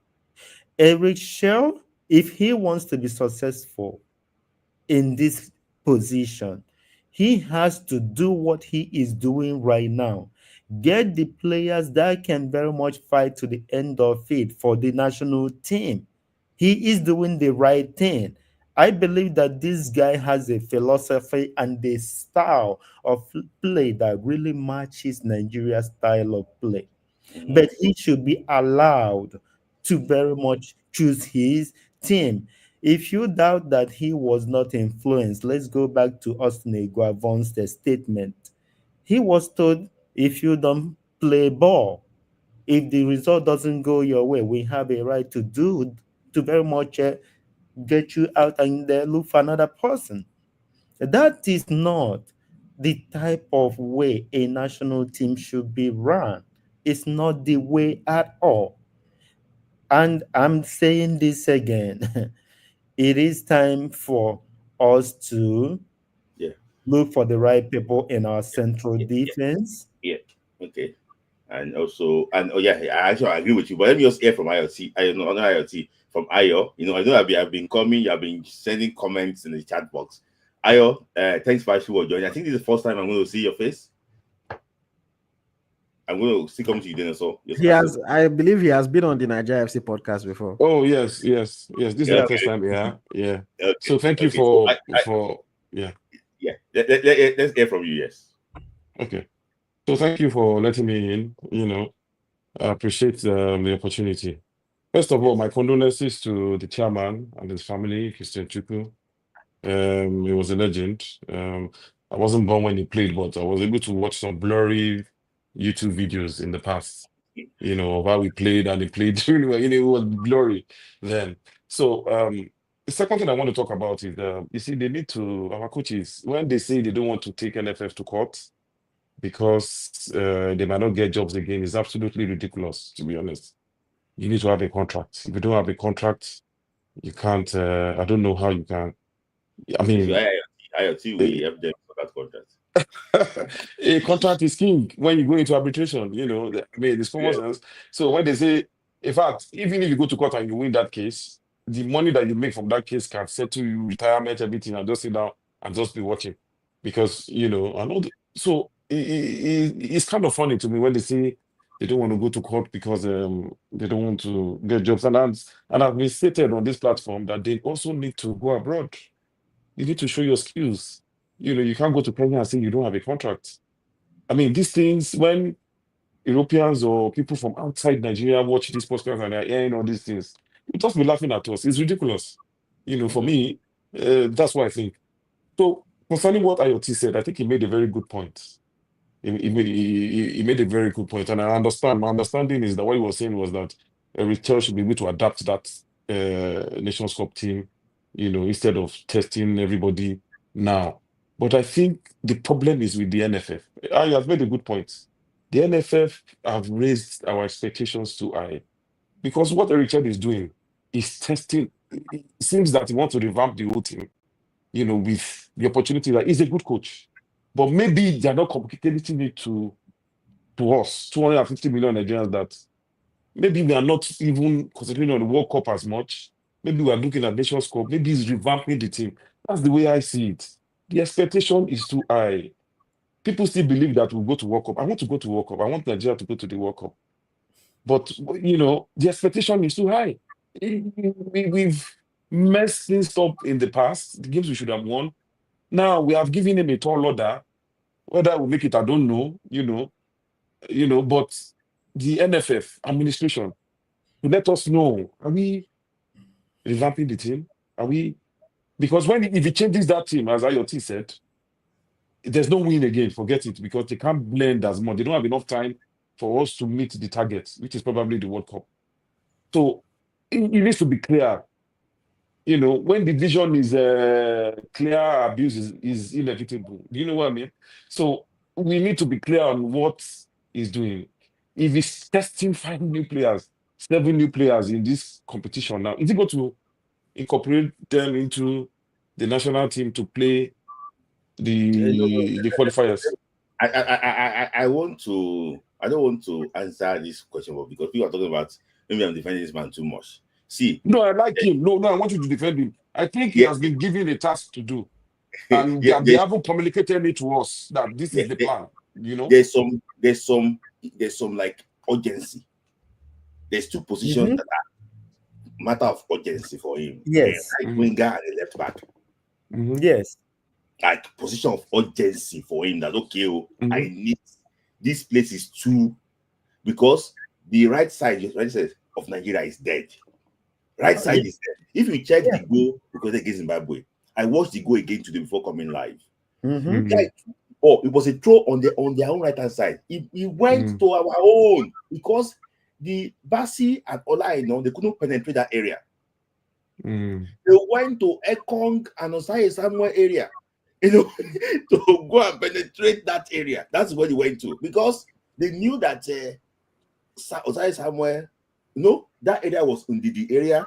Eric Shell, if he wants to be successful in this position, he has to do what he is doing right now. Get the players that can very much fight to the end of it for the national team. He is doing the right thing. I believe that this guy has a philosophy and a style of play that really matches Nigeria's style of play. But he should be allowed to very much choose his team. If you doubt that he was not influenced, let's go back to Austin Eguavon's statement. He was told, if you don't play ball, if the result doesn't go your way, we have a right to very much get you out and look for another person. That is not the type of way a national team should be run. It's not the way at all. And I'm saying this again. It is time for us to look for the right people in our central defense. Okay. And also, I actually agree with you. But let me just hear from IoT. I know IoT from Ayo. I know I've been coming. I've been sending comments in the chat box. Ayo, thanks for actually joining. I think this is the first time I'm going to see your face. I'm going to still come to you then also. I believe he has been on the Nigeria FC podcast before. Oh yes. This is the first time. Yeah. Okay. So thank you for Let's hear from you. Yes. Okay. So thank you for letting me in. I appreciate the opportunity. First of all, my condolences to the chairman and his family, Christian Chukwu. He was a legend. I wasn't born when he played, but I was able to watch some blurry YouTube videos in the past, of how we played, and he played really well. It was blurry then. So the second thing I want to talk about is, you see, our coaches, when they say they don't want to take NFF to court because they might not get jobs again, is absolutely ridiculous, to be honest. You need to have a contract. If you don't have a contract, you can't, I don't know how you can. I mean, IoT, we have them for that contract. A contract is king when you go into arbitration, the small sense. So when they say, in fact, even if you go to court and you win that case, the money that you make from that case can settle you retirement, everything, and just sit down and just be watching. Because, so it's kind of funny to me when they say they don't want to go to court because they don't want to get jobs. And I've been stated on this platform that they also need to go abroad. You need to show your skills. You can't go to Kenya and say you don't have a contract. I mean, these things, when Europeans or people from outside Nigeria watch this podcast and they're hearing all these things, you just be laughing at us. It's ridiculous. For me, that's what I think. So concerning what IoT said, I think he made a very good point. He made a very good point, and I understand. My understanding is that what he was saying was that Eritrea should be able to adapt that Nations Cup team, instead of testing everybody now. But I think the problem is with the NFF. I have made a good point. The NFF have raised our expectations too high because what Eritrea is doing is testing. It seems that he wants to revamp the whole team, with the opportunity that he's a good coach. But maybe they're not communicating it to us, 250 million Nigerians, that maybe we are not even concentrating on the World Cup as much. Maybe we are looking at Nations Cup. Maybe he's revamping the team. That's the way I see it. The expectation is too high. People still believe that we'll go to World Cup. I want to go to World Cup. I want Nigeria to go to the World Cup. But, the expectation is too high. We've messed things up in the past, the games we should have won. Now we have given him a tall order. Whether we'll make it, I don't know, but the NFF administration to let us know, are we revamping the team? Are we? Because if he changes that team, as IoT said, there's no win again, forget it, because they can't blend as much. They don't have enough time for us to meet the target, which is probably the World Cup. So it needs to be clear. When the vision is clear, abuse is inevitable. Do you know what I mean? So we need to be clear on what he's doing. If he's testing 5 new players, 7 new players in this competition now, is he going to incorporate them into the national team to play the qualifiers? I don't want to answer this question, but because people are talking about maybe I'm defending this man too much. See, no, I like him. No, I want you to defend him. I think he has been given a task to do, and they haven't communicated it to us that this is the plan. There's some like urgency. There's 2 positions that are matter of urgency for him. Yes, a right winger and a left back. Yes, like position of urgency for him. That I need this place is too, because the right side of Nigeria is dead. Right side is dead. If you check the goal because against Zimbabwe, I watched the goal again today before coming live. It was a throw on their own right hand side. It went to our own because the Basi and Ola, they couldn't penetrate that area. They went to Ekong and Osai Samuel area, to go and penetrate that area. That's what they went to because they knew that Osai Samuel, that area was in the area,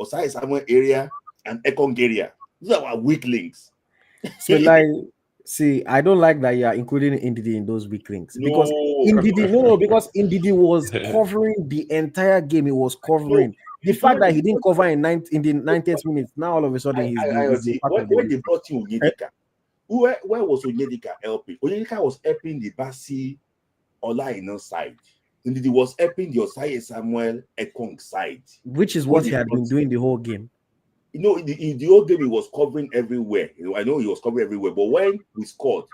Osai Samuel area, and Ekong area. These are our weak links. So see, I don't like that you are including Ndidi in those weak links because Ndidi was covering the entire game. He was covering the fact that he didn't cover in the 90th minute. Now all of a sudden he's when they brought in Onyedika, where was Onyedika helping? Onyedika was helping the Basi Olaino side. Ndidi was helping the Osai Samuel Ekong side, which is what he had been doing the whole game. In the whole game, he was covering everywhere. I know he was covering everywhere, but when we scored,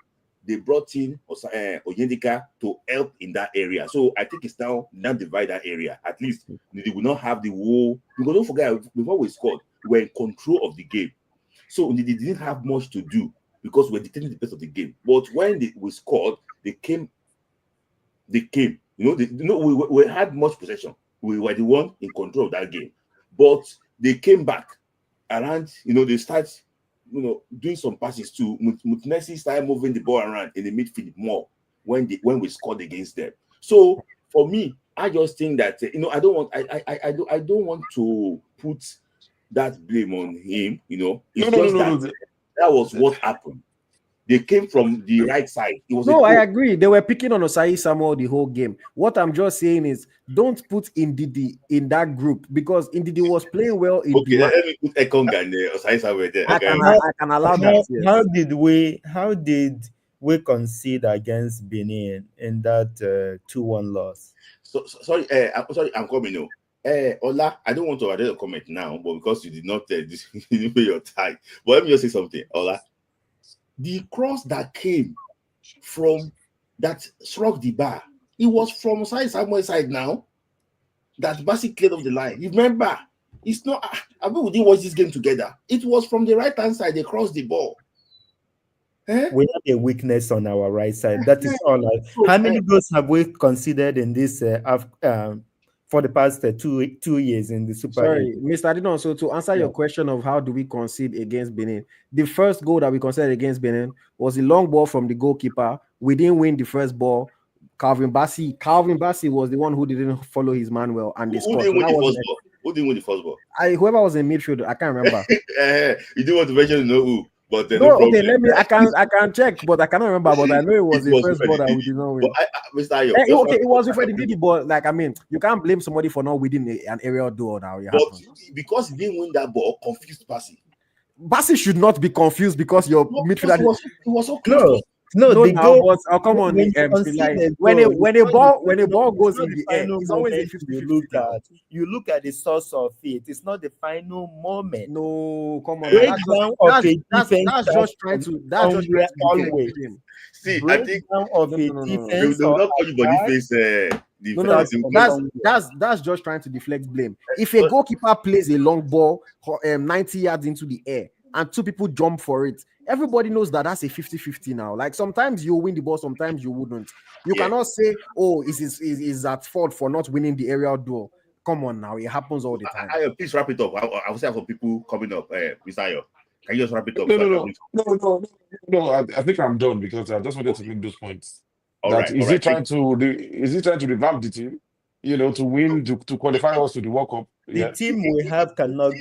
they brought in Onyedika to help in that area. So I think it's now divide that area. At least they will not have the whole. Because don't forget, before we scored, we were in control of the game. So they didn't have much to do because we're dictating the pace of the game. But when we scored, they came. We had much possession. We were the one in control of that game. But they came back around, they start, doing some passes too. Mutnesi started moving the ball around in the midfield more when we scored against them. So for me, I just think that I don't want to put that blame on him. That was what happened. They came from the right side. I agree. They were picking on Osai Samuel the whole game. What I'm just saying is, don't put Ndidi in that group because Ndidi was playing well. Let me put Ekong and Osai Samuel there. I can allow that. Yes. How did we concede against Benin in that 2-1 loss? Sorry, I'm coming. Ola, I don't want to add a comment now, but because you did not you didn't pay your time. But let me just say something, Ola. The cross that came from that struck the bar It was from Samuel's side now that Bassey cleared off the line. You remember? It's not. I mean, we didn't watch this game together. It was from the right hand side. They crossed the ball. We have a weakness on our right side. That is all. How many goals have we considered in this for the past 2 years in the Super? Sorry, Mr. Adidon. So to answer your question of how do we concede against Benin, the first goal that we conceded against Benin was a long ball from the goalkeeper. We didn't win the first ball. Calvin Bassey was the one who didn't follow his man well, and they scored. Who didn't win the first ball? Whoever was in midfield, I can't remember. You didn't want to mention who. But no, okay, let me. I can check, but I cannot remember. But I know it was the first ball that we did not win. Mr. Ayo, okay, it was Freddy Didi, but like I mean, you can't blame somebody for not winning an aerial duel now. But because he didn't win that ball, confused Bassey. Bassey should not be confused because your midfielder. It was so close. No, the goal. Come on, when a ball goes in the air, it's always a 50-50. You look at the source of it. It's not the final moment. No, come on. That's just trying to. Always. See, I think of a defense. They will not call you body face. That's just trying to deflect blame. If a goalkeeper plays a long ball 90 yards into the air and two people jump for it, everybody knows that that's a 50-50 now. Like sometimes you win the ball, sometimes you wouldn't. You cannot say, "Oh, is at fault for not winning the aerial duel." Come on now, it happens all the time. Please wrap it up. I will say for people coming up, Mr. Ayo, can you just wrap it up? No. I think I'm done because I just wanted to make those points. Is he trying to revamp the team? To win, to qualify us to the World Cup. The team we have cannot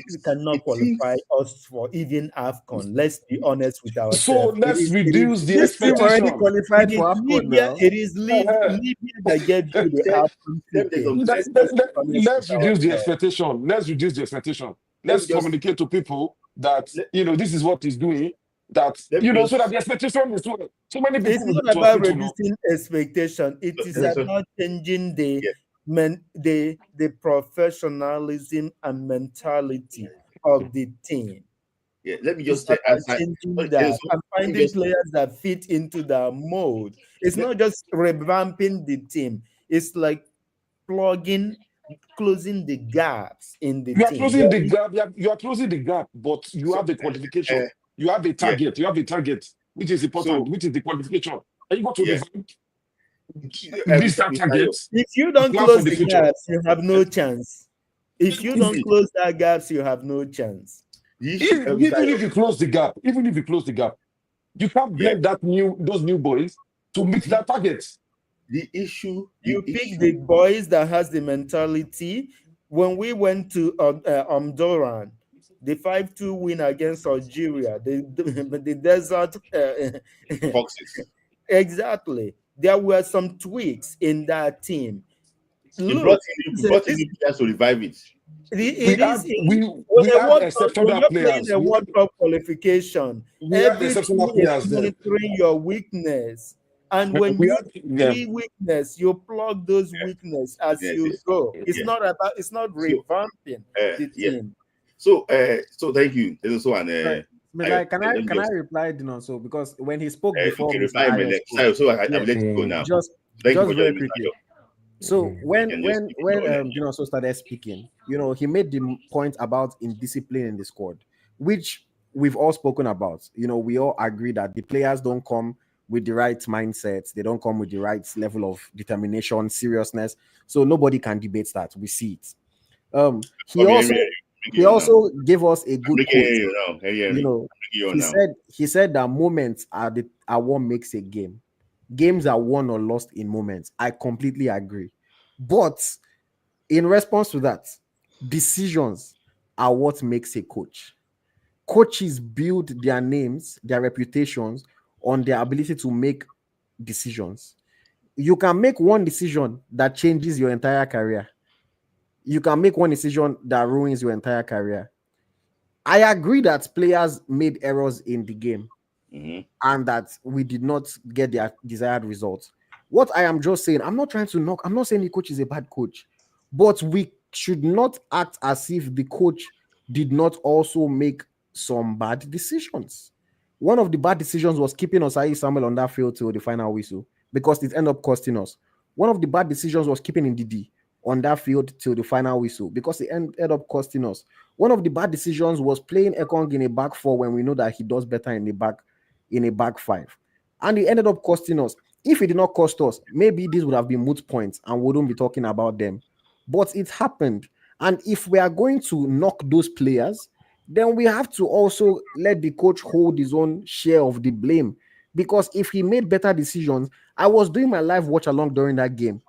qualify us for even AFCON. Let's be honest with ourselves. So let's reduce the expectation. Already qualified for AFCON now. It is Libya that gets you the AFCON. Let's reduce the expectation. Let's communicate to people that this is what he's doing. That so that the expectation is so many people. It's not about reducing expectation. It is about changing the professionalism and mentality of the team. Yeah, let me just say, changing that and finding players that fit into the mold. It's not just revamping the team. It's like closing the gaps in the team. You are closing the gap, but you have the qualification. You have a target. You have a target, which is important, which is the qualification. Are you going to revamp? If you don't close the gaps, you have no chance. If you don't close that gaps, you have no chance. Even if you close the gap, you can't blame those new boys to meet that target. You pick the boys that has the mentality. When we went to Omdurman, the 5-2 win against Algeria, the desert Foxes. Exactly. There were some tweaks in that team. You brought in players to revive it. We have exceptional players. The World Cup qualification. Every team is monitoring your weakness. And when you see weakness, you plug those weaknesses as you go. It's not revamping the team. So thank you. There's also an can I reply, So because when he spoke before, I will let you go now. Just very quickly. So when so started speaking, he made the point about indiscipline in the squad, which we've all spoken about. We all agree that the players don't come with the right mindset, they don't come with the right level of determination, seriousness. So nobody can debate that. We see it. He also gave us a good quote. He said that moments are what makes a game. Games are won or lost in moments. I completely agree. But in response to that, decisions are what makes a coach. Coaches build their names, their reputations on their ability to make decisions. You can make one decision that changes your entire career. You can make one decision that ruins your entire career. I agree that players made errors in the game and that we did not get their desired results. What I am just saying, I'm not trying to knock, I'm not saying the coach is a bad coach, but we should not act as if the coach did not also make some bad decisions. One of the bad decisions was keeping Osayi Samuel on that field till the final whistle because it ended up costing us. One of the bad decisions was keeping Ndidi on that field till the final whistle because it ended up costing us. One of the bad decisions was playing Ekong in a back four when we know that he does better in a back five. And it ended up costing us. If it did not cost us, maybe this would have been moot points and we wouldn't be talking about them. But it happened. And if we are going to knock those players, then we have to also let the coach hold his own share of the blame. Because if he made better decisions, I was doing my live watch along during that game.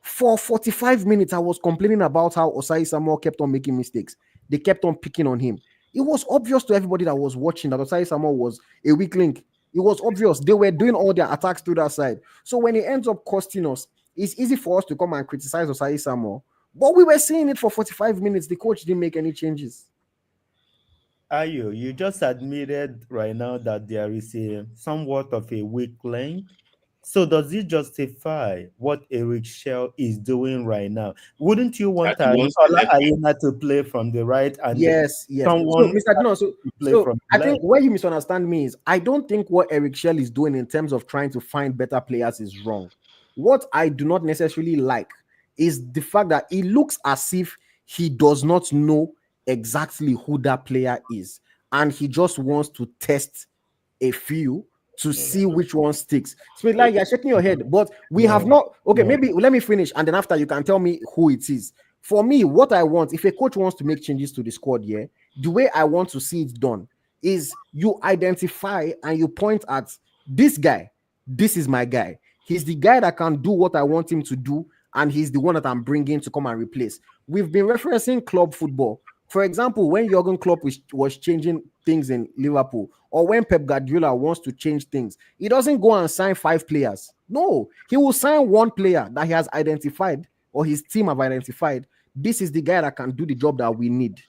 For 45 minutes, I was complaining about how Osai Samuel kept on making mistakes. They kept on picking on him. It was obvious to everybody that was watching that Osai Samuel was a weak link. It was obvious. They were doing all their attacks through that side. So when it ends up costing us, it's easy for us to come and criticize Osai Samuel. But we were seeing it for 45 minutes. The coach didn't make any changes. Ayo, you just admitted right now that there is a somewhat of a weak link. So does it justify what Eric Shell is doing right now? Wouldn't you want Ayena to play from the right and yes. someone so, Mr. Dino, so I think where you misunderstand me is I don't think what Eric Shell is doing in terms of trying to find better players is wrong. What I do not necessarily like is the fact that it looks as if he does not know exactly who that player is, and he just wants to test a few to see which one sticks. So like you're shaking your head, but we have not. Okay, maybe let me finish, and then after you can tell me who it is. For me, what I want, if a coach wants to make changes to the squad, the way I want to see it done is you identify and you point at this guy. This is my guy. He's the guy that can do what I want him to do, and he's the one that I'm bringing to come and replace. We've been referencing club football. For example, when Jurgen Klopp was changing things in Liverpool, or when Pep Guardiola wants to change things, he doesn't go and sign 5 players. No, he will sign one player that he has identified or his team have identified. This is the guy that can do the job that we need.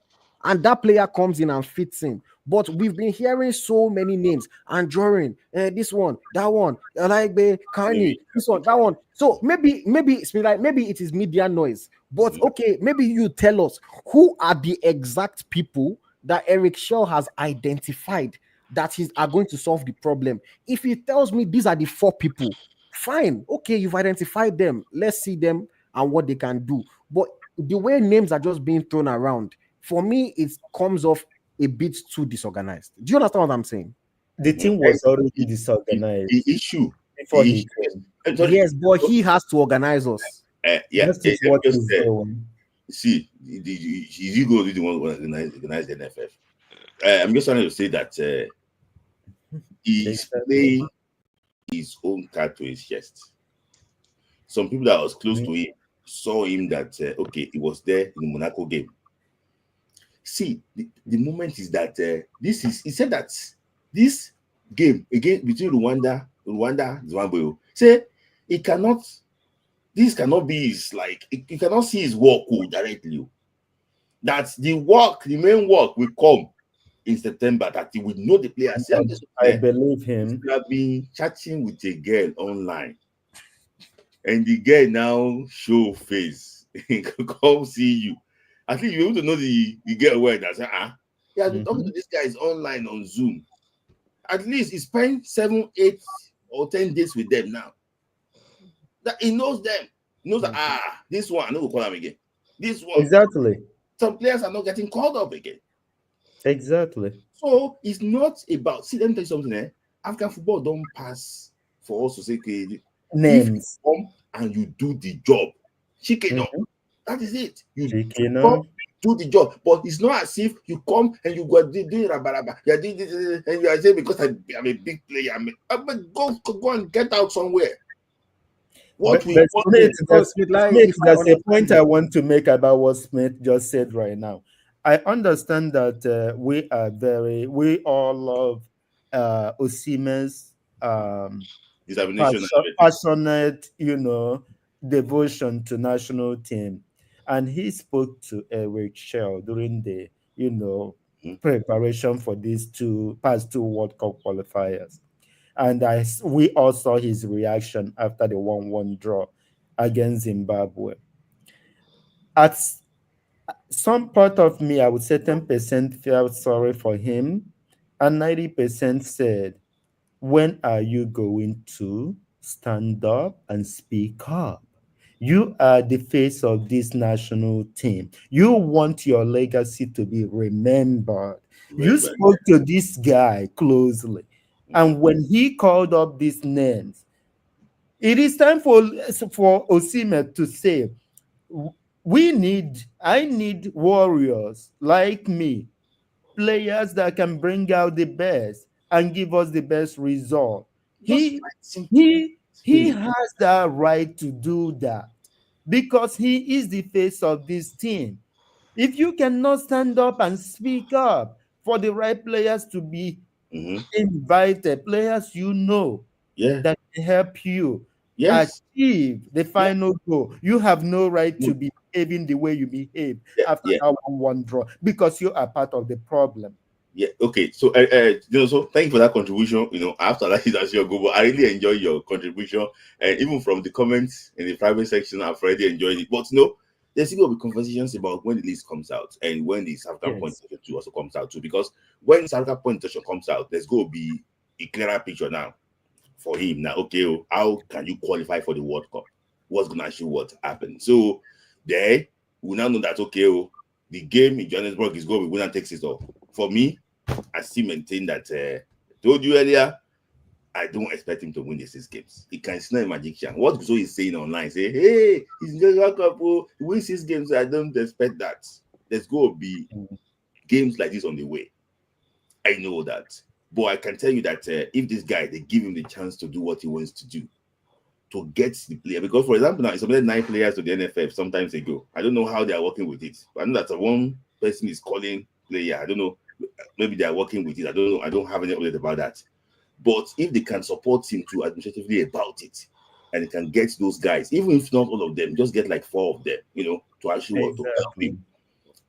And that player comes in and fits in. But we've been hearing so many names and drawing this one, that one, like Carney, this one, that one. So maybe it is media noise. But okay, maybe you tell us who are the exact people that Eric Shaw has identified that are going to solve the problem. If he tells me these are the 4 people, fine. Okay, you've identified them. Let's see them and what they can do. But the way names are just being thrown around, for me, it comes off a bit too disorganized. Do you understand what I'm saying? The team was already disorganized. The issue before he came. Yes, but he has to organize us. What he's doing. See, you go to the one who organize the NFF. I'm just trying to say that he's playing his own card to his chest. Some people that was close to him saw him that okay, he was there in the Monaco game. See, the moment is that he said that this game again between Rwanda, Zimbabwe, say this cannot be his, like, he cannot see his work directly. That the main work will come in September, that he will know the players. I believe him. He have been chatting with a girl online, and the girl now show face, come see you. I think you want to know the girl well that he has been talking to this guy online on Zoom. At least he spent 7, 8, or 10 days with them now. That he knows them. He knows that this one, I know we'll call him again. This one. Exactly. Some players are not getting called up again. Exactly. So it's not about, see, let me tell you something. African football don't pass for us to say, okay, names. If you come and you do the job, chicken up. That is it. You come, do the job, but it's not as if you come and you go do rabaraba. You are doing this, and you are saying because I'm a big player. But go and get out somewhere. There's a point I want to make about what Smith just said right now. I understand that we all love Osimhen's passionate, devotion to national team. And he spoke to Eric Shell during the, preparation for these past two World Cup qualifiers. And we all saw his reaction after the 1-1 draw against Zimbabwe. At some part of me, I would say 10% felt sorry for him, and 90% said, when are you going to stand up and speak up? You are the face of this national team. You want your legacy to be remembered. You spoke to this guy closely. And when he called up these names, it is time for Osimhen to say, I need warriors like me, players that can bring out the best and give us the best result. He has that right to do that because he is the face of this team. If you cannot stand up and speak up for the right players to be invited, players that can help you achieve the final goal, you have no right to be behaving the way you behave after that 1-1 draw because you are part of the problem. Yeah, okay. So, so thank you for that contribution. I have to allow you as your go, but I really enjoy your contribution. And even from the comments in the private section, I've already enjoyed it. But there's going to be conversations about when the list comes out and when the South African point two also comes out too. Because when South African point comes out, there's going to be a clearer picture now for him. Now, okay, how can you qualify for the World Cup? What's going to show what happened? So there, we now know that the game in Johannesburg is going to be winner takes it all. For me, I still maintain that I told you earlier, I don't expect him to win the 6 games. He can snap a magician. What Guzo is saying online, say, hey, he's going to win 6 games. I don't expect that. There's going to be games like this on the way. I know that. But I can tell you that if this guy, they give him the chance to do what he wants to do, to get the player. Because, for example, now, he submitted 9 players to the NFF sometimes ago. I don't know how they are working with it. But I know that one person is calling player. I don't know. Maybe they are working with it. I don't know. I don't have any update about that. But if they can support him to administratively about it, and they can get those guys, even if not all of them, just get like 4 of them, to actually work to help him.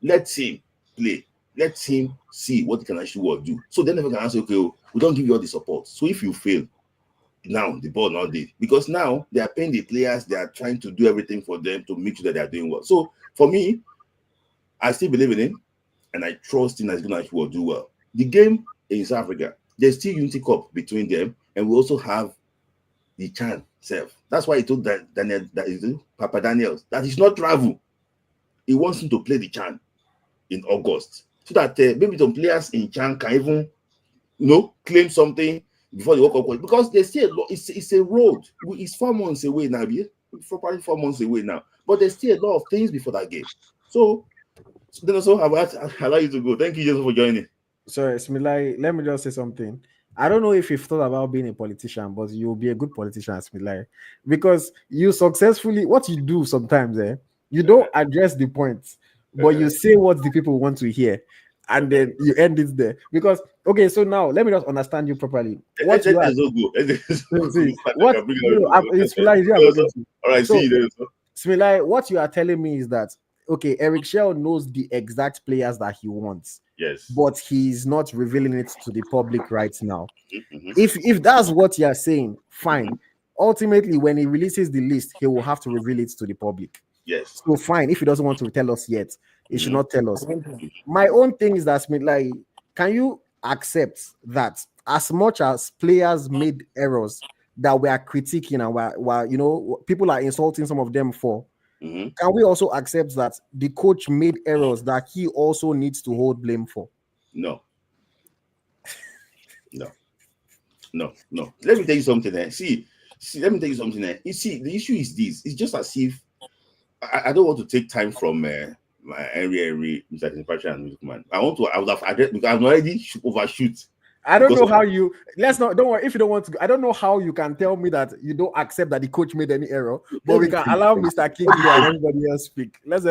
Let him play. Let him see what he can actually do. So then they can answer, okay, we don't give you all the support. So if you fail, now the ball not did. Because now they are paying the players, they are trying to do everything for them to make sure that they are doing well. So for me, I still believe in him. And I trust him that he's going to do well. The game in South Africa, there's still Unity Cup between them, and we also have the CHAN self. That's why he told Papa Daniels that he's not travel. He wants him to play the CHAN in August, so that maybe some players in CHAN can even, claim something before the World Cup, because there's still a lot. It's a road. It's 4 months away now. Probably 4 months away now, but there's still a lot of things before that game. So then also, I'll allow you to go. Thank you, Joseph, for joining. Sorry, Smilai, let me just say something. I don't know if you've thought about being a politician, but you'll be a good politician, Smilai, because you successfully, what you do sometimes, you don't address the points, but you say what the people want to hear, and then you end it there. Because, okay, so now let me just understand you properly. What you are... Smilai, what you are telling me is that, okay, Eric Shell knows the exact players that he wants. Yes. But he's not revealing it to the public right now. If that's what you're saying, fine. Ultimately, when he releases the list, he will have to reveal it to the public. Yes. So fine, if he doesn't want to tell us yet, he should not tell us. My own thing is that, like, can you accept that as much as players made errors that we are critiquing and while people are insulting some of them for, can we also accept that the coach made errors that he also needs to hold blame for? No. Let me tell you something there. See, let me tell you something there. You see, the issue is this. It's just as if I don't want to take time from my Henry, Mr. Patrick and man. I would have addressed, because I'm already overshoot. I don't know how you. Don't worry. If you don't want to, I don't know how you can tell me that you don't accept that the coach made any error, but we can allow Mr. Kingsley and everybody else speak. Let's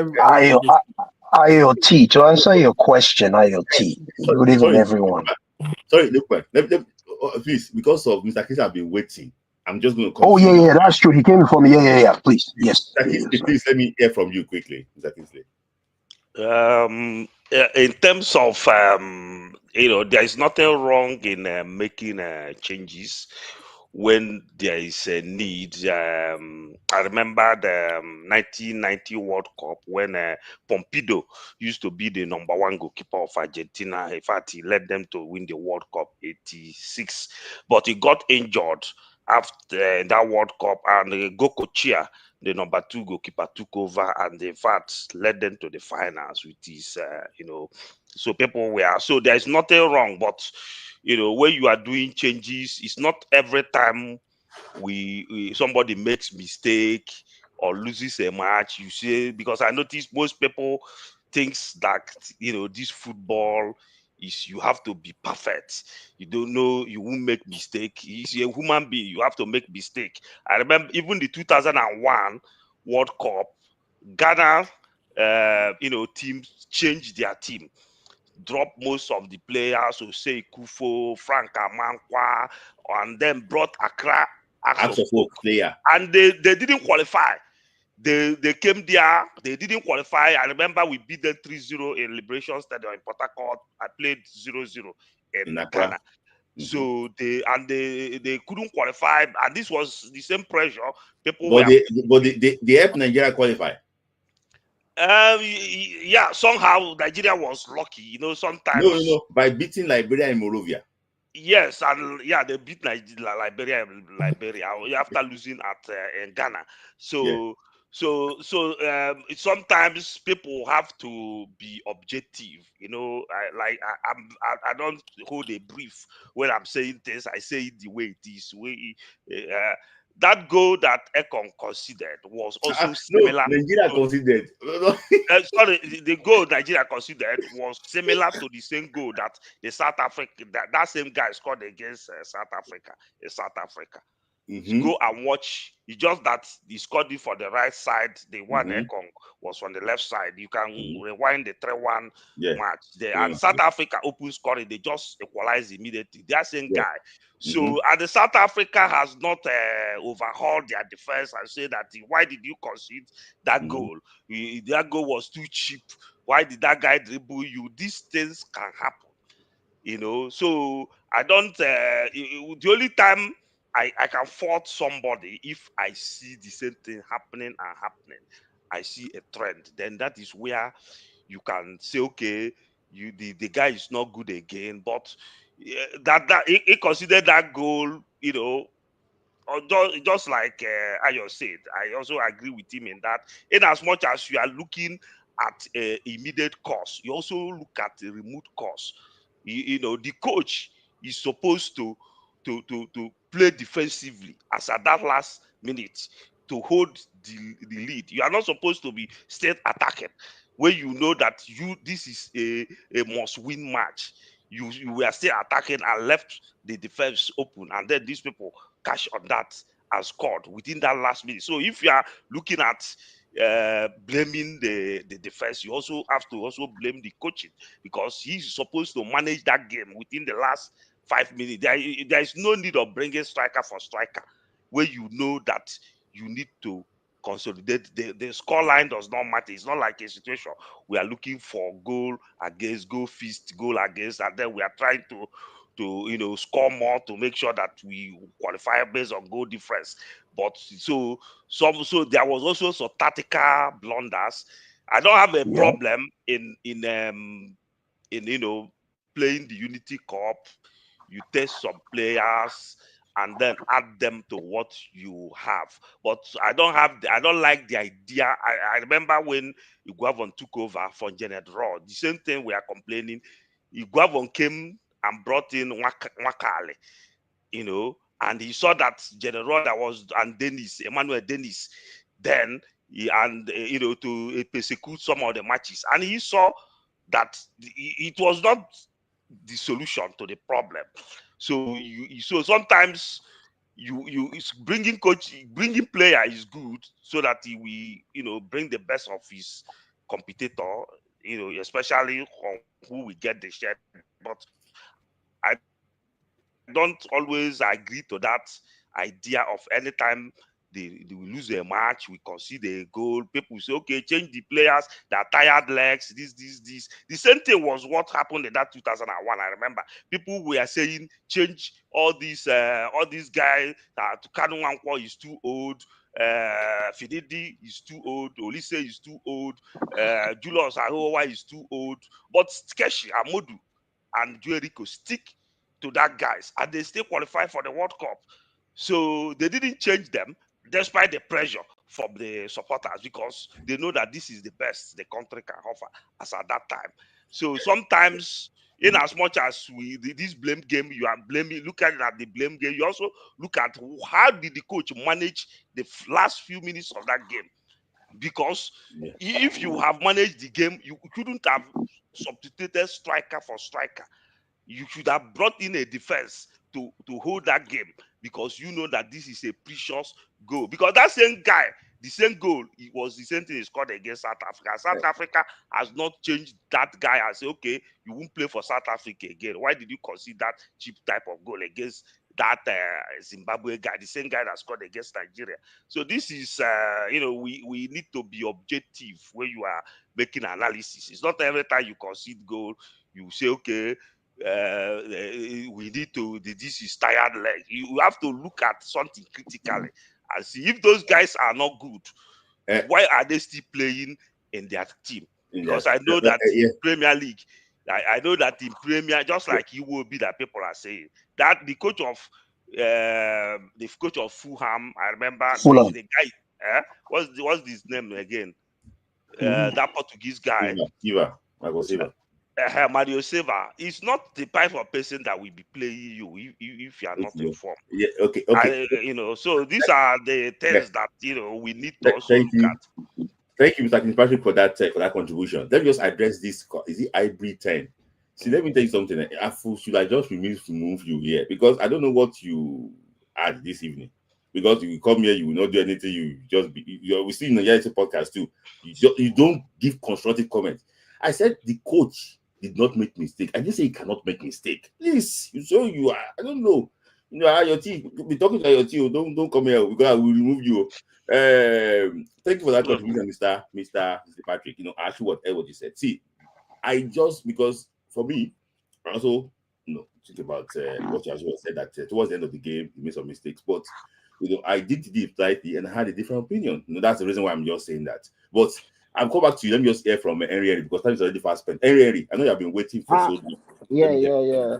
IoT, to answer your question, IoT. Good evening, everyone. Sorry, look, please, because of Mr. Kingsley, I've been waiting. I'm just going to come. Oh, yeah, that's true. He came before me. Yeah. Please, yes. Mr. Kingsley, please let me hear from you quickly, Mr. Kingsley. In terms of there is nothing wrong in making changes when there is a need. I remember the 1990 World Cup when Pompidou used to be the #1 goalkeeper of Argentina. In fact, he led them to win the World Cup '86, but he got injured after that World Cup, and Gokochia the number 2 goalkeeper took over and in fact led them to the finals with his, so people were, so there's nothing wrong, but when you are doing changes, it's not every time we somebody makes mistake or loses a match, you see, because I notice most people thinks that this football is you have to be perfect. You don't know, you won't make mistake. It's a human being, you have to make mistake. I remember even the 2001 World Cup, Ghana teams changed their team, drop most of the players, so say Kufo, Frank Amankwa, and then brought Accra Acts of Hope player, and they didn't qualify. They came there, they didn't qualify. I remember we beat them 3-0 in Liberation Stadium in Port Harcourt. I played 0-0 in Ghana. So they couldn't qualify, and this was the same pressure. People but they helped Nigeria qualify. Yeah, somehow Nigeria was lucky, sometimes. No, by beating Liberia and Morovia. Yes, and yeah, they beat Liberia after losing at in Ghana. So sometimes people have to be objective. I don't hold a brief when I'm saying things. I say it the way it is. That goal that AFCON considered was also similar. No, Nigeria considered. Sorry, the goal Nigeria considered was similar to the same goal that the South Africa, that same guy scored against South Africa. South Africa. Go and watch. It's just that he scored it for the right side. The one AFCON was on the left side. You can rewind the 3-1 match there. And South Africa open scoring, they just equalize immediately. That same guy. So, and the South Africa has not overhauled their defense and say that why did you concede that goal? That goal was too cheap. Why did that guy dribble you? These things can happen. So I don't. The only time I can fault somebody if I see the same thing happening. I see a trend. Then that is where you can say, okay, the guy is not good again. But that he considered that goal, or just like Ayo said, I also agree with him in that. In as much as you are looking at immediate cause, you also look at the remote cause. The coach is supposed to play defensively as at that last minute to hold the lead. You are not supposed to be still attacking when you know that this is a must-win match. You were still attacking and left the defense open, and then these people cash on that and scored within that last minute. So if you are looking at blaming the defense, you also have to also blame the coaching, because he's supposed to manage that game within the last 5 minutes. There is no need of bringing striker for striker where you know that you need to consolidate. The score line does not matter. It's not like a situation we are looking for goal against, goal feast, goal against, and then we are trying to score more to make sure that we qualify based on goal difference. But so there was also some tactical blunders. I don't have a problem in playing the Unity Cup. You test some players and then add them to what you have. But I don't like the idea. I remember when Iguavon took over for Janet Raw, the same thing we are complaining. Iguavon came and brought in Wakale, and he saw that General that was, and Emmanuel Dennis, then to persecute some of the matches, and he saw that it was not the solution to the problem. So sometimes bringing player is good so that he will bring the best of his competitor, especially who we get the share. But I don't always agree to that idea of anytime they will lose a match, we concede a goal, people say, okay, change the players, they're tired legs, this. The same thing was what happened in that 2001. I remember people were saying, change all these guys, that Kanu Wankwo is too old, Fididi is too old, Olise is too old, Julius Ahowa is too old, but Keshi, Amodu, and Jericho stick to that guys, and they still qualify for the World Cup. So they didn't change them despite the pressure from the supporters because they know that this is the best the country can offer as at that time. So sometimes, in as much as this blame game, you are blaming, looking at the blame game, you also look at how did the coach manage the last few minutes of that game. Because if you have managed the game, you couldn't have substituted striker for striker. You should have brought in a defense to hold that game because you know that this is a precious goal. Because that same guy, the same goal, it was the same thing he scored against South Africa. South Africa has not changed that guy and say, okay, you won't play for South Africa again. Why did you concede that cheap type of goal against that Zimbabwe guy, the same guy that scored against Nigeria? So this is, we need to be objective when you are making analysis. It's not every time you concede goal, you say, okay, we need to, this is tired leg. You have to look at something critically and see if those guys are not good, why are they still playing in their team? Because I know that in Premier League, I know that in Premier, just like you will be, that people are saying that the coach of Fulham, I remember the guy, what's his name again? That Portuguese guy, Mario Silva, is not the type of person that will be playing you if you are not informed. Yeah, okay. So these are the things that we need to also look at. Thank you, Mr. Patrick, for that contribution. Let me just address this. Is it hybrid 10? See, let me tell you something. Should I just remove you here? Because I don't know what you had this evening. Because you come here, you will not do anything. You just we see in the Nigerian podcast too. You don't give constructive comments. I said the coach did not make mistake. I didn't say he cannot make mistake. Please, you are. I don't know. Your team. Be talking to your team. Don't come here because I will remove you. Thank you for that contribution, Mr. Patrick. I actually what you said. See, because for me, I also think about what you actually said that towards the end of the game you made some mistakes, but I did deep slightly and I had a different opinion. That's the reason why I'm just saying that. But I'll come back to you. Let me just hear from Henry because time is already fast spent. Henry, I know you have been waiting for so long. Yeah.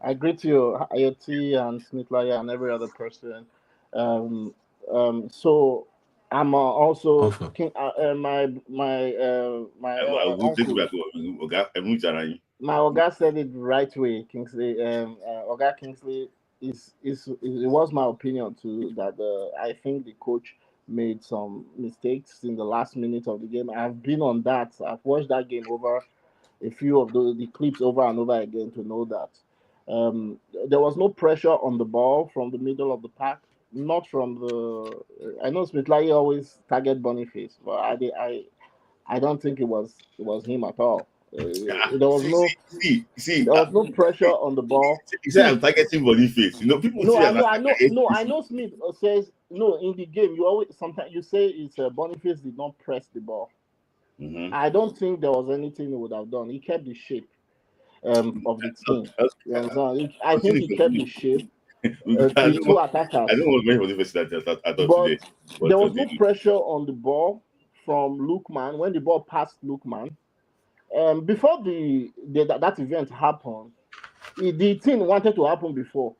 I greet you, IoT and Smith-Laya and every other person. So I'm also my Oga said it right way. Kingsley, Oga Kingsley it was my opinion too that I think the coach made some mistakes in the last minute of the game. I've been on that. I've watched that game over a few of the clips over and over again to know that there was no pressure on the ball from the middle of the pack. Not from the. I know Smith-Laya always target Boniface, but I don't think it was him at all. There was no pressure on the ball. He said I'm targeting Boniface. People. No, I know. Smith says no in the game. You always sometimes you say it's Boniface did not press the ball. Mm-hmm. I don't think there was anything he would have done. He kept the shape of the team. I think he kept the shape. The two attackers. I don't want to mention that today. But there was no pressure on the ball from Lookman when the ball passed Lookman. Before that event happened, the thing wanted to happen before.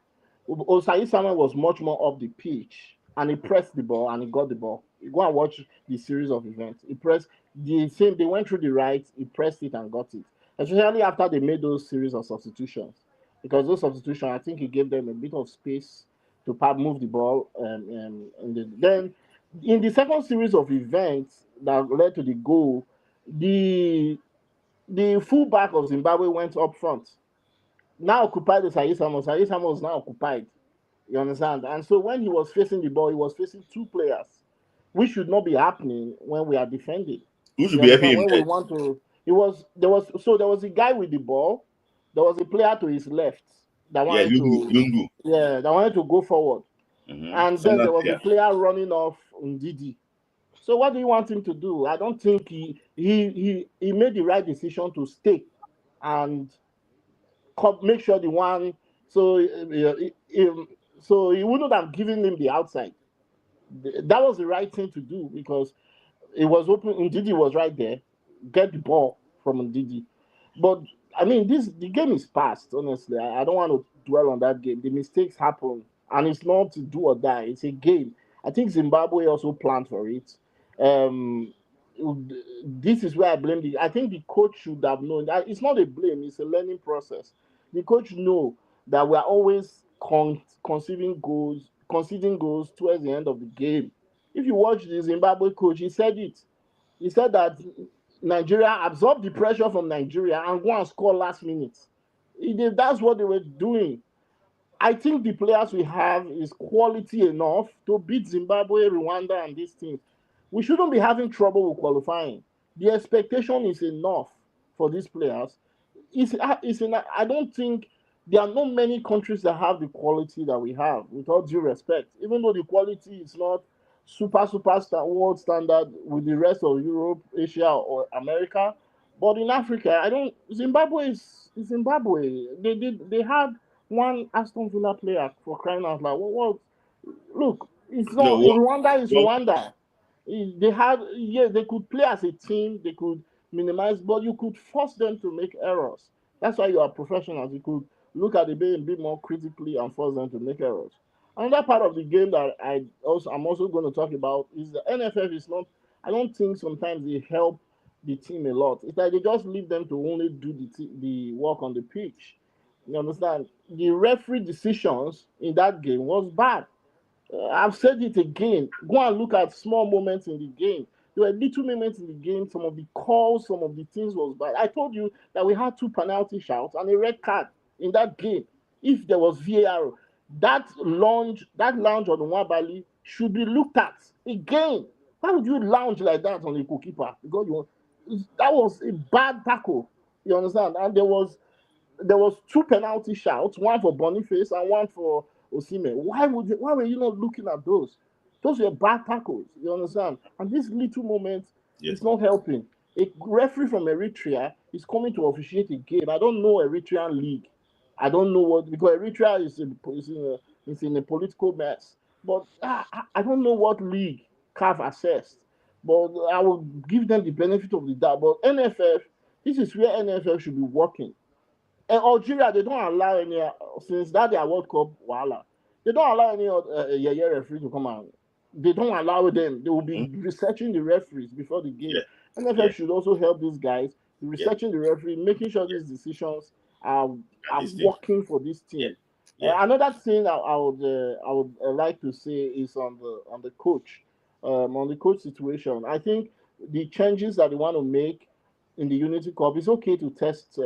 Osayi Samuel was much more up the pitch and he pressed the ball and he got the ball. You go and watch the series of events. He pressed the same. They went through the right. He pressed it and got it. Especially after they made those series of substitutions. Because those substitutions, I think he gave them a bit of space to move the ball. Then, in the second series of events that led to the goal, the fullback of Zimbabwe went up front. Now occupied the Osayi Samuel. Osayi Samuel was now occupied. You understand? And so when he was facing the ball, he was facing two players, which should not be happening when we are defending. Who should be happy when we want to? There was a guy with the ball. There was a player to his left that wanted that wanted to go forward. Mm-hmm. And then there was a player running off Ndidi. So what do you want him to do? I don't think he made the right decision to stay and make sure the one so he wouldn't have given him the outside. That was the right thing to do because it was open. Ndidi was right there. Get the ball from Ndidi. But I mean, the game is past, honestly. I don't want to dwell on that game. The mistakes happen, and it's not to do or die. It's a game. I think Zimbabwe also planned for it. This is where I blame I think the coach should have known that it's not a blame, it's a learning process. The coach know that we are always conceding goals towards the end of the game. If you watch the Zimbabwe coach, he said it. He said that Nigeria absorbed the pressure from Nigeria and go and score last minute. That's what they were doing. I think the players we have is quality enough to beat Zimbabwe, Rwanda, and these teams. We shouldn't be having trouble with qualifying. The expectation is enough for these players. I don't think there are not many countries that have the quality that we have, with all due respect. Even though the quality is not super world standard with the rest of Europe, Asia, or America, but in Africa, Zimbabwe is Zimbabwe. They had one Aston Villa player, for crying out loud. Well, look, it's not Rwanda is Rwanda. They could play as a team, they could minimize, but you could force them to make errors. That's why you are professionals. You could look at the game a bit more critically and force them to make errors. Another part of the game that I'm also going to talk about is the NFF is not. I don't think sometimes they help the team a lot. It's like they just leave them to only do the work on the pitch. You understand? The referee decisions in that game was bad. I've said it again. Go and look at small moments in the game. There were little moments in the game. Some of the calls, some of the things was bad. I told you that we had 2 penalty shouts and a red card in that game. If there was VAR, that lounge on Nwabali should be looked at again. Why would you lounge like that on the goalkeeper? Because that was a bad tackle. You understand? And there was 2 penalty shouts, one for Boniface and one for Osimhen. Why were you not looking at those? Those were bad tackles. You understand? And this little moment is not helping. A referee from Eritrea is coming to officiate a game. I don't know Eritrean league. I don't know what, because Eritrea is in a political mess. But I don't know what league CAF assessed. But I will give them the benefit of the doubt. But NFF, this is where NFF should be working. And Algeria, they don't allow any, since that their World Cup, they don't allow any referee to come out. They don't allow them. They will be researching the referees before the game. NFF should also help these guys, researching the referee, making sure these decisions are working for this team. Another thing I would like to say is on the coach, on the coach situation. I think the changes that they want to make in the Unity Cup, it's okay to test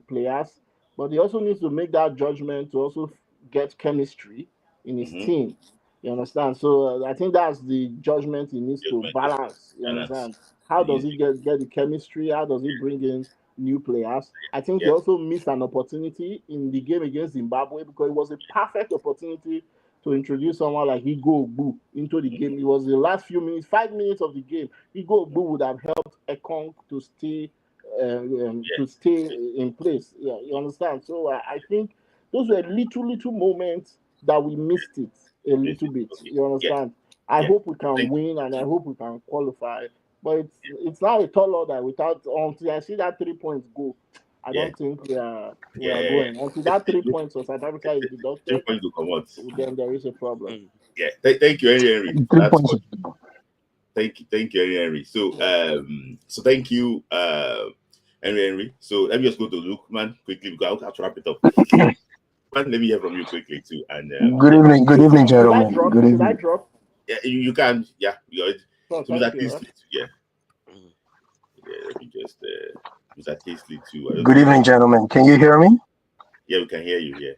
players, but they also need to make that judgment to also get chemistry in his team. You understand? So I think that's the judgment he needs to balance. You understand? How does he get the chemistry? How does he bring in new players? I think he also missed an opportunity in the game against Zimbabwe, because it was a perfect opportunity to introduce someone like Igor Ogbu into the game. It was the last few minutes, 5 minutes of the game. Igor Ogbu would have helped Ekong to stay in place. Yeah, you understand? So I think those were little moments that we missed it a little bit. You understand? I hope we can win and I hope we can qualify. But it's now a tall order until I see that 3 points go. I don't think we are going. Until that 3 points for South Africa is deducted, 3 points will come out. Then there is a problem. Yeah. Thank you, Henry. Thank you, Henry. So thank you, Henry. So let me just go to Luke, man, quickly, because I'll have to wrap it up. Let me hear from you quickly too. And good evening, gentlemen. Good evening. Should I drop? Yeah, you can. Yeah, Oh, so that let me just use that Casely too. Good evening, gentlemen. Can you hear me? Yeah, we can hear you. Yeah.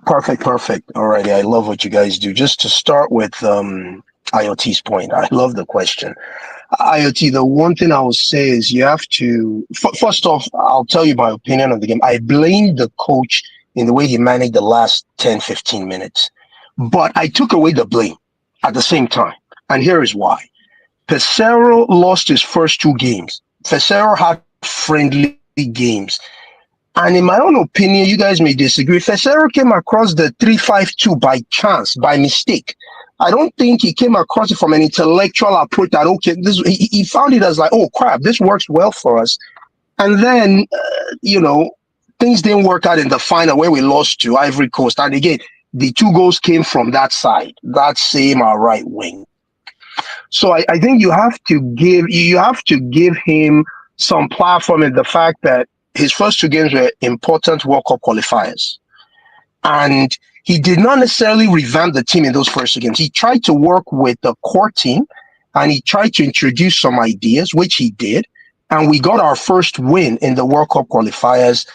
Perfect. All righty. I love what you guys do. Just to start with IoT's point, I love the question. IoT, the one thing I will say is you have to, first off, I'll tell you my opinion on the game. I blame the coach in the way he managed the last 10, 15 minutes. But I took away the blame at the same time. And here is why. Pesero lost his first 2 games. Pesero had friendly games. And in my own opinion, you guys may disagree. Pesero came across the 3-5-2 by chance, by mistake. I don't think he came across it from an intellectual approach that, okay, he found it as like, oh, crap, this works well for us. And then, things didn't work out in the final where we lost to Ivory Coast. And again, the 2 goals came from that side, that same right wing. So I think you have to give him some platform in the fact that his first 2 games were important World Cup qualifiers. And he did not necessarily revamp the team in those first 2 games. He tried to work with the core team and he tried to introduce some ideas, which he did. And we got our first win in the World Cup qualifiers.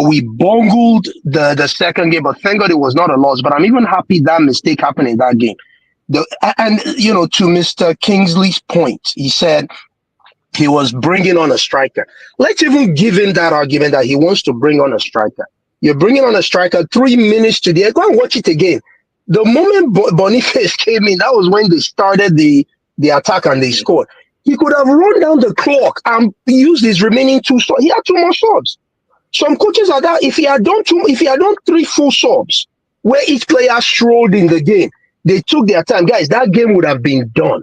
We bungled the second game, but thank God it was not a loss. But I'm even happy that mistake happened in that game. To Mr. Kingsley's point, he said he was bringing on a striker. Let's even give him that argument that he wants to bring on a striker. You're bringing on a striker 3 minutes to the end. Go and watch it again. The moment Boniface came in, that was when they started the attack and they scored. He could have run down the clock and used his remaining 2 subs. He had 2 more subs. Some coaches are that if he had done 3 full subs where each player strolled in the game, they took their time. Guys, that game would have been done.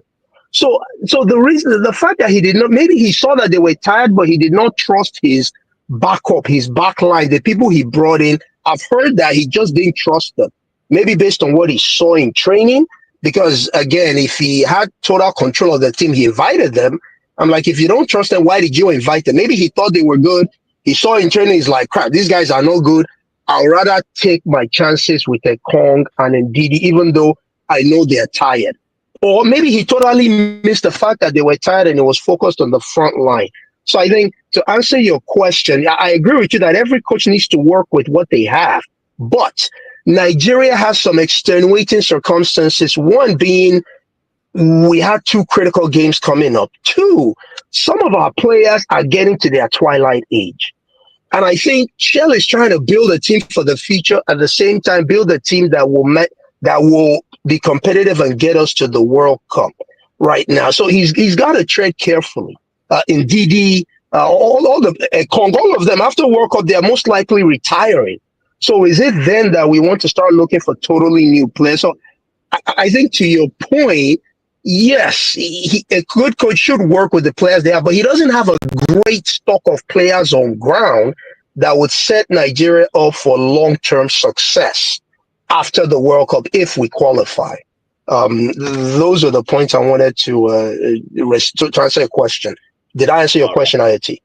So the fact that he did not, maybe he saw that they were tired, but he did not trust his backup, his backline, the people he brought in. I've heard that he just didn't trust them. Maybe based on what he saw in training, because again, if he had total control of the team, he invited them. I'm like, if you don't trust them, why did you invite them? Maybe he thought they were good. He saw in training, he's like, crap, these guys are no good. I'll rather take my chances with a Kong and Ndidi, even though I know they're tired. Or maybe he totally missed the fact that they were tired and he was focused on the front line. So I think to answer your question, I agree with you that every coach needs to work with what they have. But Nigeria has some extenuating circumstances. One being we had 2 critical games coming up. 2, some of our players are getting to their twilight age. And I think Shell is trying to build a team for the future, at the same time build a team that will be competitive and get us to the World Cup right now. So he's got to tread carefully. Ndidi, all of them after World Cup, they're most likely retiring. So is it then that we want to start looking for totally new players? So I think to your point, yes, a good coach should work with the players they have, but he doesn't have a great stock of players on ground that would set Nigeria up for long-term success after the World Cup if we qualify. Those are the points I wanted to answer your question. Did I answer your question, IoT?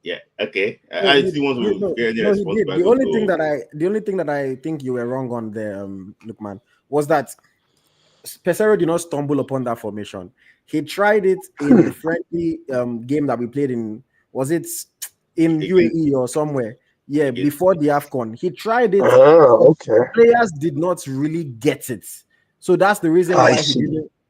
Yeah. Okay. I still want to get the response. The only thing that I think you were wrong on there, Lukman, was that Pesero did not stumble upon that formation. He tried it in the friendly game that we played in. Was it in UAE or somewhere? Yeah, before the AFCON. He tried it. Okay. Players did not really get it. So that's the reason why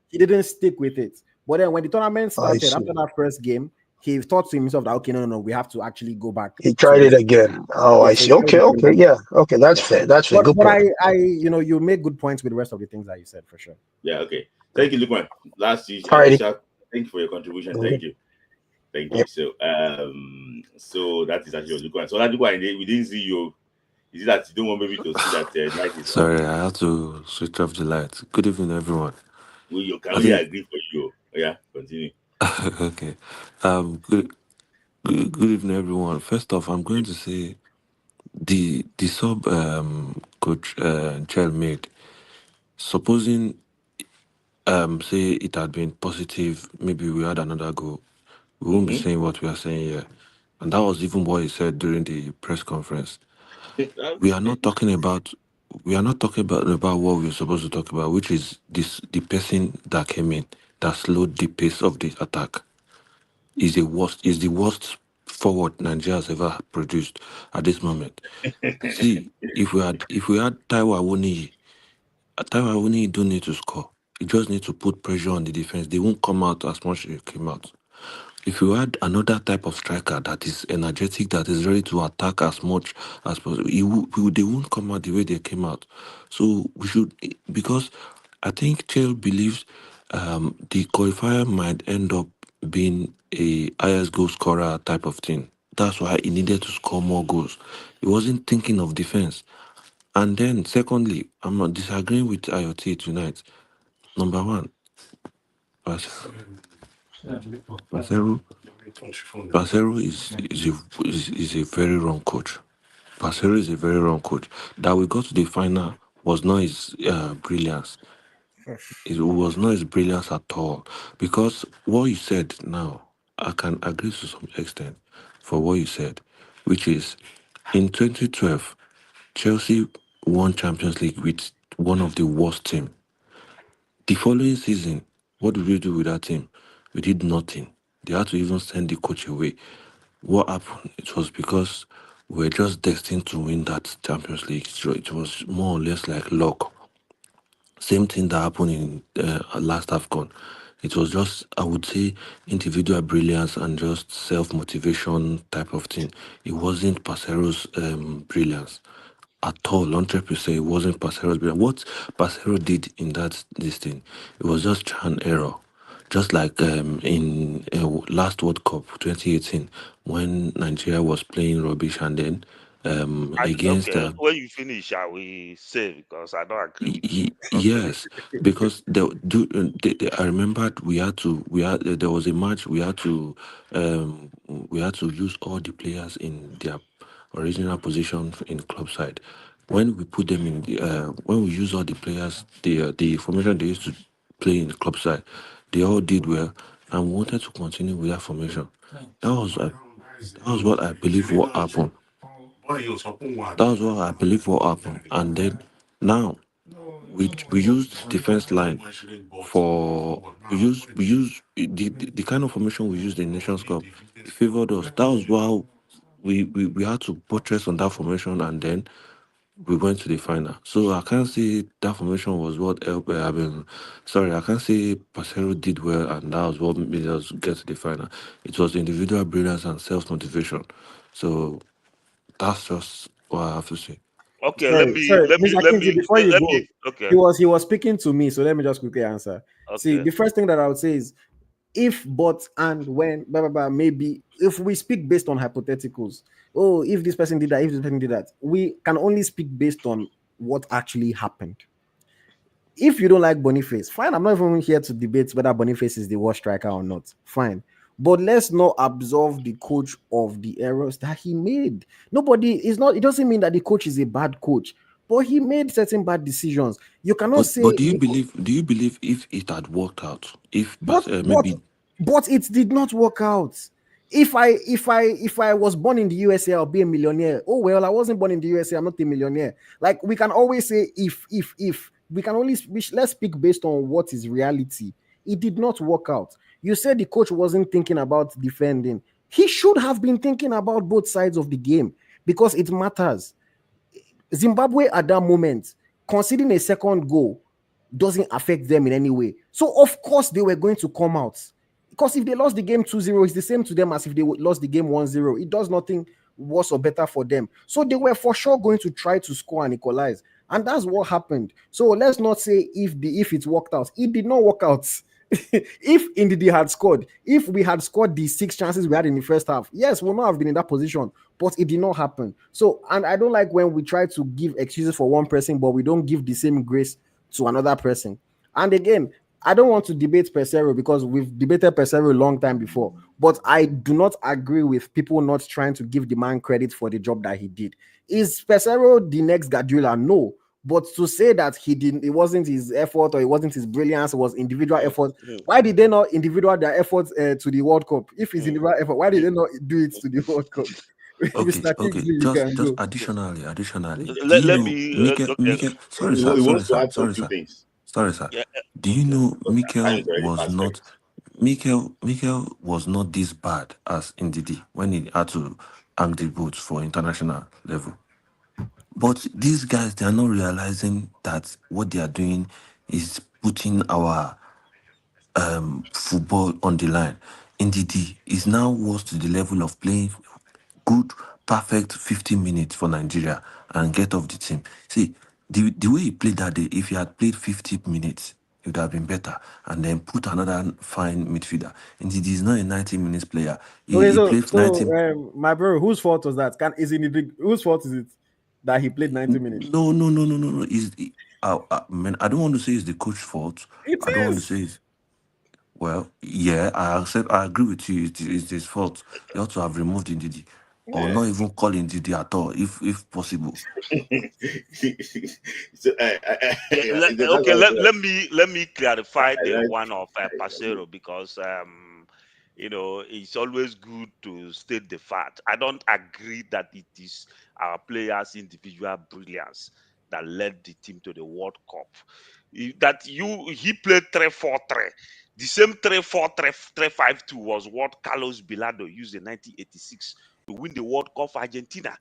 he didn't stick with it. But then when the tournament started, after that first game, he thought to himself that, okay, no, we have to actually go back. He tried it again. Oh, I see. Okay, yeah. Okay, that's fair. That's fair. Good point. But you make good points with the rest of the things that you said, for sure. Yeah, okay. Thank you, Lukman. Last year, thank you for your contribution. Mm-hmm. Thank you. So that is actually Lukman. So that Lukman, we didn't see you. Is it that you don't want maybe to see that light is Sorry, I had to switch off the light. Good evening, everyone. We agree for you? Yeah, continue. Okay. Good evening, everyone. First off, I'm going to say the sub coach Chel made. Supposing say it had been positive, maybe we had another goal, we won't be saying what we are saying here. And that was even what he said during the press conference. We are not talking about what we're supposed to talk about, which is the person that came in that slowed the pace of the attack. Is the worst forward Nigeria has ever produced at this moment. See, if we had Taiwo Awoniyi don't need to score. He just needs to put pressure on the defense. They won't come out as much as they came out. If you had another type of striker that is energetic, that is ready to attack as much as possible, they won't come out the way they came out. So we should, because I think Chel believes the qualifier might end up being a highest goal scorer type of thing. That's why he needed to score more goals. He wasn't thinking of defense. And then, secondly, I'm not disagreeing with IoT tonight. Number one, Basero is a very wrong coach. Basero is a very wrong coach. That we got to the final was not his brilliance. It was not his brilliance at all. Because what you said now, I can agree to some extent for what you said, which is in 2012, Chelsea won Champions League with one of the worst team. The following season, what did we do with that team? We did nothing. They had to even send the coach away. What happened? It was because we were just destined to win that Champions League. So it was more or less like luck. Same thing that happened in last AFCON. It was just, I would say, individual brilliance and just self-motivation type of thing. It wasn't Parcero's brilliance at all. 100%, it wasn't Parcero's brilliance. What Parcero did in this thing, it was just trial and error. Just like in last World Cup 2018, when Nigeria was playing rubbish, and then against when you finish, I will say, because I don't agree with you. yes, because I remembered there was a match we had to use all the players in their original position in club side. When we put them in when we use all the players, the formation they used to play in the club side, they all did well, and we wanted to continue with that formation. That was what I believe what happened. That was what I believe what happened. And then now we used defense line for we use the kind of formation we used in Nations Cup. It favored us. That was why we had to buttress on that formation, and then we went to the final. So I can't say that formation was what helped. I can't say Parcero did well, and that was what made us get to the final. It was individual brilliance and self-motivation. So that's just what I have to say. Okay, Sorry, Mr. Kinsey, before you go, okay. He was speaking to me, so let me just quickly answer. Okay. See, the first thing that I would say is, if, but, and, when, blah, blah, blah, maybe, if we speak based on hypotheticals, oh, if this person did that, if this person did that, we can only speak based on what actually happened. If you don't like Boniface, fine. I'm not even here to debate whether Boniface is the worst striker or not. Fine. But let's not absolve the coach of the errors that he made. It doesn't mean that the coach is a bad coach, but he made certain bad decisions. You cannot say. But do you believe if it had worked out, but it did not work out. If I was born in the USA, I'll be a millionaire. Oh well, I wasn't born in the USA, I'm not a millionaire. Like, we can always say if we can only let's speak based on what is reality. It did not work out. You said the coach wasn't thinking about defending. He should have been thinking about both sides of the game, because it matters. Zimbabwe at that moment, conceding a second goal doesn't affect them in any way. So of course they were going to come out. Because if they lost the game 2-0, it's the same to them as if they lost the game 1-0. It does nothing worse or better for them. So they were for sure going to try to score and equalize. And that's what happened. So let's not say if it worked out. It did not work out. If indeed if we had scored the 6 chances we had in the first half, yes, we would not have been in that position. But it did not happen. So, and I don't like when we try to give excuses for one person, but we don't give the same grace to another person. And again, I don't want to debate Pesero, because we've debated Pesero a long time before, but I do not agree with people not trying to give the man credit for the job that he did. Is Pesero the next Guardiola? No. But to say that it wasn't his effort, or it wasn't his brilliance, it was individual effort. Why did they not individual their efforts to the World Cup? If it's individual effort, why did they not do it to the World Cup? Okay. Just additionally. Let me. Mikel, sorry, sir. Do you know Mikel was not this bad as Ndidi when he had to hang the boots for international level? But these guys, they are not realizing that what they are doing is putting our football on the line. Ndidi is now worse to the level of playing good, perfect 50 minutes for Nigeria and get off the team. See, the way he played that day, if he had played 50 minutes, it would have been better. And then put another fine midfielder. Ndidi is not a 90 minutes player. He played 90. My bro, whose fault was that? Whose fault is it that he played 90 minutes? No. Man, I don't want to say it's the coach's fault. I don't want to say it's. Well, yeah, I agree with you. It's his fault. He ought to have removed Ndidi. or not even call Ndidi at all, if possible. So, okay, let me clarify the one of Pasero, because it's always good to state the fact. I don't agree that it is our players' individual brilliance that led the team to the World Cup. He played 3-4-3. The same 3-4-3-5-2 was what Carlos Bilardo used in 1986 to win the World Cup for Argentina.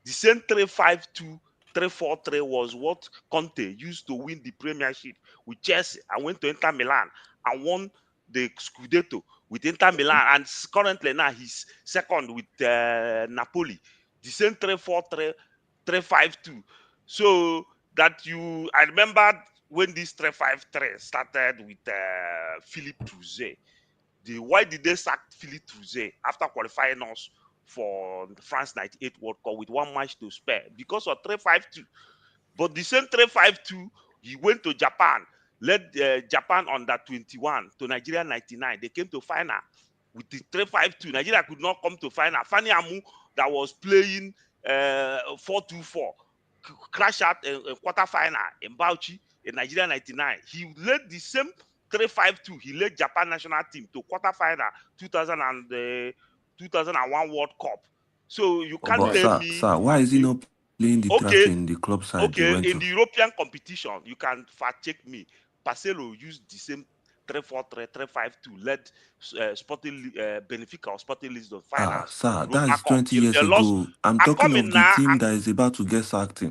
The same 3-5-2 3-4-3 was what Conte used to win the Premiership with Chelsea and went to Inter Milan and won the Scudetto with Inter Milan, and currently now he's second with Napoli. The same 3-4-3, 3-5-2. So I remember when this 3-5-3 started with Philippe Trouzet. Why did they sack Philippe Trouzet after qualifying us for the France 98 World Cup with one match to spare? Because of 3-5-2. But the same 3-5-2, he went to Japan, led Japan under 21 to Nigeria 99. They came to final with the 3-5-2. Nigeria could not come to final. Fani Amu, that was playing 4-2-4, crashed out in quarterfinal in Bauchi in Nigeria 99. He led the same 3-5-2. He led Japan national team to quarterfinal 2001 World Cup. So you can't tell me. Sir, why is he not playing the track in the club side? Okay, in the European competition, you can fact check me. Parcelo used the same 3-4-3, 3-5-2, led Sporting Benfica or Sporting Lisbon finals. Sir, that's 20 years ago. I'm talking of the team that is about to get sacked.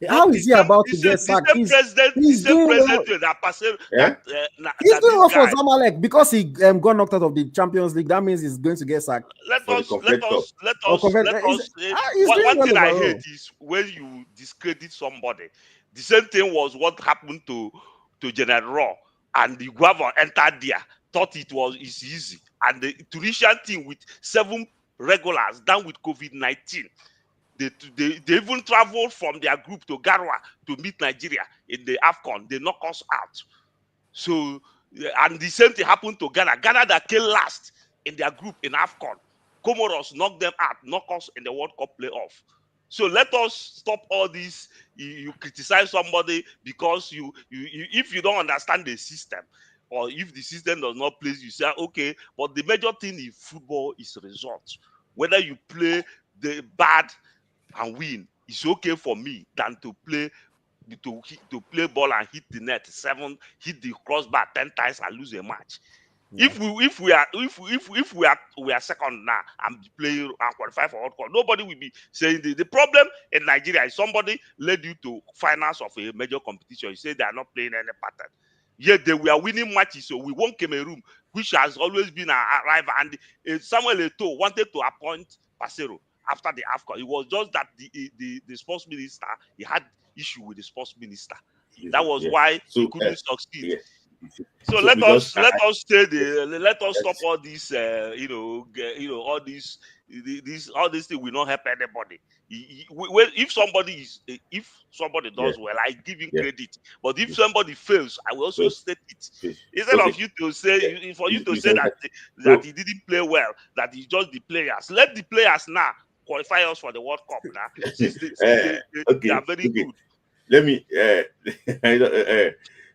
How is he about to get sacked? He's doing well. He's doing well for Zamalek because he got knocked out of the Champions League. That means he's going to get sacked. One thing I hate is when you discredit somebody. The same thing was what happened to General Raw, and the Guava entered there, thought it's easy, and the Tunisian team with 7 regulars down with COVID-19. They even traveled from their group to Garwa to meet Nigeria in the AFCON. They knocked us out. So, and the same thing happened to Ghana. Ghana that came last in their group in AFCON. Comoros knocked them out, knocked us in the World Cup playoff. So let us stop all this. You criticize somebody because if you don't understand the system, or if the system does not please you, say, okay, but the major thing in football is results. Whether you play the bad and win, it's okay for me than to play ball and hit the net 7, hit the crossbar 10 times and lose a match. Yeah. If we are second now and playing and qualify for World Cup, nobody will be saying the problem in Nigeria is somebody led you to finals of a major competition. You say they are not playing any pattern. Yet they were winning matches. So we won Cameroon, which has always been our rival. And Samuel Eto'o wanted to appoint Pasero after the AFCON. It was just that the sports minister, he had issue with the sports minister. That was why he couldn't succeed. Yeah. So let us stop all this all these things will not help anybody. If somebody does well, I give him credit. But if somebody fails, I will also state it. Instead of you to say for you to say that he didn't play well, that it's just the players. Let the players now qualify us for the World Cup now. Since they are very good. Let me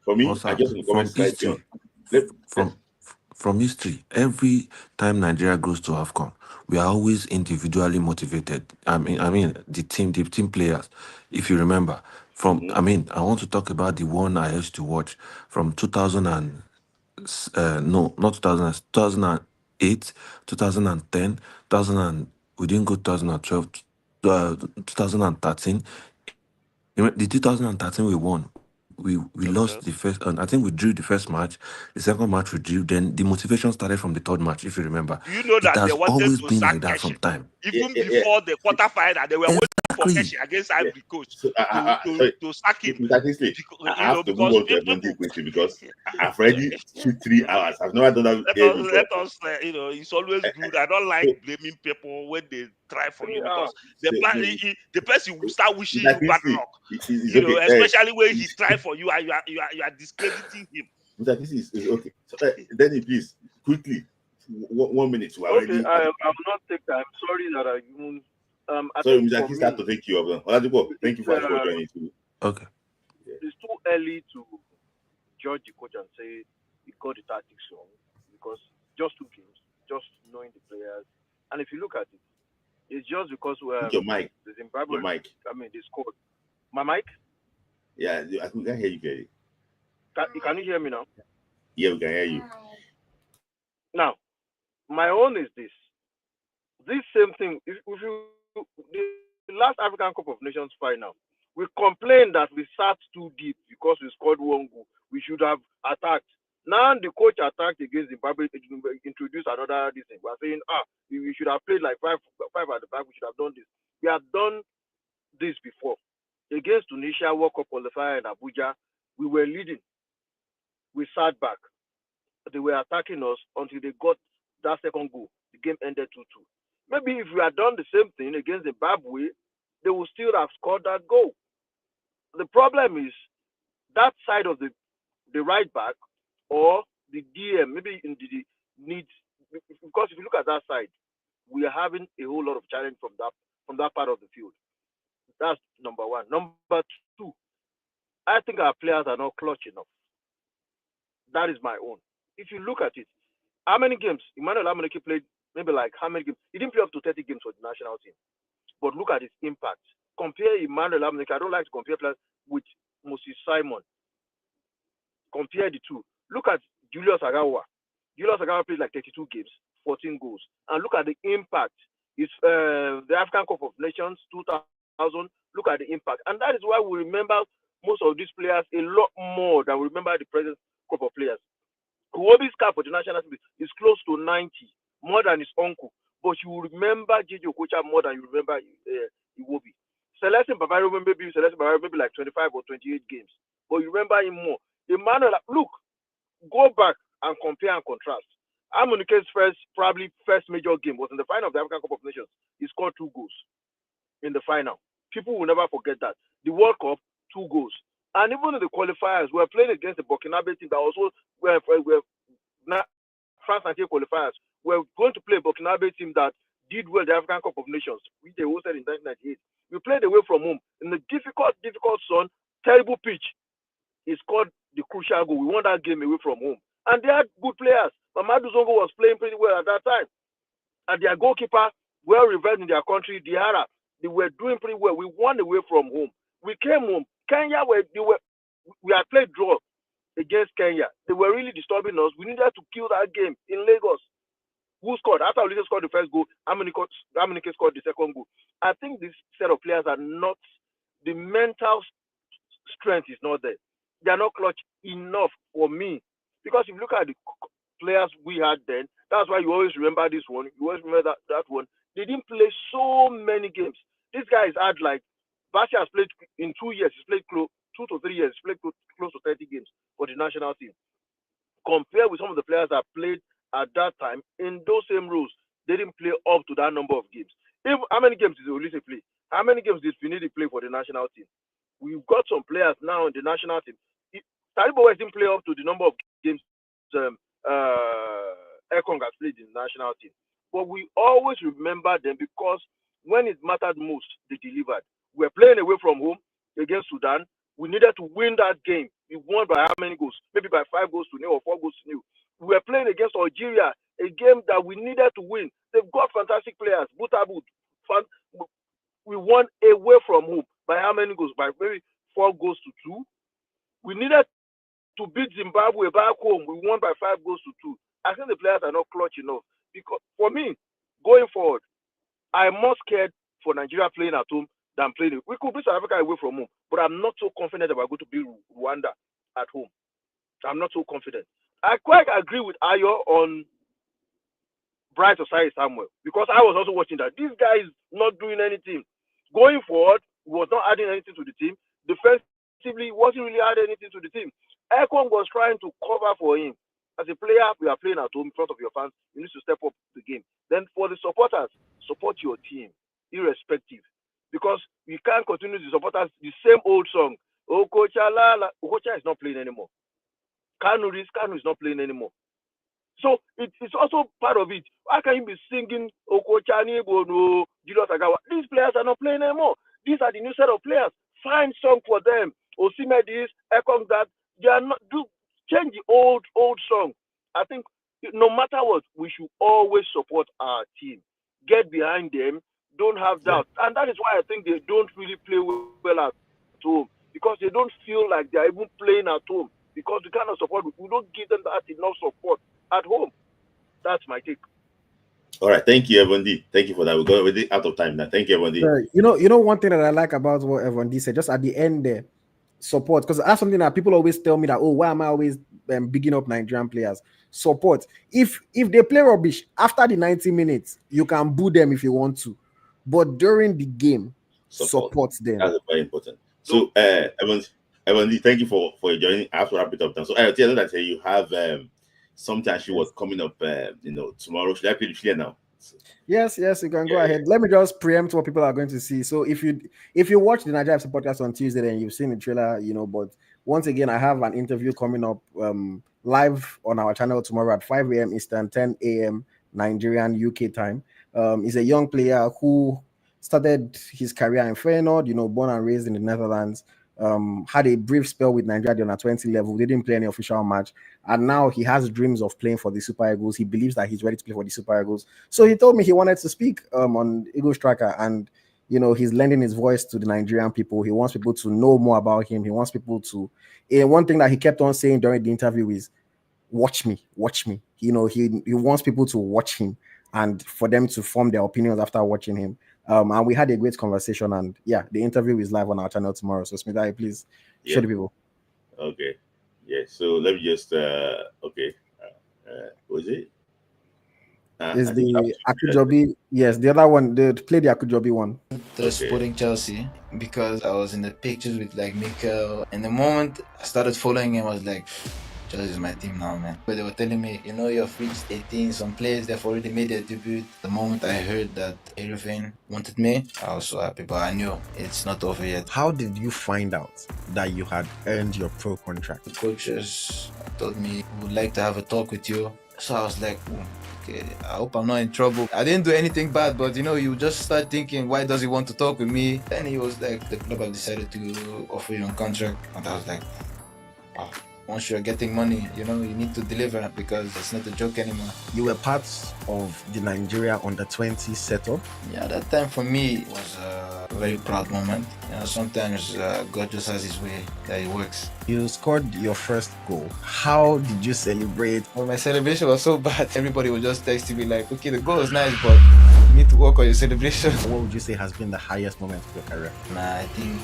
for me, I just want to comment from history, every time Nigeria goes to AFCON, we are always individually motivated. I mean the team players. If you remember, I want to talk about the one I used to watch from 2008, 2010, we didn't go 2012, 2013. The 2013 we won. We lost the first, and I think we drew the first match. The second match we drew. Then the motivation started from the third match, if you remember. You know that it has they wanted always to been sack like that Keshi. from time. Even before the quarterfinal, they were waiting for Keshi against Ivory Coast to sack him. I have to move on to Monday quickly because I've already took 3 hours. I've never done that. Let us, it's always good. I don't like blaming people when they try for you because the person will start wishing you bad luck. Especially when he tried for you and you are discrediting him. But this is okay. So, then please quickly 1 minute. Okay, already. I will not take time. Sorry that I even. Sorry, Mr. Aki start to take you over. Thank you for joining too. Okay. It's too early to judge the coach and say he got the tactics wrong because just 2 games, just knowing the players, and if you look at it, it's just because your mic, the Zimbabwe. Your mic. I mean, they scored. My mic. Yeah, I can hear you clearly. Can you hear me now? Yeah, we can hear you. Now, my own is this same thing. If you the last African Cup of Nations final, we complained that we sat too deep because we scored 1 goal. We should have attacked. Now the coach attacked against Zimbabwe, introduced another this thing. We are saying, we should have played like five at the back. We should have done this. We have done this before. Against Tunisia, World Cup qualifier in Abuja, we were leading. We sat back. They were attacking us until they got that second goal. The game ended 2-2. Maybe if we had done the same thing against Zimbabwe, they would still have scored that goal. The problem is that side of the right back or the DM, maybe in the needs, because if you look at that side, we are having a whole lot of challenge from that part of the field. That's number 1. Number 2, I think our players are not clutch enough. That is my own. If you look at it, how many games Emmanuel Amuneke played? Maybe like how many games? He didn't play up to 30 games for the national team. But look at his impact. Compare Emmanuel Amuneke. I don't like to compare players with Moses Simon. Compare the two. Look at Julius Agawa. Julius Agawa played like 32 games, 14 goals. And look at the impact. It's the African Cup of Nations 2000. Look at the impact. And that is why we remember most of these players a lot more than we remember the present group of players. Kuwobi's cap for the national team is close to 90, more than his uncle. But you will remember J.J. Okocha more than you remember Iwobi. Celestin Bavaro maybe like 25 or 28 games. But you remember him more. Emmanuel, look, go back and compare and contrast. Amunike's first major game was in the final of the African Cup of Nations. He scored 2 goals in the final. People will never forget that. The World Cup, 2 goals. And even in the qualifiers, we were playing against the Burkinabe team that also were France and qualifiers. We're going to play a Burkinabe team that did well the African Cup of Nations, which they hosted in 1998. We played away from home in the difficult sun, terrible pitch. He scored the crucial goal. We won that game away from home. And they had good players. Mamadou Zongo was playing pretty well at that time. And their goalkeeper, well revered in their country, Diarra, they were doing pretty well. We won away from home. We came home. Kenya, we had played draw against Kenya. They were really disturbing us. We needed to kill that game in Lagos. Who scored? After Olise scored the first goal, Amunike scored the second goal. I think this set of players are not, the mental strength is not there. They are not clutch enough for me. Because if you look at the players we had then, that's why you always remember this one. You always remember that one. They didn't play so many games. These guys had like, Bashi has played in 2 years. He's played 2 to 3 years. He's played close to 30 games for the national team. Compared with some of the players that played at that time in those same roles, they didn't play up to that number of games. How many games did Olise play? How many games did Finidi play for the national team? We've got some players now in the national team. Taribo West didn't play up to the number of games AFCON has played in the national team. But we always remember them because when it mattered most, they delivered. We're playing away from home against Sudan. We needed to win that game. We won by how many goals? Maybe by 5 goals to 0 or 4 goals to 0. We were playing against Algeria, a game that we needed to win. They've got fantastic players. Butabut. We won away from home by how many goals? By maybe 4 goals to 2. We needed to beat Zimbabwe back home. We won by 5 goals to 2. I think the players are not clutch enough. Because for me, going forward, I'm more scared for Nigeria playing at home than playing. We could beat South Africa away from home, but I'm not so confident that we're going to beat Rwanda at home. I'm not so confident. I quite agree with Ayo on Bright Osai Samuel because I was also watching that. This guy is not doing anything. Going forward, he was not adding anything to the team. Defensively, he wasn't really adding anything to the team. AFCON was trying to cover for him. As a player, we are playing at home in front of your fans. You need to step up the game. Then for the supporters, support your team, irrespective. Because you can't continue to support us the same old song. Okocha is not playing anymore. Kanu is not playing anymore. So it's also part of it. Why can't you be singing Okochani, Bono, Julius Agawa? These players are not playing anymore. These are the new set of players. Find song for them. Osime this, Ekong that. They are not change the old song. I think no matter what, we should always support our team. Get behind them. Don't have doubt. And that is why I think they don't really play well at home. Because they don't feel like they're even playing at home. Because the kind of support, we don't give them that enough support at home. That's my take. All right, thank you, Evan D. Thank you for that. We're going already out of time now. Thank you, Evan D. You know one thing that I like about what Evan D said, just at the end there, support, because that's something that people always tell me that, oh, why am I always bigging up Nigerian players? Support. If they play rubbish after the 90 minutes, you can boo them if you want to, but during the game, support them. That's very important. So, Evan D, thank you for joining. I have to wrap it up now. So, I tell you that you have something actually what's coming up, tomorrow. Should I play the clear now? Yes, you can go ahead. Let me just preempt what people are going to see. So if you watch the Nigerian FC podcast on Tuesday, then you've seen the trailer, but once again, I have an interview coming up live on our channel tomorrow at 5 a.m. Eastern, 10 a.m. Nigerian UK time. He's a young player who started his career in Feyenoord, born and raised in the Netherlands. Had a brief spell with Nigeria on a 20 level, didn't play any official match, and now he has dreams of playing for the Super Eagles. He believes that he's ready to play for the Super Eagles. So he told me he wanted to speak on Eagle Striker, and he's lending his voice to the Nigerian people. He wants people to know more about him. He wants people to. One thing that he kept on saying during the interview is, "Watch me." He wants people to watch him and for them to form their opinions after watching him. And we had a great conversation, and the interview is live on our channel tomorrow. So Smith, please show the people. Okay. Yeah. So let me just was it? Is the Akujobi? Yes, the other one. They play the Akujobi one. The Sporting Chelsea, because I was in the pictures with like Mikel, and the moment I started following him, I was like, Chelsea is my team now, man. But they were telling me, you've reached 18. Some players, they've already made their debut. The moment I heard that Erevin wanted me, I was so happy, but I knew it's not over yet. How did you find out that you had earned your pro contract? The coaches told me, we would like to have a talk with you. So I was like, okay, I hope I'm not in trouble. I didn't do anything bad, but you just start thinking, why does he want to talk with me? Then he was like, the club have decided to offer you a contract. And I was like, wow. Once you're getting money, you need to deliver, because it's not a joke anymore. You were part of the Nigeria under-20 setup. Yeah, that time for me was a very proud moment. Sometimes God just has his way that he works. You scored your first goal. How did you celebrate? Well, my celebration was so bad. Everybody was just texting me like, okay, the goal is nice, but you need to work on your celebration. What would you say has been the highest moment of your career? I think...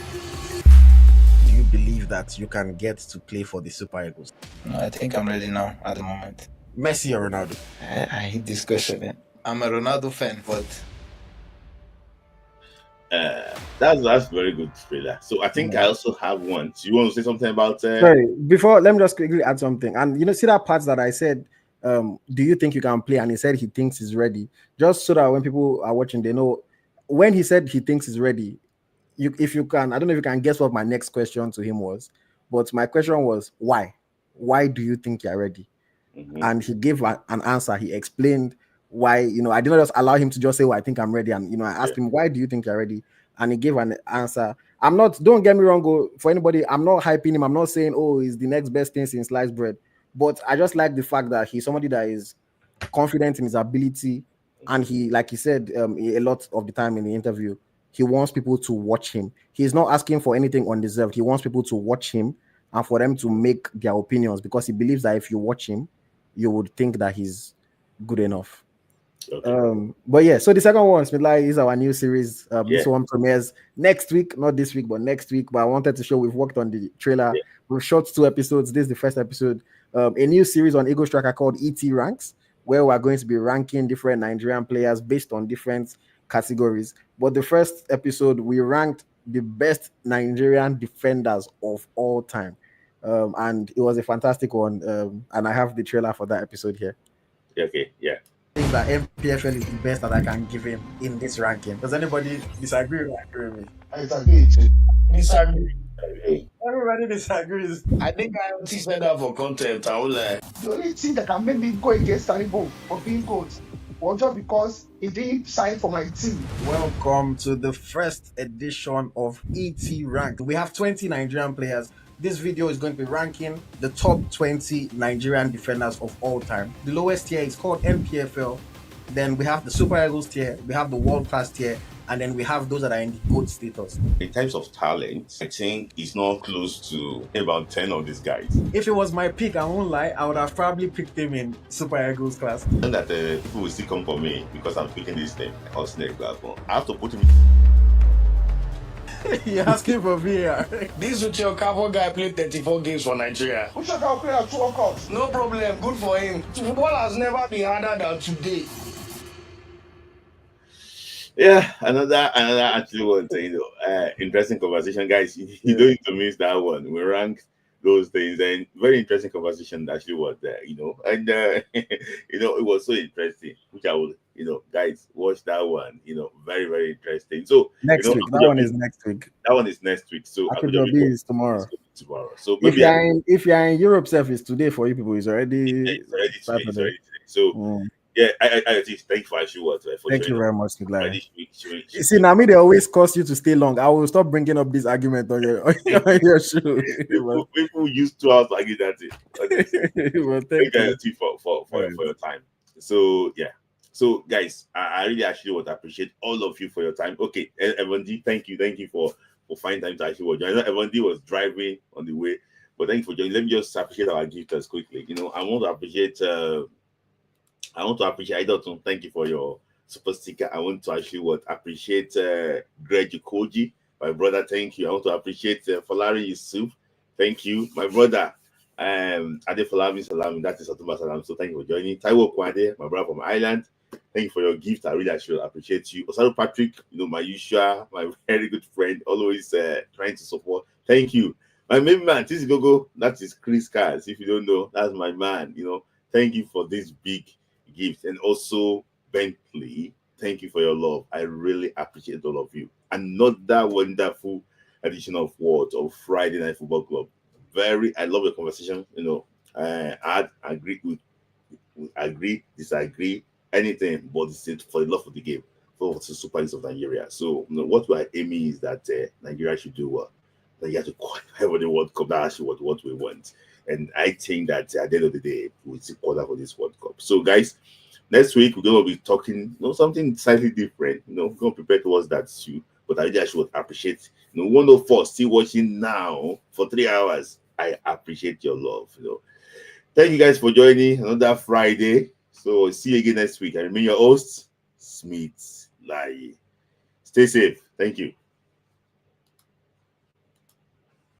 Do you believe that you can get to play for the Super Eagles? No, I think I'm ready now at the moment. Messi or Ronaldo? I hate this question, man. I'm a Ronaldo fan, but... That's very good, Freda. So I think I also have one. Do you want to say something about... Sorry, before, let me just quickly add something. And see that part that I said, do you think you can play? And he said he thinks he's ready. Just so that when people are watching, they know. When he said he thinks he's ready, if you can, I don't know if you can guess what my next question to him was, but my question was, why? Why do you think you're ready? Mm-hmm. And he gave an answer. He explained why, I did not just allow him to just say, well, I think I'm ready. And, I asked him, why do you think you're ready? And he gave an answer. Don't get me wrong, for anybody, I'm not hyping him. I'm not saying, oh, he's the next best thing since sliced bread. But I just like the fact that he's somebody that is confident in his ability. And he, like he said a lot of the time in the interview, he wants people to watch him. He's not asking for anything undeserved. He wants people to watch him and for them to make their opinions, because he believes that if you watch him, you would think that he's good enough. Okay. But yeah, so the second one, Smidlai, is our new series. This one premieres next week, not this week, but next week. But I wanted to show we've worked on the trailer. Yeah. We've shot 2 episodes. This is the first episode. A new series on Eagle Striker called ET Ranks, where we're going to be ranking different Nigerian players based on different categories. But the first episode, we ranked the best Nigerian defenders of all time, and it was a fantastic one. And I have the trailer for that episode here. Okay, yeah. I think that MPFL is the best that I can give him in this ranking. Does anybody disagree with me? I disagree. Disagree. Everybody disagrees. I think I said that for content. I was like, the only thing that can make me go against Taribo for being coach was just because he didn't sign for my team. Welcome to the first edition of ET Ranked. We have 20 Nigerian players. This video is going to be ranking the top 20 Nigerian defenders of all time. The lowest tier is called NPFL. Then we have the Super Eagles tier, we have the World Class tier, and then we have those that are in the GOAT status. In terms of talent, I think he's not close to about 10 of these guys. If it was my pick, I won't lie, I would have probably picked him in Super Eagles class. And that people will still come for me because I'm picking this name. I have to put him. You're asking for VAR. this Uche Okafor guy played 34 games for Nigeria. Uche Okafor played 2 World Cups. No problem, good for him. Football has never been harder than today. Yeah, another actually one, interesting conversation, guys. You don't need to miss that one. We ranked those things, and very interesting conversation actually was there, and it was so interesting, which I would, guys, watch that one, very, very interesting. So next week, that one is next week. That one is next week. So is tomorrow. So maybe if you're in Europe, it's today for you people. It's already today. So. Yeah, I thank you for actually what. Thank you very much, Niglai. See, now me they always cause you to stay long. I will stop bringing up this argument on your show. People used 2 hours to argue that thing. Well, thank you for your time. So yeah, so guys, I really actually would appreciate all of you for your time. Okay, Evan, thank you for finding time to actually watch. I know Evan was driving on the way, but thank you for joining. Let me just appreciate our gifters quickly. I want to appreciate. Idolton. Thank you for your super sticker. I want to actually appreciate Greg Koji, my brother. Thank you. I want to appreciate Falari Yusuf. Thank you, my brother. Ade Falami Salami. That is Otumba Salam. So thank you for joining. Taiwo Kwade, my brother from Ireland. Thank you for your gift. I really actually appreciate you. Osaru Patrick, my usual, my very good friend, always trying to support. Thank you. My main man, this Gogo. That is Chris Cars. If you don't know, that's my man. Thank you for this big gift. And also Bentley, thank you for your love. I really appreciate all of you. Another wonderful edition of Friday Night Football Club. I love your conversation. I agree, disagree, anything, but it's for the love of the game, for the Super League of Nigeria. So what we're aiming is that Nigeria should do well. Nigeria to qualify for the World Cup. That's actually what we want. And I think that at the end of the day, we'll see qualify for this World Cup. So, guys, next week we're going to be talking, something slightly different. We're going to prepare towards that too. But I really should appreciate, one of us still watching now for 3 hours. I appreciate your love. Thank you guys for joining another Friday. So see you again next week. I remain your host, Smith Lai. Stay safe. Thank you.